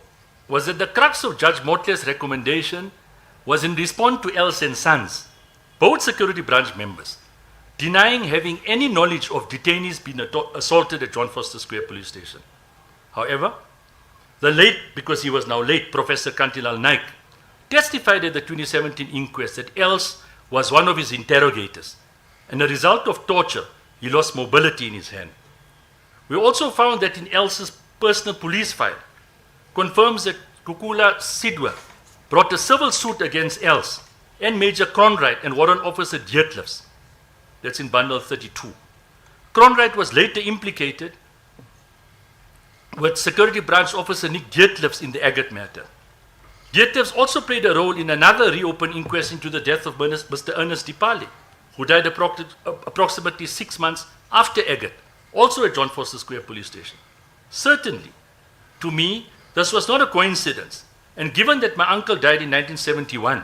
was that the crux of Judge Mortley's recommendation was in response to Els and Sons, both security branch members, denying having any knowledge of detainees being assaulted at John Foster Square Police Station. However, the late, because he was now late, Professor Kantilal Naik, testified at the 2017 inquest that Els was one of his interrogators. And as a result of torture, he lost mobility in his hand. We also found that in Els's personal police file, confirms that Kukula Sidwa brought a civil suit against Els and Major Cronwright and Warrant Officer Dietlefs. That's in bundle 32. Cronwright was later implicated with Security Branch Officer Nick Dietlefs in the Agate matter. Dietlefs also played a role in another reopened inquest into the death of Mr. Ernest Dipali, who died approximately 6 months after Agate, also at John Foster Square Police Station. Certainly, to me, this was not a coincidence, and given that my uncle died in 1971,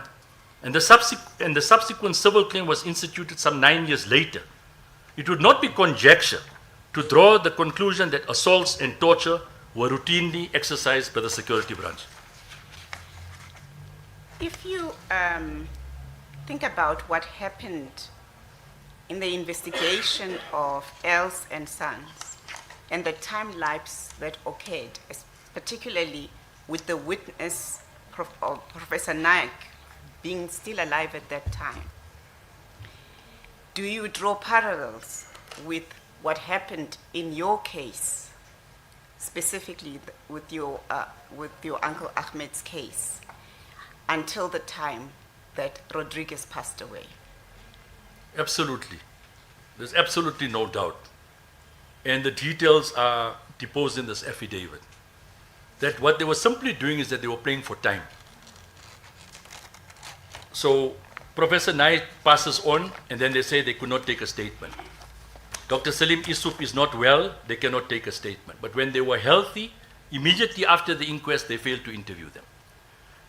and the subsequent civil claim was instituted some 9 years later, it would not be conjecture to draw the conclusion that assaults and torture were routinely exercised by the security branch. If you think about what happened in the investigation of Els and Sons and the time lapse that occurred, particularly with the witness, Professor Naik, being still alive at that time, do you draw parallels with what happened in your case, specifically with your Uncle Ahmed's case, until the time that Rodriguez passed away? Absolutely. There's absolutely no doubt. And the details are deposed in this affidavit. That what they were simply doing is that they were playing for time. So Professor Naik passes on, and then they say they could not take a statement. Dr. Salim Isup is not well, they cannot take a statement. But when they were healthy, immediately after the inquest, they failed to interview them.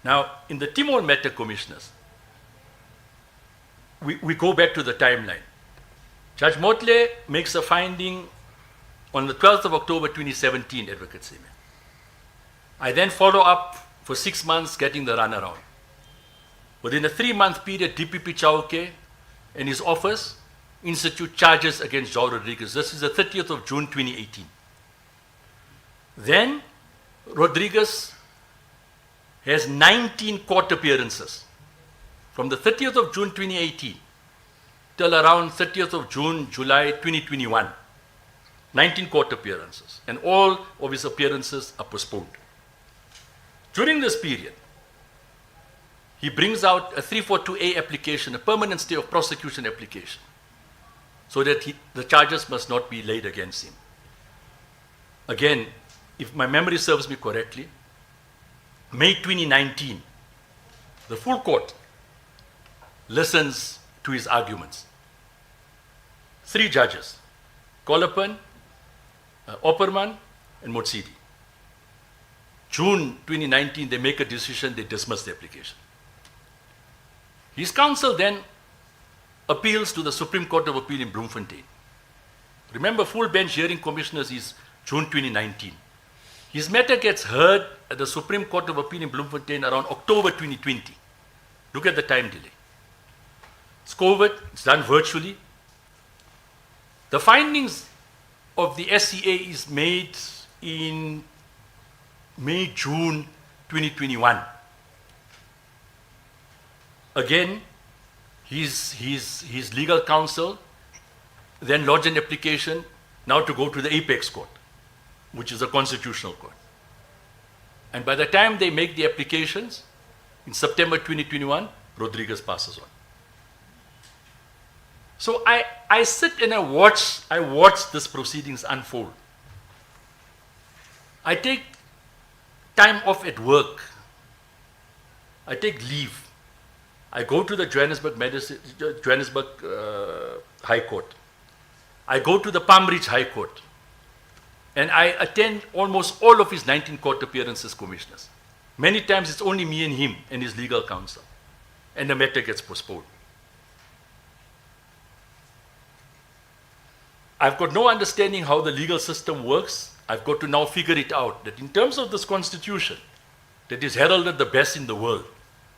Now, in the Timol matter, commissioners, we go back to the timeline. Judge Motley makes a finding on the 12th of October 2017, Advocate Sime. I then follow up for 6 months getting the runaround. Within a 3-month period, DPP Chauke and his office institute charges against João Rodriguez. This is the 30th of June 2018. Then Rodriguez has 19 court appearances from the 30th of June 2018 till around 30th of June, July 2021. 19 court appearances, and all of his appearances are postponed. During this period, he brings out a 342A application, a permanent stay of prosecution application, so that the charges must not be laid against him. Again, if my memory serves me correctly, May 2019, the full court listens to his arguments. 3 judges, Kolapan, Opperman, and Motsidi. June 2019, they make a decision, they dismiss the application. His counsel then appeals to the Supreme Court of Appeal in Bloemfontein. Remember, full bench hearing, commissioners, is June 2019. His matter gets heard at the Supreme Court of Appeal in Bloemfontein around October 2020. Look at the time delay. It's COVID, it's done virtually. The findings of the SCA is made in May, June 2021. Again, his legal counsel then lodged an application now to go to the apex court, which is a constitutional court. And by the time they make the applications, in September 2021, Rodriguez passes on. So I sit and I watch this proceedings unfold. I take time off at work. I take leave. I go to the Johannesburg High Court. I go to the Palm Ridge High Court. And I attend almost all of his 19 court appearances, commissioners. Many times it's only me and him and his legal counsel. And the matter gets postponed. I've got no understanding how the legal system works. I've got to now figure it out, that in terms of this constitution that is heralded the best in the world,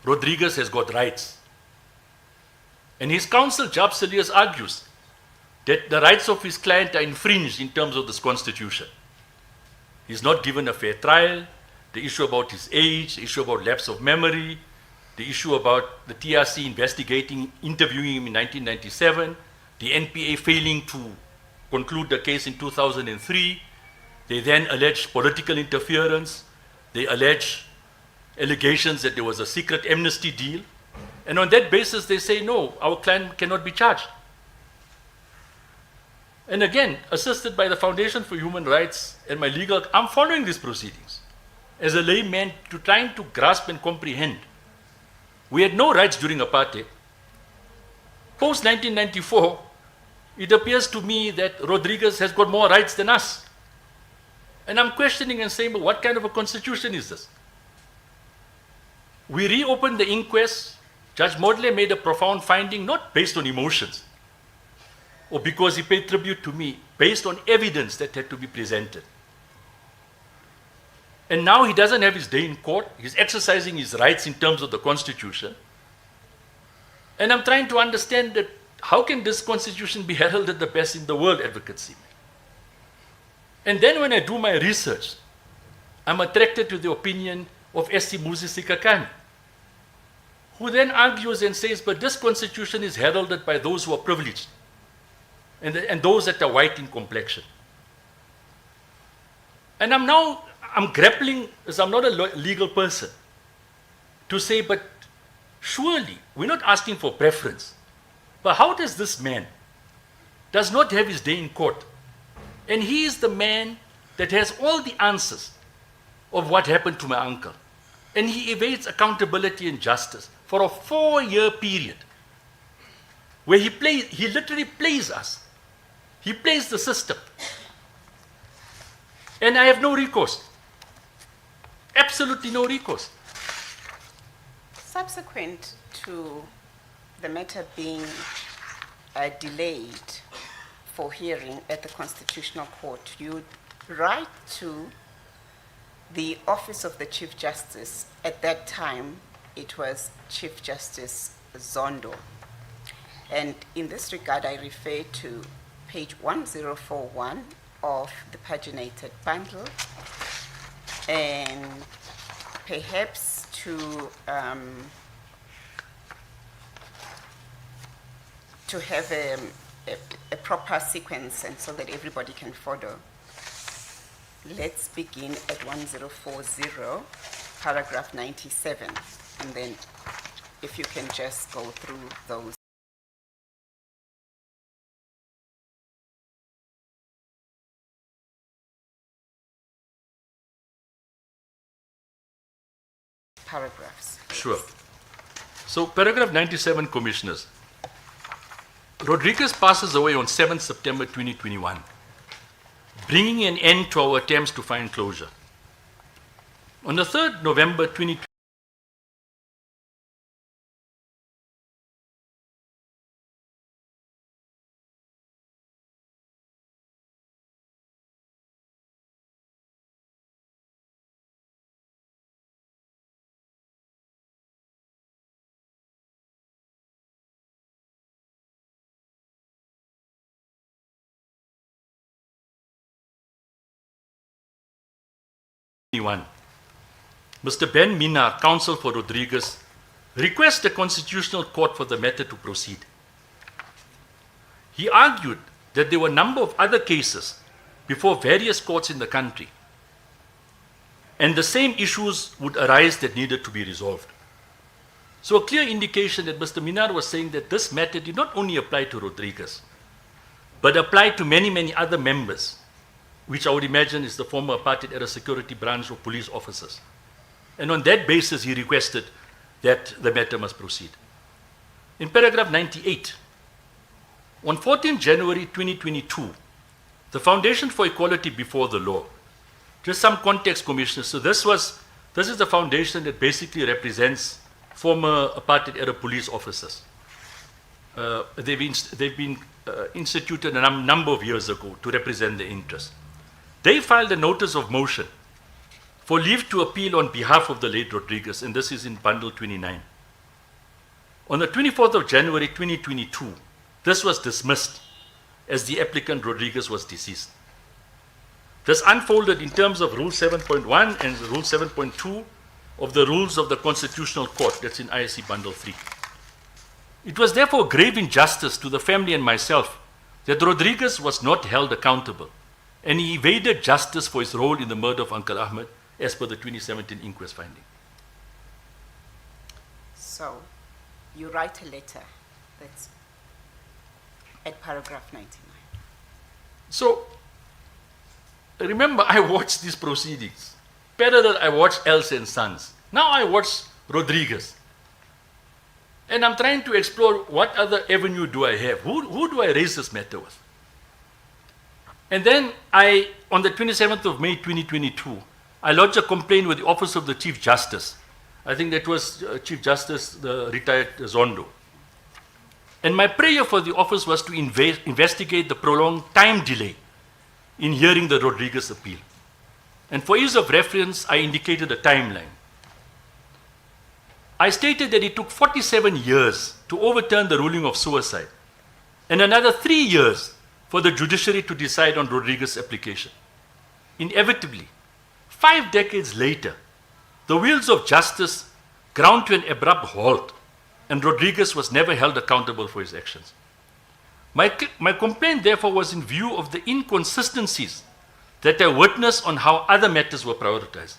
Rodriguez has got rights. And his counsel, Jab Salias, argues that the rights of his client are infringed in terms of this constitution. He's not given a fair trial, the issue about his age, the issue about lapse of memory, the issue about the TRC investigating, interviewing him in 1997, the NPA failing to conclude the case in 2003. They then alleged political interference. They alleged allegations that there was a secret amnesty deal. And on that basis, they say, no, our client cannot be charged. And again, assisted by the Foundation for Human Rights and my legal, I'm following these proceedings as a layman to trying to grasp and comprehend. We had no rights during apartheid. Post-1994, it appears to me that Rodriguez has got more rights than us. And I'm questioning and saying, but what kind of a constitution is this? We reopened the inquest. Judge Modley made a profound finding, not based on emotions, or because he paid tribute to me, based on evidence that had to be presented. And now he doesn't have his day in court. He's exercising his rights in terms of the Constitution. And I'm trying to understand that how can this Constitution be heralded the best in the world, advocacy? And then when I do my research, I'm attracted to the opinion of S.C. Moses Sikakane, who then argues and says, but this Constitution is heralded by those who are privileged and those that are white in complexion. And I'm grappling, as I'm not a legal person, to say, but surely we're not asking for preference. But how does this man does not have his day in court? And he is the man that has all the answers of what happened to my uncle. And he evades accountability and justice for a 4-year period where he literally plays us. He plays the system. And I have no recourse. Absolutely no recourse. Subsequent to the matter being delayed for hearing at the Constitutional Court, you write to the Office of the Chief Justice. At that time, it was Chief Justice Zondo. And in this regard, I refer to page 1041 of the paginated bundle, and perhaps to have a proper sequence and so that everybody can follow. Let's begin at 1040, paragraph 97, and then if you can just go through those. Paragraphs. Sure. So paragraph 97, Commissioners. Rodriguez passes away on 7th September 2021, bringing an end to our attempts to find closure. On the 3rd November 2021, Mr. Ben Mina, counsel for Rodriguez, requests the Constitutional Court for the matter to proceed. He argued that there were a number of other cases before various courts in the country, and the same issues would arise that needed to be resolved. So a clear indication that Mr. Minar was saying that this matter did not only apply to Rodriguez, but applied to many, many other members, which I would imagine is the former apartheid-era security branch of police officers. And on that basis, he requested that the matter must proceed. In paragraph 98, on 14 January 2022, the Foundation for Equality Before the Law, just some context, Commissioner. So this is the foundation that basically represents former apartheid-era police officers. They've been instituted a number of years ago to represent their interests. They filed a notice of motion for leave to appeal on behalf of the late Rodriguez, and this is in bundle 29. On the 24th of January 2022, this was dismissed as the applicant Rodriguez was deceased. This unfolded in terms of Rule 7.1 and Rule 7.2 of the rules of the Constitutional Court, that's in ISC Bundle 3. It was therefore a grave injustice to the family and myself that Rodriguez was not held accountable, and he evaded justice for his role in the murder of Uncle Ahmed, as per the 2017 inquest finding. So, you write a letter that's at paragraph 99. So, remember, I watched these proceedings. Parallel, I watched Else and Sons. Now I watch Rodriguez. And I'm trying to explore what other avenue do I have? Who do I raise this matter with? And then on the 27th of May 2022, I lodged a complaint with the Office of the Chief Justice. I think that was Chief Justice, the retired Zondo. And my prayer for the office was to investigate the prolonged time delay in hearing the Rodriguez appeal. And for ease of reference, I indicated a timeline. I stated that it took 47 years to overturn the ruling of suicide, and another 3 years for the judiciary to decide on Rodriguez's application. Inevitably, 5 decades later, the wheels of justice ground to an abrupt halt, and Rodriguez was never held accountable for his actions. My complaint, therefore, was in view of the inconsistencies that I witnessed on how other matters were prioritized.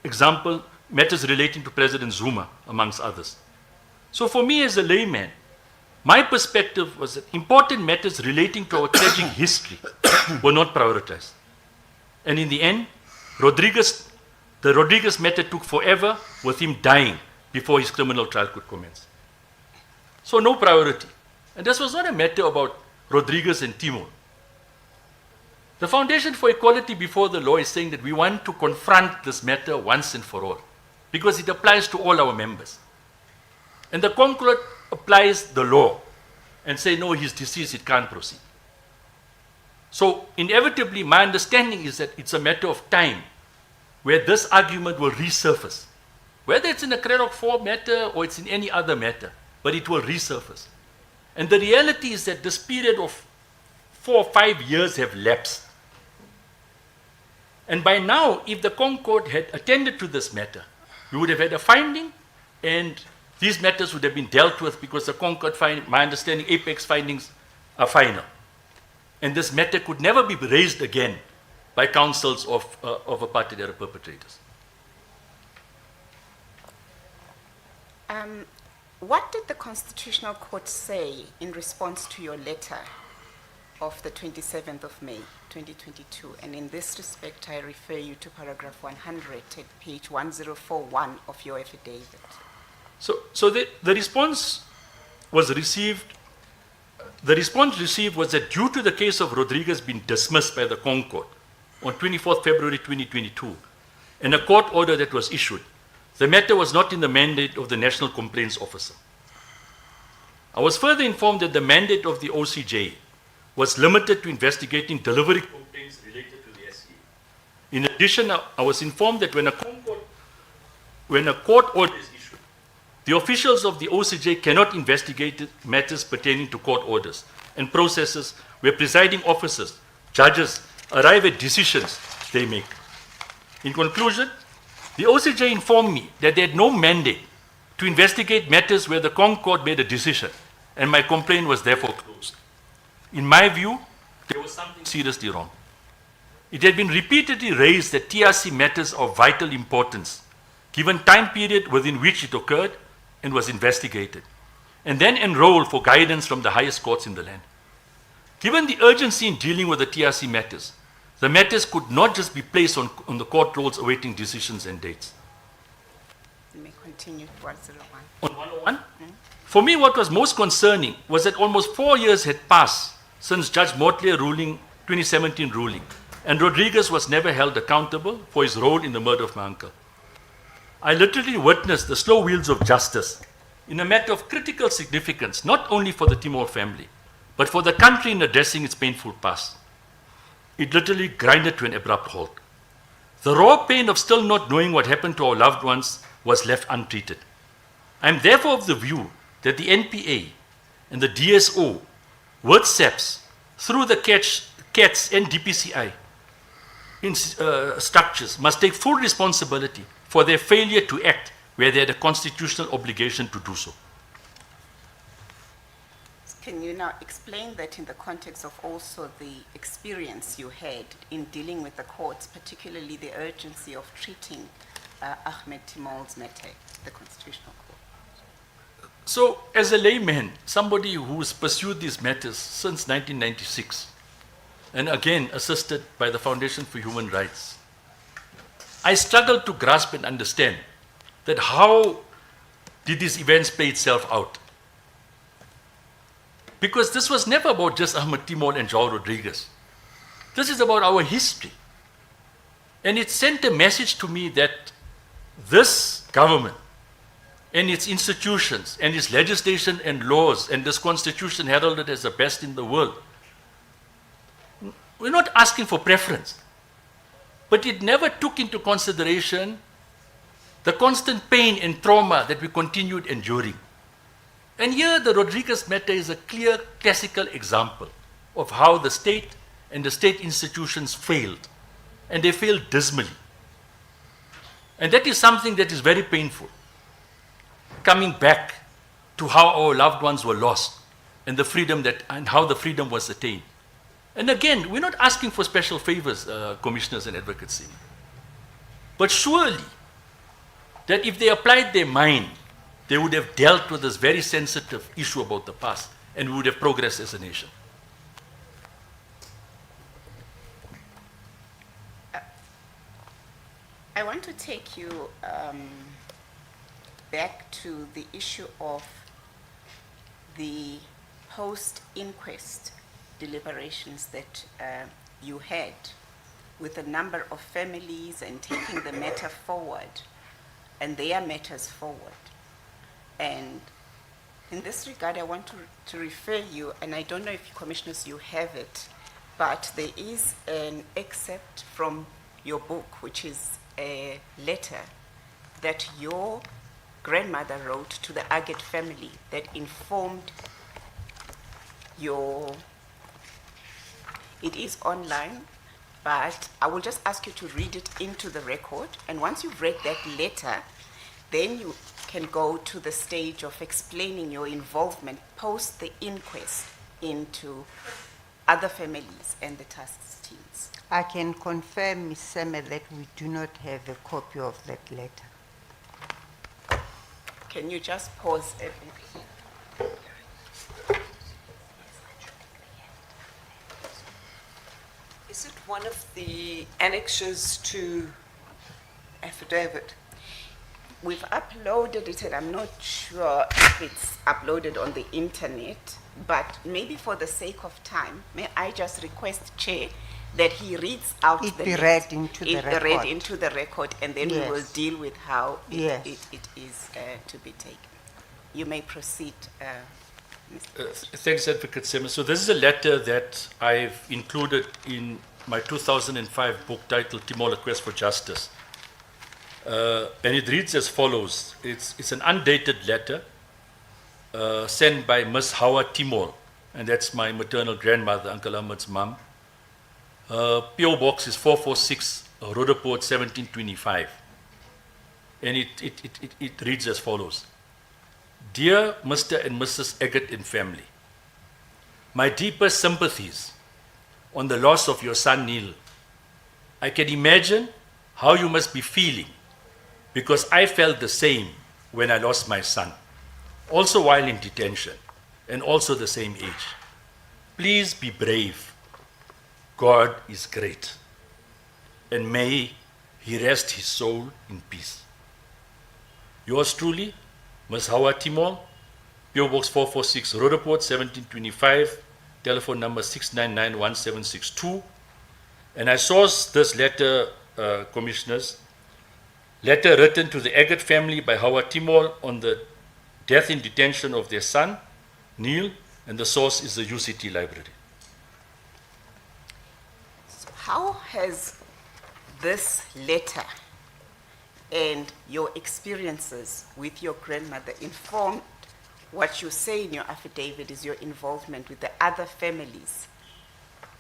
Example, matters relating to President Zuma, amongst others. So for me as a layman, my perspective was that important matters relating to our tragic history were not prioritized. And in the end, the Rodriguez matter took forever, with him dying before his criminal trial could commence. So no priority. And this was not a matter about Rodriguez and Timol. The Foundation for Equality Before the Law is saying that we want to confront this matter once and for all, because it applies to all our members. And the Concord applies the law and say, no, he's deceased, it can't proceed. So inevitably, my understanding is that it's a matter of time where this argument will resurface. Whether it's in a Craddock 4 matter or it's in any other matter, but it will resurface. And the reality is that this period of 4 or 5 years have lapsed. And by now, if the Concord had attended to this matter, we would have had a finding, and these matters would have been dealt with, because the Concord finding, my understanding, apex findings are final. And this matter could never be raised again by counsels of apartheid-era perpetrators. What did the Constitutional Court say in response to your letter of the 27th of May, 2022? And in this respect, I refer you to paragraph 100 at page 1041 of your affidavit. So the response was received, the response received was that due to the case of Rodriguez being dismissed by the Concord on 24th February 2022, and a court order that was issued, the matter was not in the mandate of the National Complaints Officer. I was further informed that the mandate of the OCJ was limited to investigating delivery complaints related to the SCA. In addition, I was informed that when a court order is issued, the officials of the OCJ cannot investigate matters pertaining to court orders and processes where presiding officers, judges, arrive at decisions they make. In conclusion, the OCJ informed me that they had no mandate to investigate matters where the Concord made a decision, and my complaint was therefore closed. In my view, there was something seriously wrong. It had been repeatedly raised that TRC matters are of vital importance, given time period within which it occurred and was investigated, and then enrolled for guidance from the highest courts in the land. Given the urgency in dealing with the TRC matters, the matters could not just be placed on the court rolls awaiting decisions and dates. You may continue to 101. On 101? For me, what was most concerning was that almost 4 years had passed since Judge Motley ruling, 2017 ruling, and Rodriguez was never held accountable for his role in the murder of my uncle. I literally witnessed the slow wheels of justice in a matter of critical significance, not only for the Timol family, but for the country in addressing its painful past. It literally grinded to an abrupt halt. The raw pain of still not knowing what happened to our loved ones was left untreated. I am therefore of the view that the NPA and the DSO, with SAPs, through the CATS and DPCI structures, must take full responsibility for their failure to act where they had a constitutional obligation to do so. Can you now explain that in the context of also the experience you had in dealing with the courts, particularly the urgency of treating Ahmed Timol's matter, the Constitutional Court? So, as a layman, somebody who has pursued these matters since 1996, and again assisted by the Foundation for Human Rights, I struggle to grasp and understand that how did these events play itself out? Because this was never about just Ahmed Timol and João Rodrigues. This is about our history. And it sent a message to me that this government and its institutions and its legislation and laws and this constitution heralded as the best in the world, we're not asking for preference. But it never took into consideration the constant pain and trauma that we continued enduring. And here the Rodrigues matter is a clear classical example of how the state and the state institutions failed. And they failed dismally. And that is something that is very painful. Coming back to how our loved ones were lost and the freedom and how the freedom was attained. And again, we're not asking for special favors, commissioners and advocacy. But surely, that if they applied their mind, they would have dealt with this very sensitive issue about the past, and we would have progressed as a nation. I want to take you back to the issue of the post-inquest deliberations that you had with a number of families and taking the matter forward and their matters forward. And in this regard, I want to refer you, and I don't know if commissioners you have it, but there is an excerpt from your book, which is a letter that your grandmother wrote to the Ahmed family that informed your, it is online, but I will just ask you to read it into the record. And once you've read that letter, then you can go to the stage of explaining your involvement post the inquest into other families and the task teams. I can confirm, Ms. Seme, that we do not have a copy of that letter. Can you just pause everything? Is it one of the annexes to affidavit? We've uploaded it, and I'm not sure if it's uploaded on the internet, but maybe for the sake of time, may I just request, Chair, that he reads out It the be list. read into the It be record. read into the record, and then we will Yes. deal with how Yes. it is to be taken. You may proceed, Mr. Thanks, Advocate Semen. So this is a letter that I've included in my 2005 book titled Timol, A Quest for Justice. And it reads as follows. It's an undated letter sent by Miss Hawa Timol, and that's my maternal grandmother, Uncle Ahmed's mom. P.O. Box is 446, Roodepoort, 1725. And it reads as follows. Dear Mr. and Mrs. Ahmed and family, my deepest sympathies on the loss of your son Neil. I can imagine how you must be feeling, because I felt the same when I lost my son, also while in detention, and also the same age. Please be brave. God is great, and may he rest his soul in peace. Yours truly, Ms. Hawa Timol, P.O. Box 446, Roodepoort, 1725, telephone number 6991762. And I sourced this letter, commissioners, letter written to the Ahmed family by Hawa Timol on the death in detention of their son, Neil, and the source is the UCT library. So how has this letter and your experiences with your grandmother informed what you say in your affidavit is your involvement with the other families'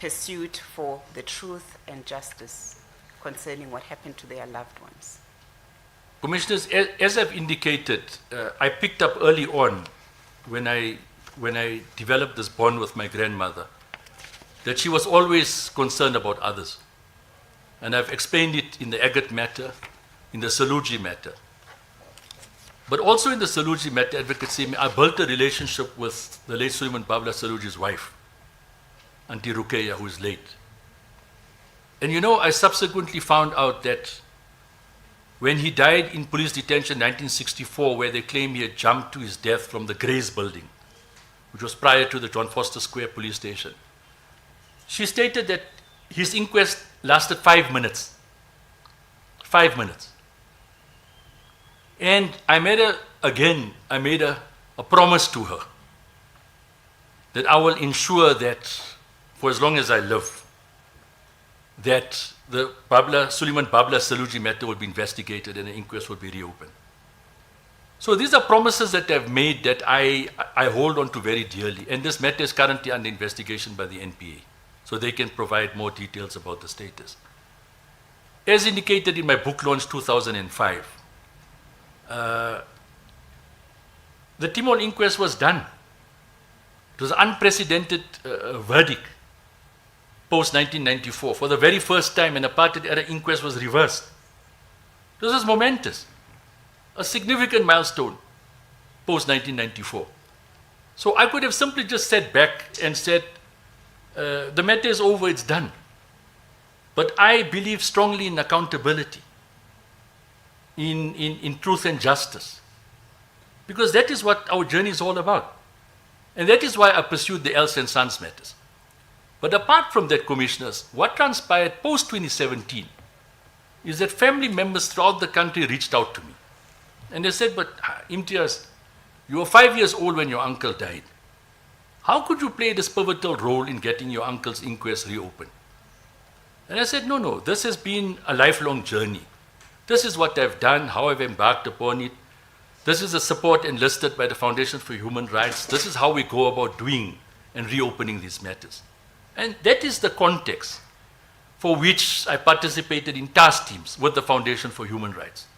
pursuit for the truth and justice concerning what happened to their loved ones? Commissioners, as I've indicated, I picked up early on when I developed this bond with my grandmother that she was always concerned about others. And I've explained it in the Agate matter, in the Saluji matter. But also in the Saluji matter, Advocate Simi, I built a relationship with the late Suleiman Babla Saluji's wife, Auntie Rukeya, who is late. And you know, I subsequently found out that when he died in police detention in 1964, where they claim he had jumped to his death from the Grays building, which was prior to the John Foster Square police station, she stated that his inquest lasted 5 minutes. 5 minutes. And I made a promise to her that I will ensure that for as long as I live, that the Suleiman Babla Saluji matter will be investigated and the inquest will be reopened. So these are promises that I've made that I hold on to very dearly. And this matter is currently under investigation by the NPA, so they can provide more details about the status. As indicated in my book launch 2005, the Timol inquest was done. It was an unprecedented verdict post-1994. For the very first time, an apartheid-era inquest was reversed. This was momentous, a significant milestone post-1994. So I could have simply just sat back and said, the matter is over, it's done. But I believe strongly in accountability, in truth and justice, because that is what our journey is all about. And that is why I pursued the Else and Sons matters. But apart from that, Commissioners, what transpired post-2017 is that family members throughout the country reached out to me. And they said, but Imtiaz, you were 5 years old when your uncle died. How could you play this pivotal role in getting your uncle's inquest reopened? And I said, no, this has been a lifelong journey. This is what I've done, how I've embarked upon it. This is the support enlisted by the Foundation for Human Rights. This is how we go about doing and reopening these matters. And that is the context for which I participated in task teams with the Foundation for Human Rights.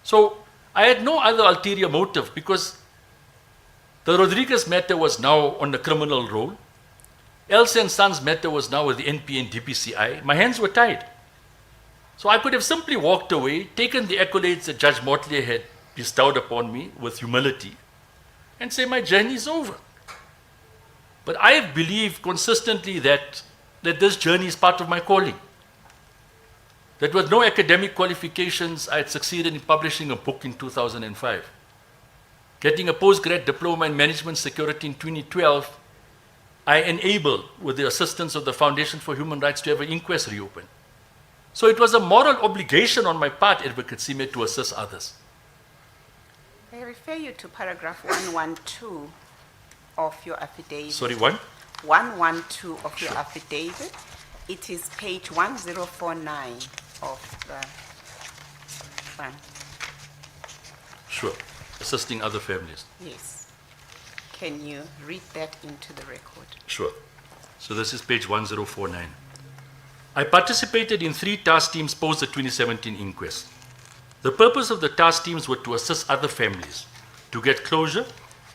So I had no other ulterior motive, because the Rodriguez matter was now on the criminal roll. Else and Sons matter was now with the NPA and DPCI. My hands were tied. So I could have simply walked away, taken the accolades that Judge Motley had bestowed upon me with humility, and say my journey is over. But I have believed consistently that this journey is part of my calling. That with no academic qualifications, I had succeeded in publishing a book in 2005. Getting a postgrad diploma in management security in 2012, I enabled, with the assistance of the Foundation for Human Rights, to have an inquest reopened. So it was a moral obligation on my part, Advocate Sime, to assist others. I refer you to paragraph 112 of your affidavit. Sorry, one? 112 of your affidavit. It is page 1049 of the one. Sure. Assisting other families. Yes. Can you read that into the record? Sure. So this is page 1049. I participated in 3 task teams post the 2017 inquest. The purpose of the task teams were to assist other families to get closure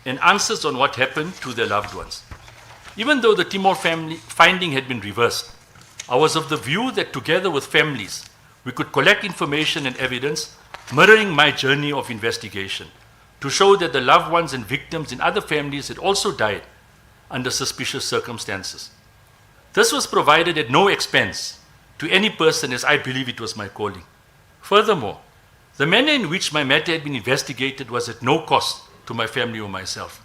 and answers on what happened to their loved ones. Even though the Timor family finding had been reversed, I was of the view that together with families, we could collect information and evidence mirroring my journey of investigation to show that the loved ones and victims in other families had also died under suspicious circumstances. This was provided at no expense to any person, as I believe it was my calling. Furthermore, the manner in which my matter had been investigated was at no cost to my family or myself.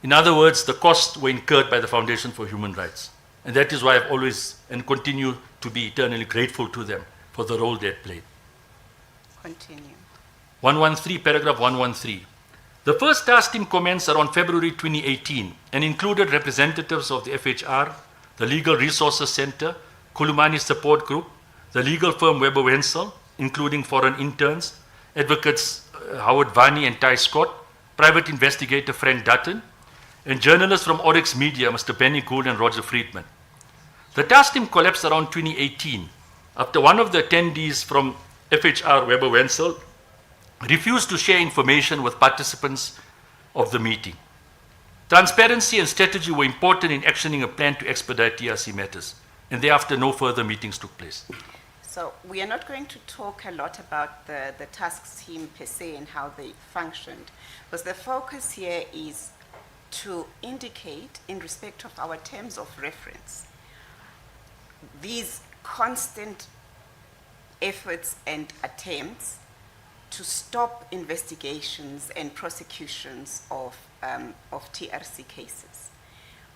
In other words, the costs were incurred by the Foundation for Human Rights. And that is why I've always and continue to be eternally grateful to them for the role they had played. Continue. 113, paragraph 113. The first task team commenced around February 2018 and included representatives of the FHR, the Legal Resources Center, Kulumani Support Group, the legal firm Webber Wenzel, including foreign interns, advocates Howard Vani and Ty Scott, private investigator Frank Dutton, and journalists from Oryx Media, Mr. Benny Gould and Roger Friedman. The task team collapsed around 2018 after one of the attendees from FHR Webber Wenzel refused to share information with participants of the meeting. Transparency and strategy were important in actioning a plan to expedite TRC matters, and thereafter no further meetings took place. So we are not going to talk a lot about the task team per se and how they functioned, because the focus here is to indicate, in respect of our terms of reference, these constant efforts and attempts to stop investigations and prosecutions of TRC cases.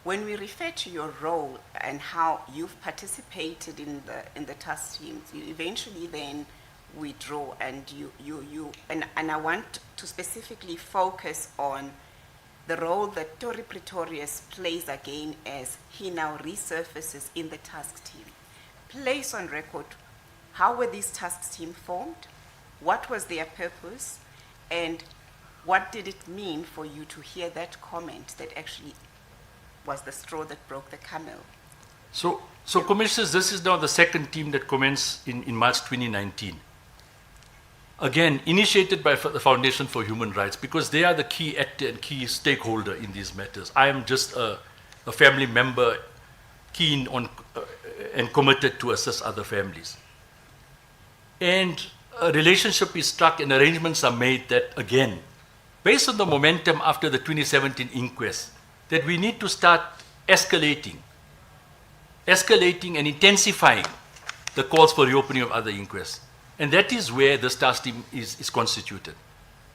When we refer to your role and how you've participated in the task teams, you eventually then withdraw, and and I want to specifically focus on the role that Tory Pretorius plays again as he now resurfaces in the task team. Place on record, how were these task teams formed? What was their purpose? And what did it mean for you to hear that comment that actually was the straw that broke the camel? So Commissioners, this is now the second team that commenced in March 2019. Again, initiated by the Foundation for Human Rights, because they are the key actor and key stakeholder in these matters. I am just a family member keen on and committed to assist other families. And a relationship is struck and arrangements are made that, again, based on the momentum after the 2017 inquest, that we need to start escalating and intensifying the calls for reopening of other inquests. And that is where this task team is constituted.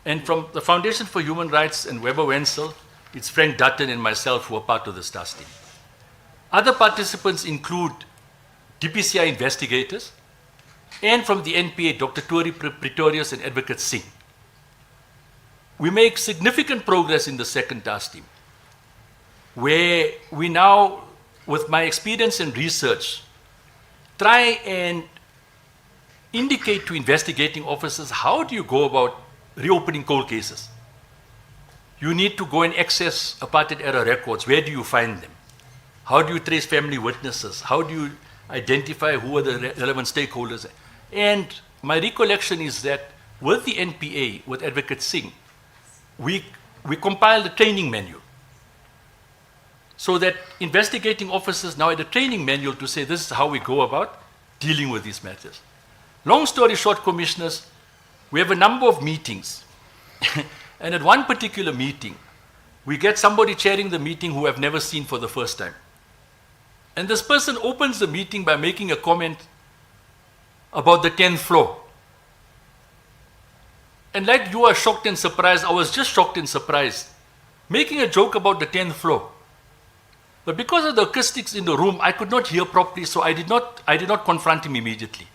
And from the Foundation for Human Rights and Weber Wenzel, it's Frank Dutton and myself who are part of this task team. Other participants include DPCI investigators, and from the NPA, Dr. Tory Pretorius and Advocate Singh. We make significant progress in the second task team, where we now, with my experience in research, try and indicate to investigating officers, how do you go about reopening cold cases? You need to go and access apartheid-era records. Where do you find them? How do you trace family witnesses? How do you identify who are the relevant stakeholders? And my recollection is that with the NPA, with Advocate Singh, we compiled a training manual so that investigating officers now had a training manual to say this is how we go about dealing with these matters. Long story short, Commissioners, we have a number of meetings. And at one particular meeting, we get somebody chairing the meeting who I've never seen for the first time. And this person opens the meeting by making a comment about the 10th floor. And like you are shocked and surprised, I was just shocked and surprised, making a joke about the 10th floor. But because of the acoustics in the room, I could not hear properly, so I did not confront him immediately.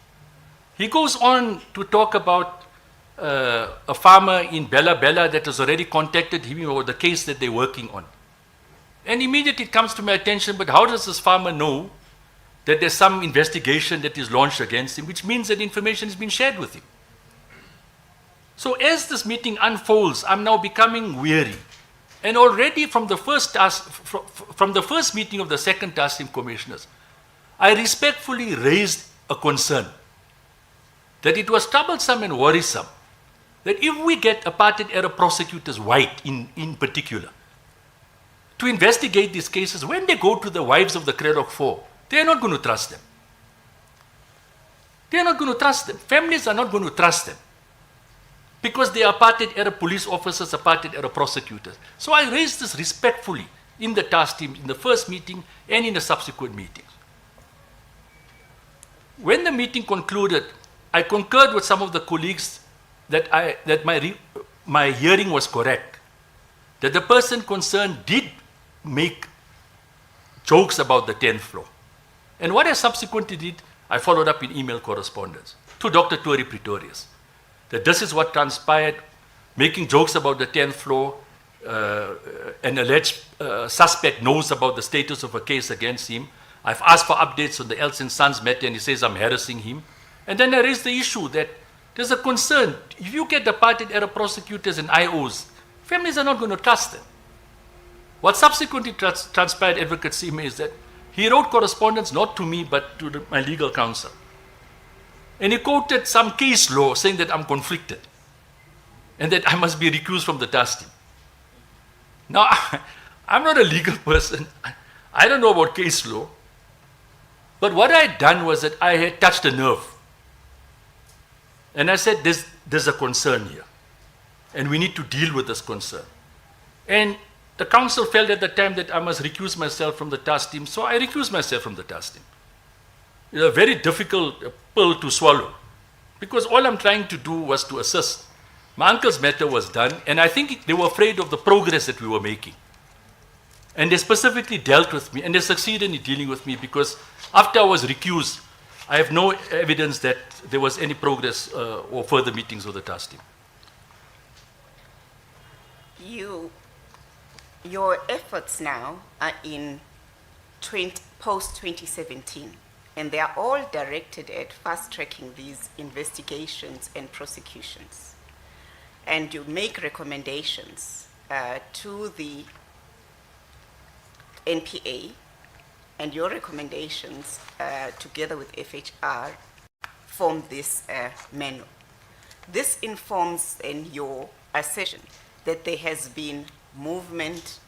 He goes on to talk about a farmer in Bella Bella that has already contacted him about the case that they're working on. And immediately it comes to my attention, but how does this farmer know that there's some investigation that is launched against him, which means that information has been shared with him? So as this meeting unfolds, I'm now becoming weary. And already from the first meeting of the second task team, Commissioners, I respectfully raised a concern that it was troublesome and worrisome that if we get apartheid-era prosecutors, white in particular, to investigate these cases, when they go to the wives of the Craddock Four, they are not going to trust them. They are not going to trust them. Families are not going to trust them because they are apartheid-era police officers, apartheid-era prosecutors. So I raised this respectfully in the task team, in the first meeting and in the subsequent meetings. When the meeting concluded, I concurred with some of the colleagues that my hearing was correct, that the person concerned did make jokes about the 10th floor. And what I subsequently did, I followed up in email correspondence to Dr. Tory Pretorius, that this is what transpired, making jokes about the 10th floor, an alleged suspect knows about the status of a case against him. I've asked for updates on the Elson Sons matter and he says I'm harassing him. And then I raised the issue that there's a concern. If you get apartheid-era prosecutors and IOs, families are not going to trust them. What subsequently transpired, Advocate Singh, is that he wrote correspondence not to me but to my legal counsel. And he quoted some case law saying that I'm conflicted. and that I must be recused from the task team. Now, I'm not a legal person. I don't know about case law. But what I had done was that I had touched a nerve. And I said, there's a concern here. And we need to deal with this concern. And the council felt at the time that I must recuse myself from the task team, so I recused myself from the task team. It's a very difficult pill to swallow, because all I'm trying to do was to assist. My uncle's matter was done, and I think they were afraid of the progress that we were making. And they specifically dealt with me, and they succeeded in dealing with me, because after I was recused, I have no evidence that there was any progress or further meetings with the task team. Your efforts now are in post-2017, and they are all directed at fast-tracking these investigations and prosecutions. And you make recommendations to the NPA, and your recommendations, together with FHR, form this manual. This informs in your assertion that there has been movement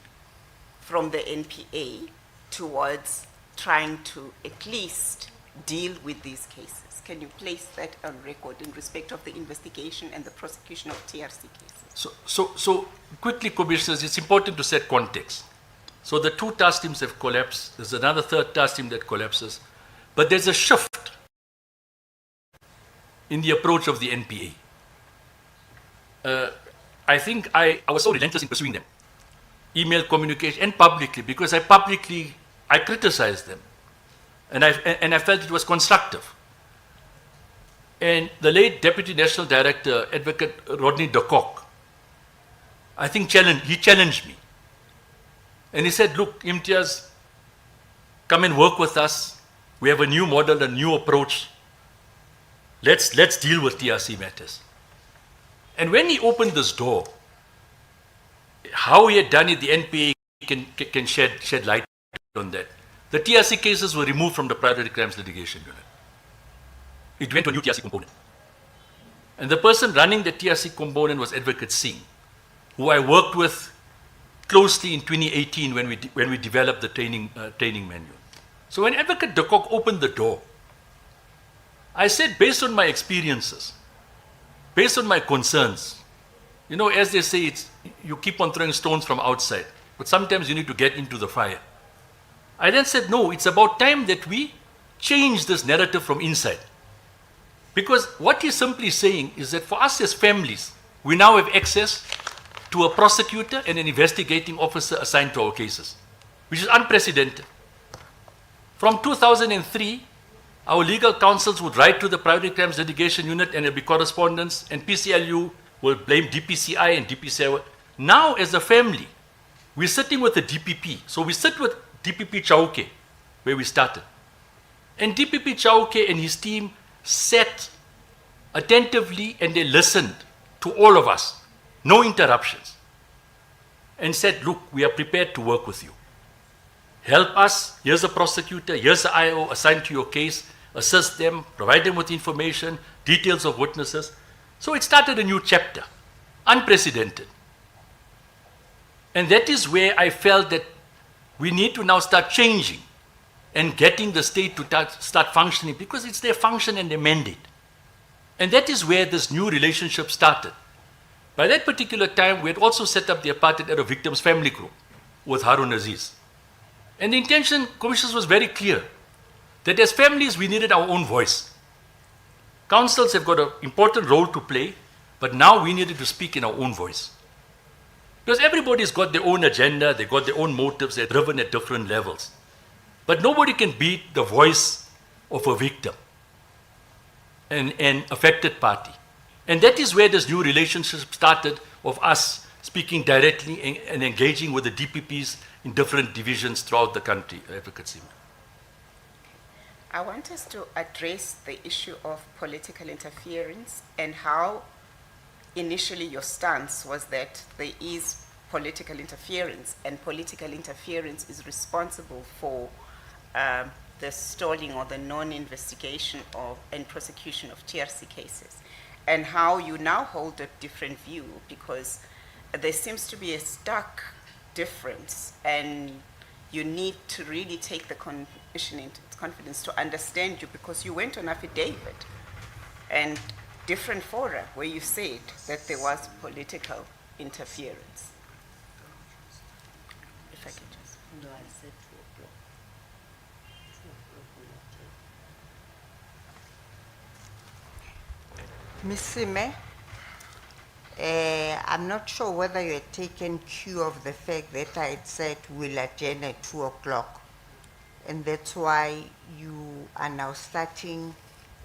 from the NPA towards trying to at least deal with these cases. Can you place that on record in respect of the investigation and the prosecution of TRC cases? So quickly, Commissioners, it's important to set context. So the two task teams have collapsed. There's another third task team that collapses. But there's a shift in the approach of the NPA. I think I was so relentless in pursuing them. Email communication, and publicly, because I criticized them. And I felt it was constructive. And the late Deputy National Director, Advocate Rodney de Kock, I think he challenged me. And he said, look, Imtiaz, come and work with us. We have a new model, a new approach. Let's deal with TRC matters. And when he opened this door, how he had done it, the NPA can shed light on that. The TRC cases were removed from the Priority Crimes Litigation Unit. It went to a new TRC component. And the person running the TRC component was Advocate Singh, who I worked with closely in 2018 when we developed the training manual. So when Advocate de Kock opened the door, I said, based on my experiences, based on my concerns, you know, as they say, you keep on throwing stones from outside, but sometimes you need to get into the fire. I then said, no, it's about time that we change this narrative from inside. Because what he's simply saying is that for us as families, we now have access to a prosecutor and an investigating officer assigned to our cases, which is unprecedented. From 2003, our legal counsels would write to the Priority Crimes Litigation Unit and there'll be correspondence, and PCLU will blame DPCI and DPCI. Now, as a family, we're sitting with the DPP. So we sit with DPP Chauke, where we started. And DPP Chauke and his team sat attentively and they listened to all of us, no interruptions, and said, look, we are prepared to work with you. Help us, here's a prosecutor, here's the IO assigned to your case, assist them, provide them with information, details of witnesses. So it started a new chapter, unprecedented. And that is where I felt that we need to now start changing and getting the state to start functioning, because it's their function and their mandate. And that is where this new relationship started. By that particular time, we had also set up the apartheid-era victims family group with Harun Aziz. And the intention, Commissioners, was very clear, that as families, we needed our own voice. Councils have got an important role to play, but now we needed to speak in our own voice. Because everybody's got their own agenda, they've got their own motives, they're driven at different levels. But nobody can beat the voice of a victim, an affected party. And that is where this new relationship started, of us speaking directly and engaging with the DPPs in different divisions throughout the country, advocacy. I want us to address the issue of political interference and how initially your stance was that there is political interference, and political interference is responsible for the stalling or the non-investigation of and prosecution of TRC cases. and how you now hold a different view, because there seems to be a stark difference, and you need to really take the commission into its confidence to understand you, because you went on affidavit and different fora where you said that there was political interference. If I could just. No, I said 2 o'clock. 2 o'clock we are taking. Ms. Sime, I'm not sure whether you had taken cue of the fact that I had said we'll adjourn at 2 o'clock. And that's why you are now starting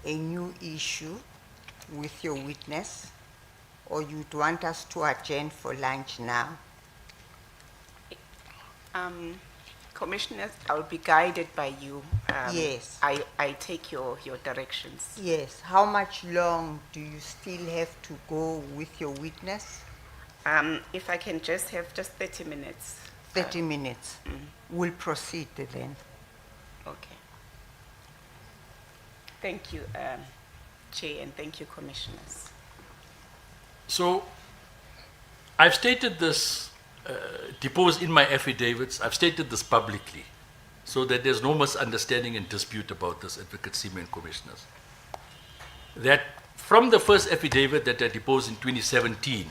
a new issue with your witness, or you'd want us to adjourn for lunch now? Commissioners, I'll be guided by you. Yes. I take your directions. Yes. How much long do you still have to go with your witness? If I can just have just 30 minutes. 30 minutes. We'll proceed then. Okay. Thank you, Chair, and thank you, Commissioners. So I've stated this, deposed in my affidavits, I've stated this publicly, so that there's no misunderstanding and dispute about this, Advocate Sime and Commissioners. That from the first affidavit that I deposed in 2017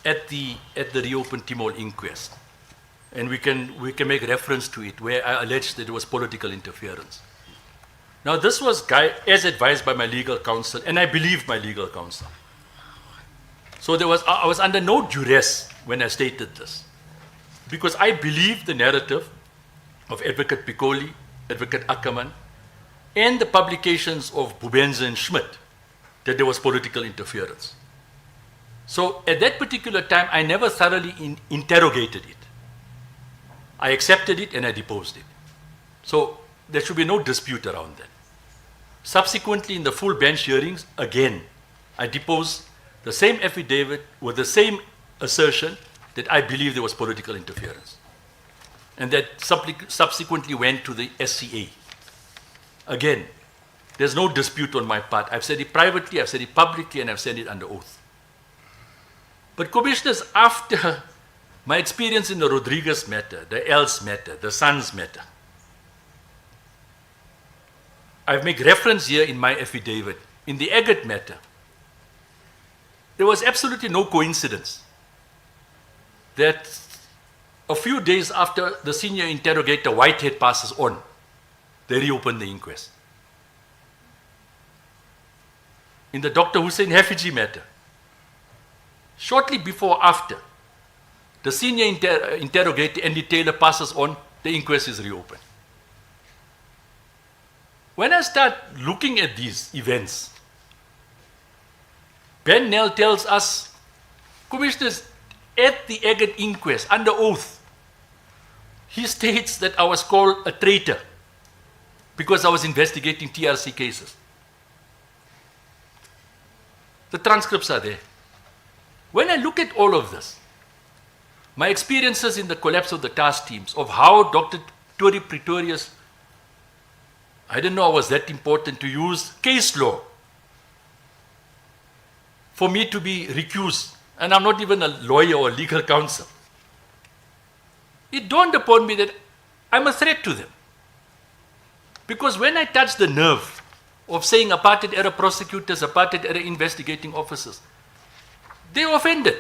at the reopened Timol inquest, and we can make reference to it, where I alleged that there was political interference. Now this was as advised by my legal counsel, and I believe my legal counsel. So I was under no duress when I stated this, because I believe the narrative of Advocate Piccoli, Advocate Ackerman, and the publications of Bubenza and Schmidt, that there was political interference. So at that particular time, I never thoroughly interrogated it. I accepted it and I deposed it. So there should be no dispute around that. Subsequently, in the full bench hearings, again, I deposed the same affidavit with the same assertion that I believe there was political interference. And that subsequently went to the SCA. Again, there's no dispute on my part. I've said it privately, I've said it publicly, and I've said it under oath. But Commissioners, after my experience in the Rodriguez matter, the Els matter, the Sons matter, I've made reference here in my affidavit, in the Agate matter, there was absolutely no coincidence that a few days after the senior interrogator Whitehead passes on, they reopened the inquest. In the Dr. Hussein Hafiji matter, shortly before after, the senior interrogator Andy Taylor passes on, the inquest is reopened. When I start looking at these events, Ben Nell tells us, Commissioners, at the Agate inquest, under oath, he states that I was called a traitor because I was investigating TRC cases. The transcripts are there. When I look at all of this, my experiences in the collapse of the task teams, of how Dr. Tori Pretorius, I didn't know I was that important to use case law for me to be recused, and I'm not even a lawyer or legal counsel. It dawned upon me that I'm a threat to them. Because when I touched the nerve of saying apartheid-era prosecutors, apartheid-era investigating officers, they offended.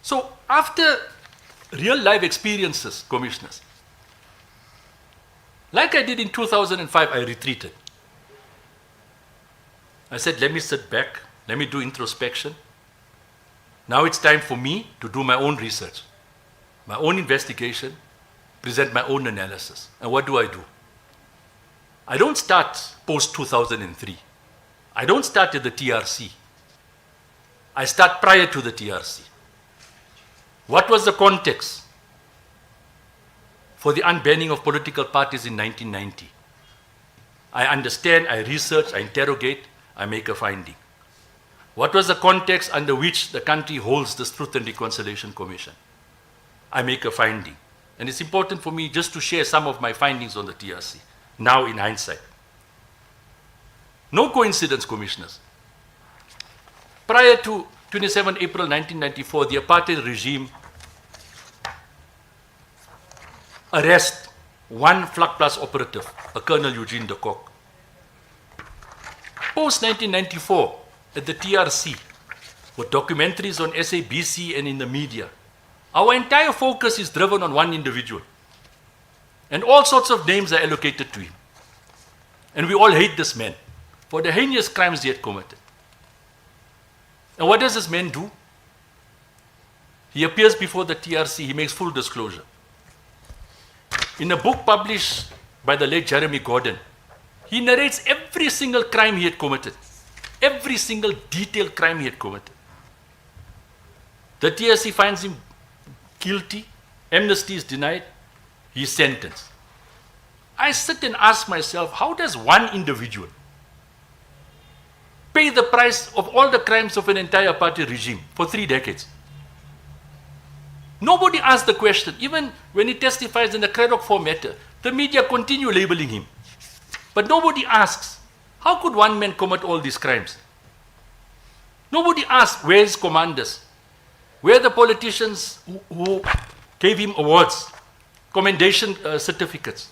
So after real life experiences, Commissioners, like I did in 2005, I retreated. I said, let me sit back, let me do introspection. Now it's time for me to do my own research, my own investigation, present my own analysis. And what do? I don't start post-2003. I don't start at the TRC. I start prior to the TRC. What was the context for the unbanning of political parties in 1990? I understand, I research, I interrogate, I make a finding. What was the context under which the country holds this Truth and Reconciliation Commission? I make a finding. And it's important for me just to share some of my findings on the TRC, now in hindsight. No coincidence, commissioners. Prior to 27 April 1994, the apartheid regime arrest one Flak Plus operative, a Colonel Eugene de Kock. Post-1994, at the TRC, with documentaries on SABC and in the media, our entire focus is driven on one individual. And all sorts of names are allocated to him. And we all hate this man for the heinous crimes he had committed. And what does this man do? He appears before the TRC, he makes full disclosure. In a book published by the late Jeremy Gordon, he narrates every single crime he had committed, every single detailed crime he had committed. The TRC finds him guilty, amnesty is denied, he is sentenced. I sit and ask myself, how does one individual pay the price of all the crimes of an entire apartheid regime for 3 decades? Nobody asks the question. Even when he testifies in the Craddock 4 matter, the media continue labeling him. But nobody asks, how could one man commit all these crimes? Nobody asks, where his commanders? Where are the politicians who gave him awards, commendation certificates?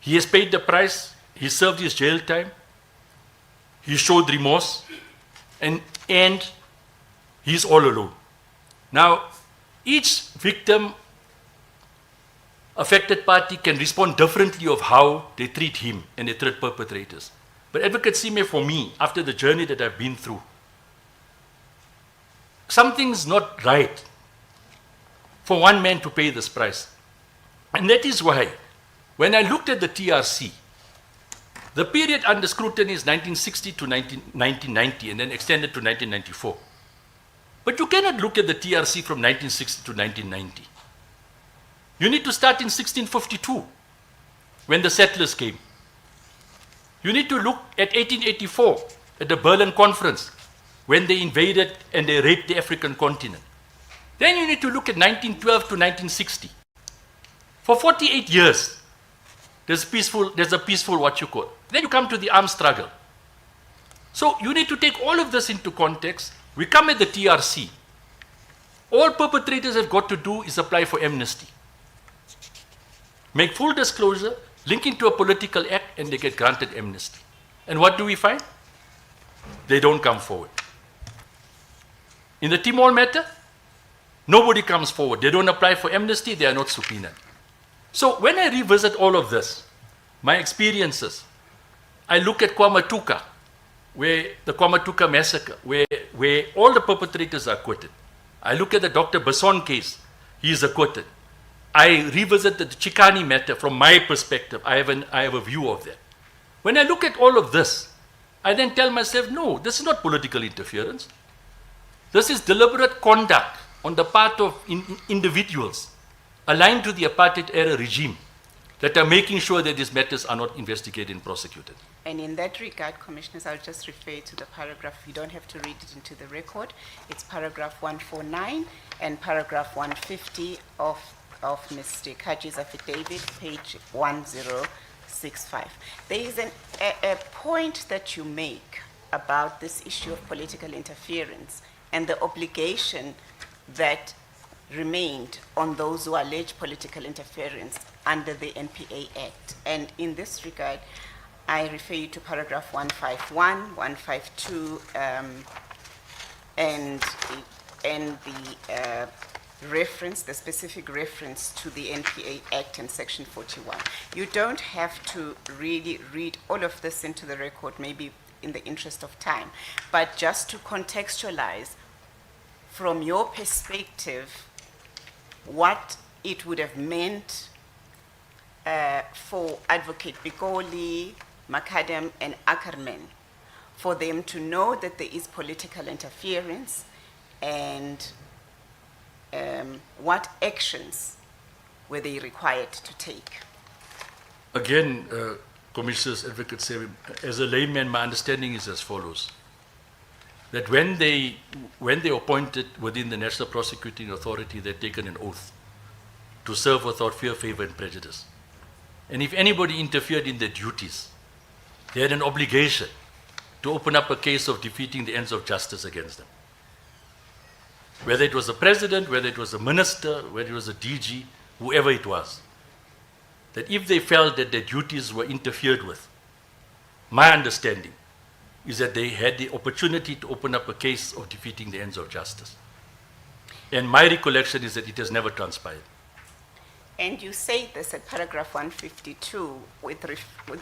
He has paid the price, he served his jail time, he showed remorse, and he's all alone. Now, each victim, affected party can respond differently of how they treat him and they treat perpetrators. But Advocate Sime, for me, after the journey that I've been through, something's not right for one man to pay this price. And that is why, when I looked at the TRC, the period under scrutiny is 1960 to 1990 and then extended to 1994. But you cannot look at the TRC from 1960 to 1990. You need to start in 1652, when the settlers came. You need to look at 1884, at the Berlin Conference, when they invaded and they raped the African continent. Then you need to look at 1912 to 1960. For 48 years, there's a peaceful what you call. Then you come to the armed struggle. So you need to take all of this into context. We come at the TRC. All perpetrators have got to do is apply for amnesty. Make full disclosure, link into a political act, and they get granted amnesty. And what do we find? They don't come forward. In the Timol matter, nobody comes forward. They don't apply for amnesty, they are not subpoenaed. So when I revisit all of this, my experiences, I look at Kwamatuka, where the Kwamatuka massacre, where all the perpetrators are acquitted. I look at the Dr. Basson case, he is acquitted. I revisit the Chikani matter from my perspective. I have a view of that. When I look at all of this, I then tell myself, no, this is not political interference. This is deliberate conduct on the part of individuals aligned to the apartheid-era regime that are making sure that these matters are not investigated and prosecuted. And in that regard, Commissioners, I'll just refer to the paragraph. You don't have to read it into the record. It's paragraph 149 and paragraph 150 of Mr. Kaji's affidavit, page 1065. There is a point that you make about this issue of political interference and the obligation that remained on those who allege political interference under the NPA Act. And in this regard, I refer you to paragraph 151, 152, and the reference, the specific reference to the NPA Act and Section 41. You don't have to really read all of this into the record, maybe in the interest of time, but just to contextualize from your perspective what it would have meant for Advocate Bigoli, Macadam, and Ackerman, for them to know that there is political interference and what actions were they required to take? Again, Commissioners, Advocate say, as a layman, my understanding is as follows. That when they appointed within the National Prosecuting Authority, they'd taken an oath to serve without fear, favor, and prejudice. And if anybody interfered in their duties, they had an obligation to open up a case of defeating the ends of justice against them. Whether it was a president, whether it was a minister, whether it was a DG, whoever it was, that if they felt that their duties were interfered with, my understanding is that they had the opportunity to open up a case of defeating the ends of justice. And my recollection is that it has never transpired. And you say this at paragraph 152 with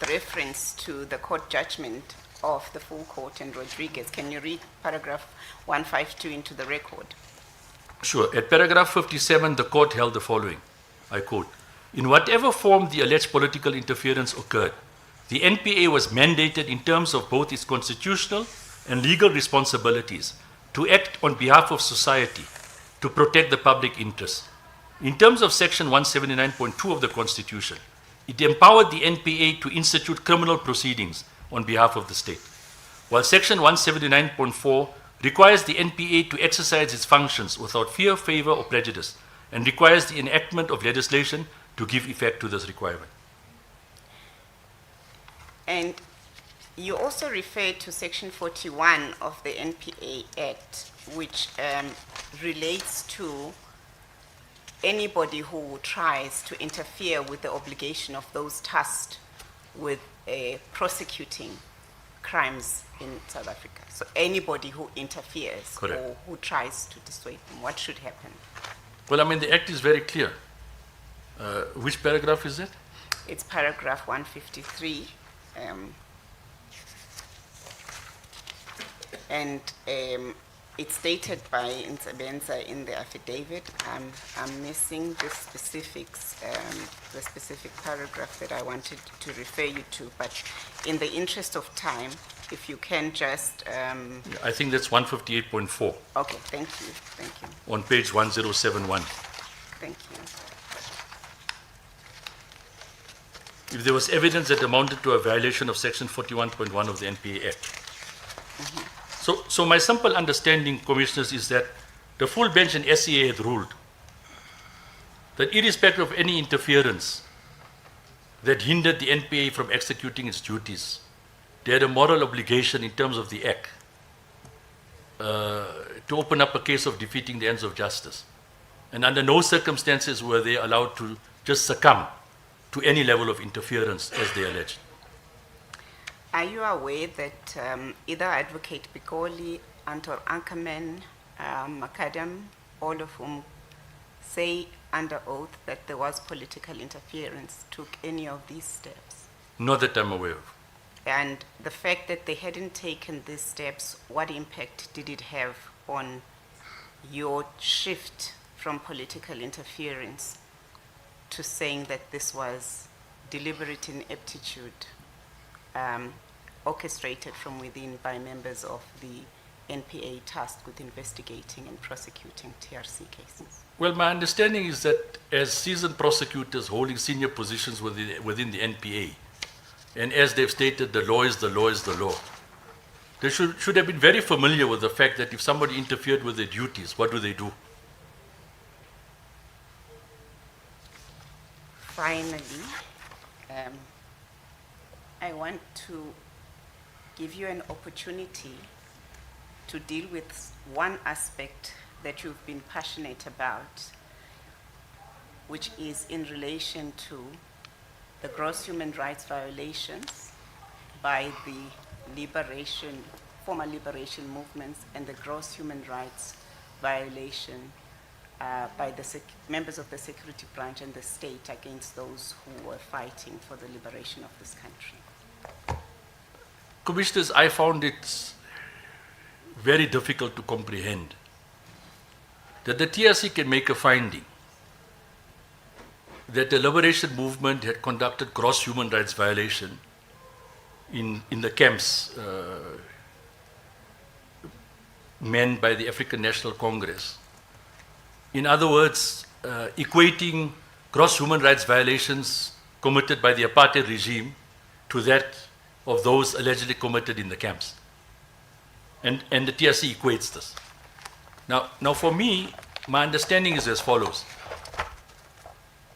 reference to the court judgment of the full court in Rodriguez. Can you read paragraph 152 into the record? Sure. At paragraph 57, the court held the following, I quote, "In whatever form the alleged political interference occurred, the NPA was mandated in terms of both its constitutional and legal responsibilities to act on behalf of society to protect the public interest. In terms of section 179.2 of the Constitution, it empowered the NPA to institute criminal proceedings on behalf of the state, while section 179.4 requires the NPA to exercise its functions without fear, favor, or prejudice, and requires the enactment of legislation to give effect to this requirement." And you also refer to section 41 of the NPA Act, which relates to anybody who tries to interfere with the obligation of those tasked with prosecuting crimes in South Africa. So anybody who interferes Correct. or who tries to dissuade them, what should happen? Well, I mean, the act is very clear. Which paragraph is it? It's paragraph 153. And it's stated by Nsebenza in the affidavit. I'm missing the specifics, the specific paragraph that I wanted to refer you to, but in the interest of time, if you can just, I think that's 158.4 okay, thank you, on page 1071. thank you. If there was evidence that amounted to a violation of section 41.1 of the NPA Act. So my simple understanding, Commissioners, is that the full bench in SCA had ruled that irrespective of any interference that hindered the NPA from executing its duties, they had a moral obligation in terms of the Act to open up a case of defeating the ends of justice. And under no circumstances were they allowed to just succumb to any level of interference, as they alleged. Are you aware that either Advocate Bikoli, Antor Ankerman, Macadam, all of whom say under oath that there was political interference, took any of these steps? Not that I'm aware of. And the fact that they hadn't taken these steps, what impact did it have on your shift from political interference to saying that this was deliberate ineptitude, orchestrated from within by members of the NPA tasked with investigating and prosecuting TRC cases? Well, my understanding is that as seasoned prosecutors holding senior positions within the NPA, and as they've stated, the law is the law is the law, they should have been very familiar with the fact that if somebody interfered with their duties, what do they do? Finally, I want to give you an opportunity to deal with one aspect that you've been passionate about, which is in relation to the gross human rights violations by the former liberation movements and the gross human rights violation by the members of the security branch and the state against those who were fighting for the liberation of this country. Commissioners, I found it very difficult to comprehend that the TRC can make a finding that the liberation movement had conducted gross human rights violation in the camps manned by the African National Congress. In other words, equating gross human rights violations committed by the apartheid regime to that of those allegedly committed in the camps. And the TRC equates this. Now for me, my understanding is as follows.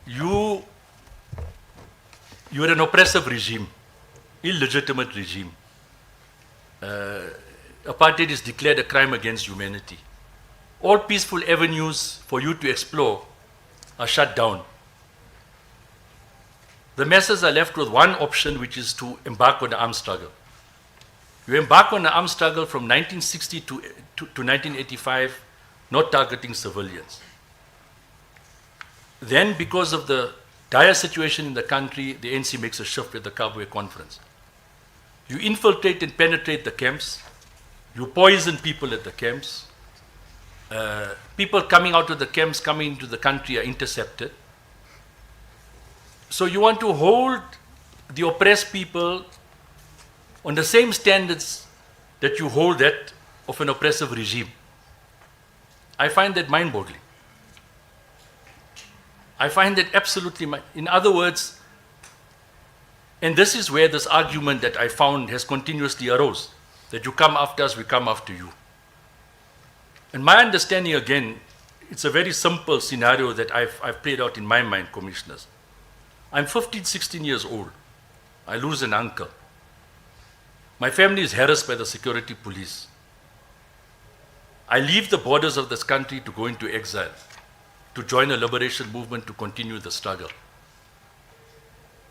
You had an oppressive regime illegitimate regime. Apartheid is declared a crime against humanity. All peaceful avenues for you to explore are shut down. The masses are left with one option, which is to embark on an armed struggle. You embark on an armed struggle from 1960 to 1985, not targeting civilians. Then, because of the dire situation in the country, the ANC makes a shift at the Khampepe conference. You infiltrate and penetrate the camps. You poison people at the camps. People coming out of the camps, coming into the country are intercepted. So you want to hold the oppressed people on the same standards that you hold that of an oppressive regime. I find that mind-boggling. I find that absolutely, in other words, and this is where this argument that I found has continuously arose, that you come after us, we come after you. And my understanding, again, it's a very simple scenario that I've played out in my mind, commissioners. I'm 15, 16 years old. I lose an uncle. My family is harassed by the security police. I leave the borders of this country to go into exile, to join a liberation movement to continue the struggle.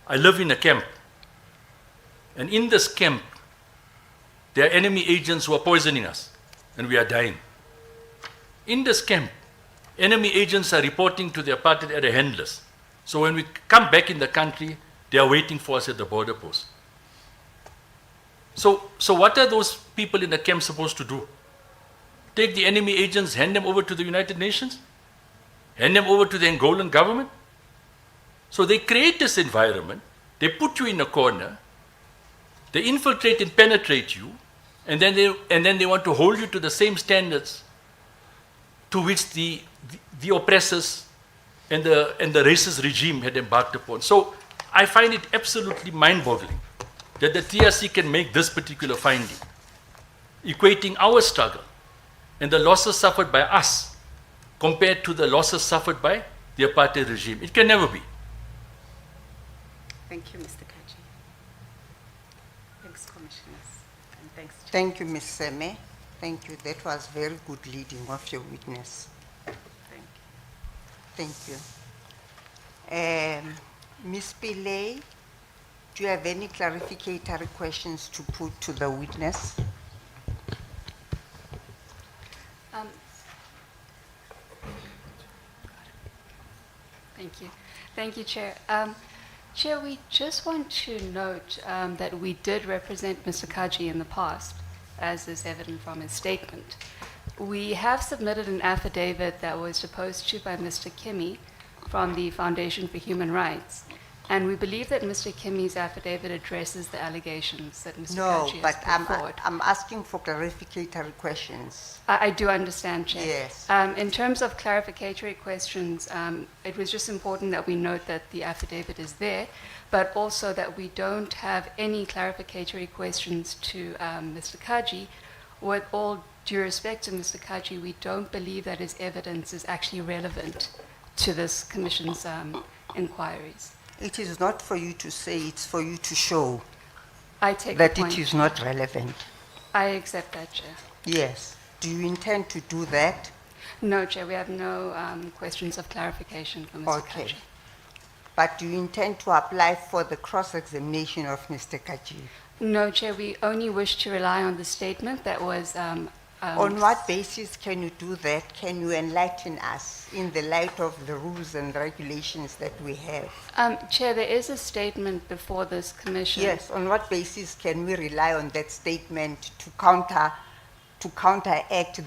I live in a camp. And in this camp, there are enemy agents who are poisoning us, and we are dying. In this camp, enemy agents are reporting to the apartheid-era handlers. So when we come back in the country, they are waiting for us at the border post. So what are those people in the camp supposed to do? Take the enemy agents, hand them over to the United Nations? Hand them over to the Angolan government? So they create this environment, they put you in a corner, they infiltrate and penetrate you, and then they want to hold you to the same standards to which the oppressors and the racist regime had embarked upon. So I find it absolutely mind-boggling that the TRC can make this particular finding, equating our struggle and the losses suffered by us compared to the losses suffered by the apartheid regime. It can never be. Thank you, Mr. Kaji. Thanks, Commissioners, and thanks, Chair. Thank you, Ms. Seme. Thank you. That was very good leading of your witness. Thank you. Thank you. Ms. Pillay, do you have any clarificatory questions to put to the witness? Thank you. Thank you, Chair. Chair, we just want to note that we did represent Mr. Kaji in the past, as is evident from his statement. We have submitted an affidavit that was deposed to by Mr. Kimmy from the Foundation for Human Rights, and we believe that Mr. Kimmy's affidavit addresses the allegations that Mr. No, Kaji but has put forward. I'm asking for clarificatory questions. I do understand, Chair. Yes. In terms of clarificatory questions, it was just important that we note that the affidavit is there, but also that we don't have any clarificatory questions to Mr. Kaji. With all due respect to Mr. Kaji, we don't believe that his evidence is actually relevant to this Commission's inquiries. It is not for you to say, it's for you to show I take that the point. it is not relevant. I accept that, Chair. Yes. Do you intend to do that? No, Chair, we have no questions of clarification for Mr. Okay. Kaji. But do you intend to apply for the cross-examination of Mr. Kaji? No, Chair, we only wish to rely on the statement that was... On what basis can you do that? Can you enlighten us in the light of the rules and regulations that we have? Chair, there is a statement before this Commission. Yes, on what basis can we rely on that statement to counteract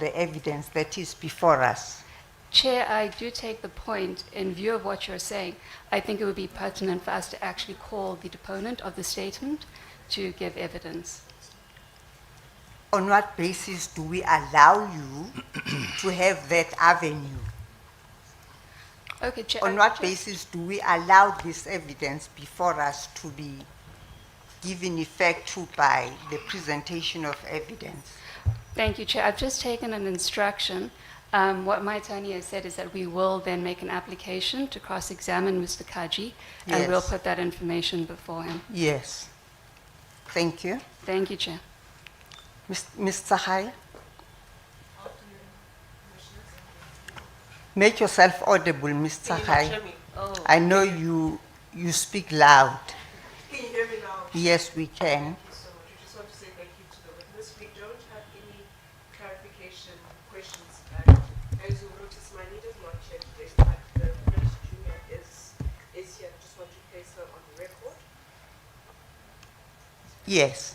the evidence that is before us? Chair, I do take the point. In view of what you're saying, I think it would be pertinent for us to actually call the deponent of the statement to give evidence. On what basis do we allow you to have that avenue? Okay, Chair. On what basis do we allow this evidence before us to be given effect to by the presentation of evidence? Thank you, Chair. I've just taken an instruction. What my attorney has said is that we will then make an application to cross-examine Mr. Kaji, and we'll Yes. put that information before him. Yes. Thank you. Thank you, Chair. Ms. Sahaya? Make yourself audible, Ms. Can you not Sahaya. hear me? Oh. I know you speak loud. Can you hear me now? Yes, we can. Thank you so much. I just want to say thank you to the witness. We don't have any clarification questions. As you notice, my leader is not here today, but the British Junior is here. I just want to place her on the record. Yes.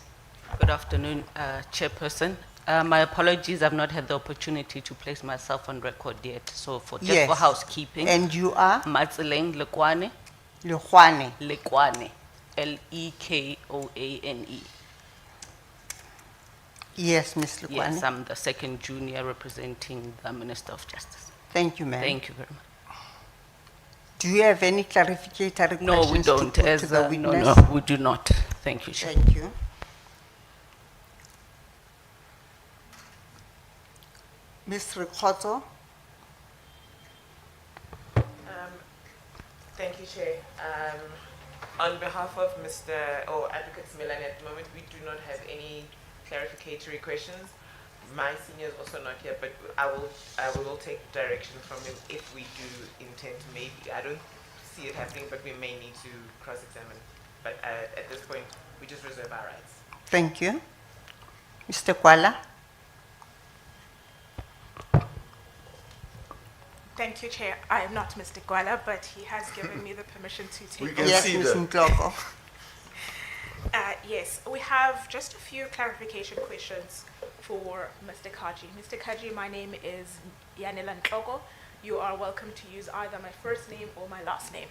Good afternoon, Chairperson. My apologies, I've not had the opportunity to place myself on record yet. So just Yes. for housekeeping, And you are Matseleng Lekwane, Lehwane. Lekwane, Lekoane. Yes, Ms. Yes, Lukwane. I'm the second junior representing the Minister of Justice. Thank you, ma'am. Thank you very much. Do you have any clarificatory No, we questions to don't. put As to the no, witness? no, we do not. Thank you, Chair. Thank you. Ms. Rikotso? Thank you, Chair. On behalf of Advocate Milani, at the moment we do not have any clarificatory questions. My senior is also not here, but we will take direction from him if we do intend to maybe. I don't see it happening, but we may need to cross-examine. But at this point, we just reserve our rights. Thank you. Mr. Kwala? Thank you, Chair. I am not Mr. Gwala, but he has given me the permission to We take can over. Yes, see Ms. that. Mkloko. Yes, we have just a few clarification questions for Mr. Kaji. Mr. Kaji, my name is Yanela Ntloko. You are welcome to use either my first name or my last name.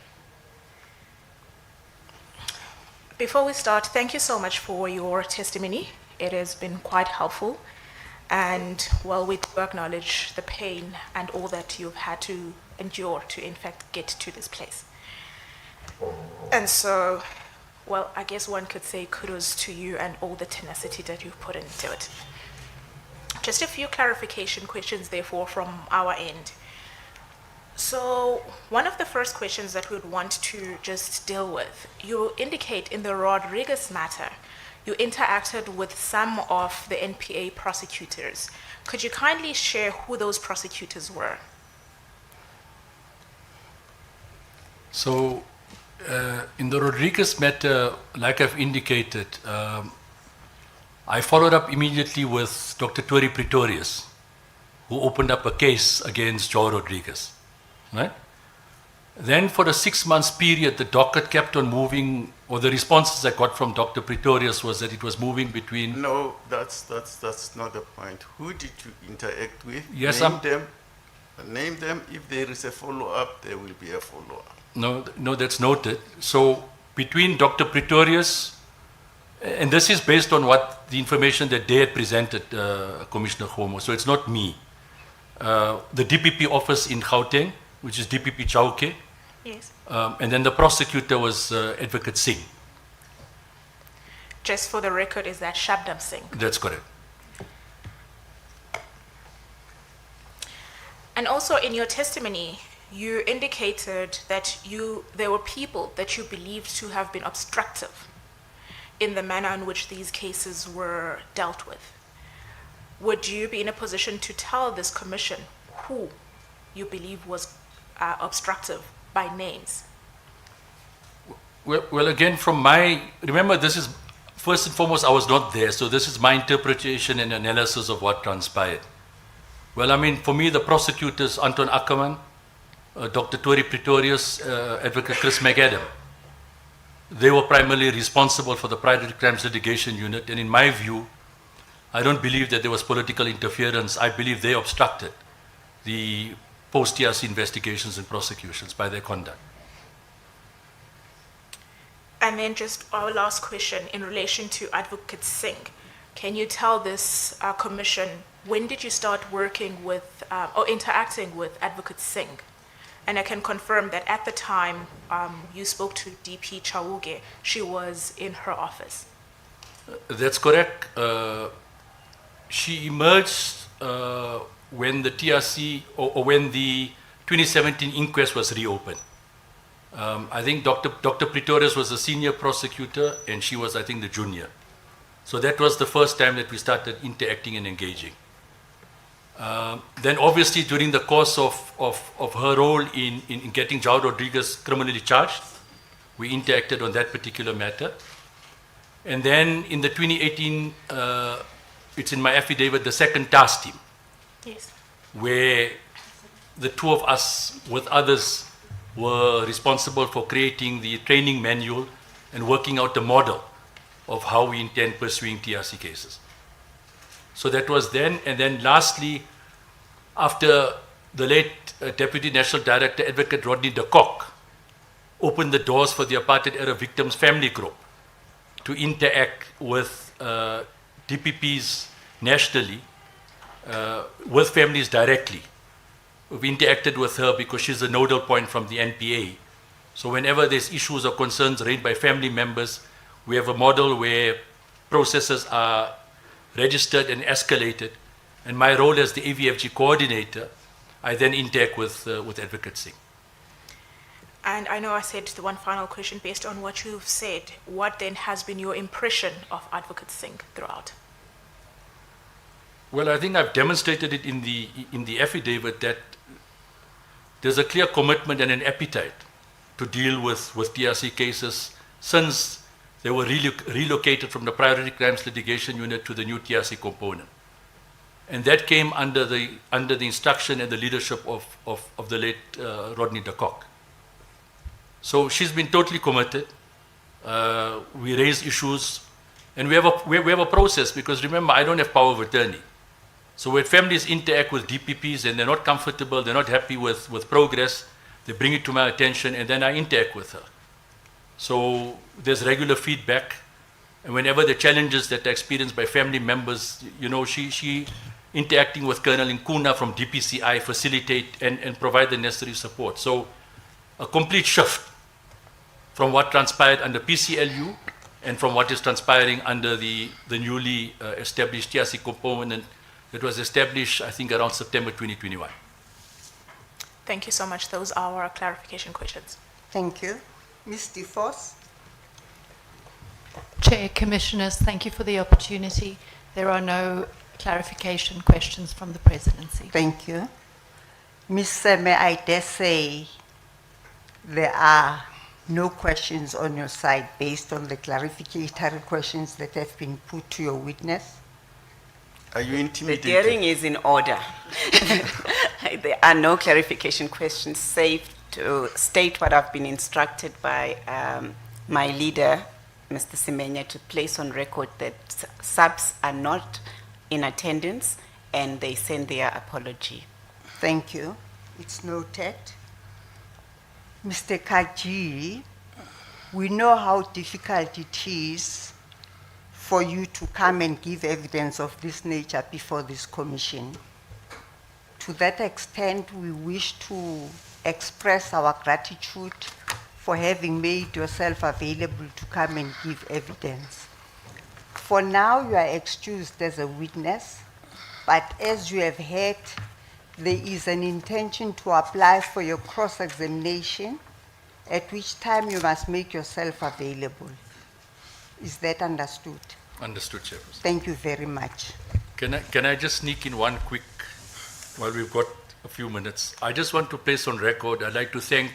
Before we start, thank you so much for your testimony. It has been quite helpful. And well, we do acknowledge the pain and all that you've had to endure to, in fact, get to this place. And so, well, I guess one could say kudos to you and all the tenacity that you've put into it. Just a few clarification questions, therefore, from our end. So, one of the first questions that we would want to just deal with, you indicate in the Rodriguez matter, you interacted with some of the NPA prosecutors. Could you kindly share who those prosecutors were? So, in the Rodriguez matter, like I've indicated, I followed up immediately with Dr. Tori Pretorius, who opened up a case against Joe Rodriguez. Right? Then for the 6 months period, the docket kept on moving, or the responses I got from Dr. Pretorius was that it was moving between. No, that's not the point. Who did you interact with? Yes, Name them. If there is a follow-up, there will be a follow-up. No, that's noted. So between Dr. Pretorius, and this is based on what the information that they had presented, Commissioner Khomo, so it's not me. The DPP office in Gauteng, which is DPP Chauke, Yes. and then the prosecutor was Advocate Singh. Just for the record, is that Shabdam Singh? That's correct. And also in your testimony, you indicated that there were people that you believed to have been obstructive in the manner in which these cases were dealt with. Would you be in a position to tell this commission who you believe was obstructive by names? Well, again, remember, this is, first and foremost, I was not there, so this is my interpretation and analysis of what transpired. Well, I mean, for me, the prosecutors, Anton Ackerman, Dr. Tori Pretorius, Advocate Chris McAdam, they were primarily responsible for the Private Crimes Litigation Unit, and in my view, I don't believe that there was political interference. I believe they obstructed the post-TRC investigations and prosecutions by their conduct. And then just our last question in relation to Advocate Singh. Can you tell this commission, when did you start working with or interacting with Advocate Singh? And I can confirm that at the time you spoke to DP Chauke, she was in her office. That's correct. She emerged when the TRC or when the 2017 inquest was reopened. I think Dr. Pretorius was the senior prosecutor and she was, I think, the junior. So that was the first time that we started interacting and engaging. Then obviously during the course of her role in getting João Rodrigues criminally charged, we interacted on that particular matter. And then in the 2018, it's in my affidavit, the second task team, Yes. where the two of us with others were responsible for creating the training manual and working out the model of how we intend pursuing TRC cases. So that was then, and then lastly, after the late Deputy National Director, Advocate Rodney de Kock, opened the doors for the apartheid-era victims family group to interact with DPPs nationally, with families directly. We've interacted with her because she's a nodal point from the NPA. So whenever there's issues or concerns raised by family members, we have a model where processes are registered and escalated. And my role as the AVFG coordinator, I then interact with Advocate Singh. And I know I said the one final question based on what you've said. What then has been your impression of Advocate Singh throughout? Well, I think I've demonstrated it in the affidavit that there's a clear commitment and an appetite to deal with TRC cases since they were relocated from the Priority Crimes Litigation Unit to the new TRC component. And that came under the instruction and the leadership of the late Rodney de Kock. So she's been totally committed. We raise issues, and we have a process, because remember, I don't have power of attorney. So when families interact with DPPs and they're not comfortable, they're not happy with progress, they bring it to my attention, and then I interact with her. So there's regular feedback, and whenever the challenges that are experienced by family members, you know, she interacting with Colonel Nkuna from DPCI facilitate and provide the necessary support. So a complete shift from what transpired under PCLU and from what is transpiring under the newly established TRC component that was established, I think, around September 2021. Thank you so much. Those are our clarification questions. Thank you. Ms. DeForce? Chair, Commissioners, thank you for the opportunity. There are no clarification questions from the Presidency. Thank you. Ms. Seme, I dare say there are no questions on your side based on the clarificatory questions that have been put to your witness. Are you The intimidated? hearing is in order. There are no clarification questions, save to state what I've been instructed by my leader, Mr. Semenya, to place on record that subs are not in attendance and they send their apology. Thank you. It's noted. Mr. Kaji, we know how difficult it is for you to come and give evidence of this nature before this commission. To that extent, we wish to express our gratitude for having made yourself available to come and give evidence. For now, you are excused as a witness, but as you have heard, there is an intention to apply for your cross-examination, at which time you must make yourself available. Is that understood? Understood, Chairperson. Thank you very much. Can I just sneak in one quick, while we've got a few minutes? I just want to place on record, I'd like to thank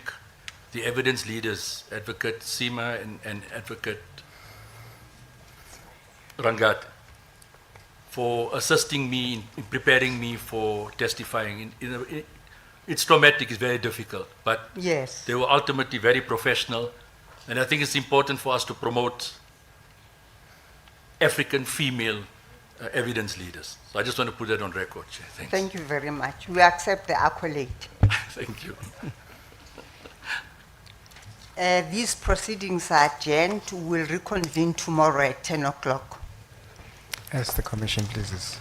the evidence leaders, Advocate Seema and Advocate Rangat, for assisting me in preparing me for testifying. It's traumatic, it's very difficult, but Yes. they were ultimately very professional, and I think it's important for us to promote African female evidence leaders. So I just want to put that on record, Chair. Thanks. Thank you very much. We accept the accolade. Thank you. These proceedings are adjourned. We'll reconvene tomorrow at 10 o'clock. As the Commission pleases.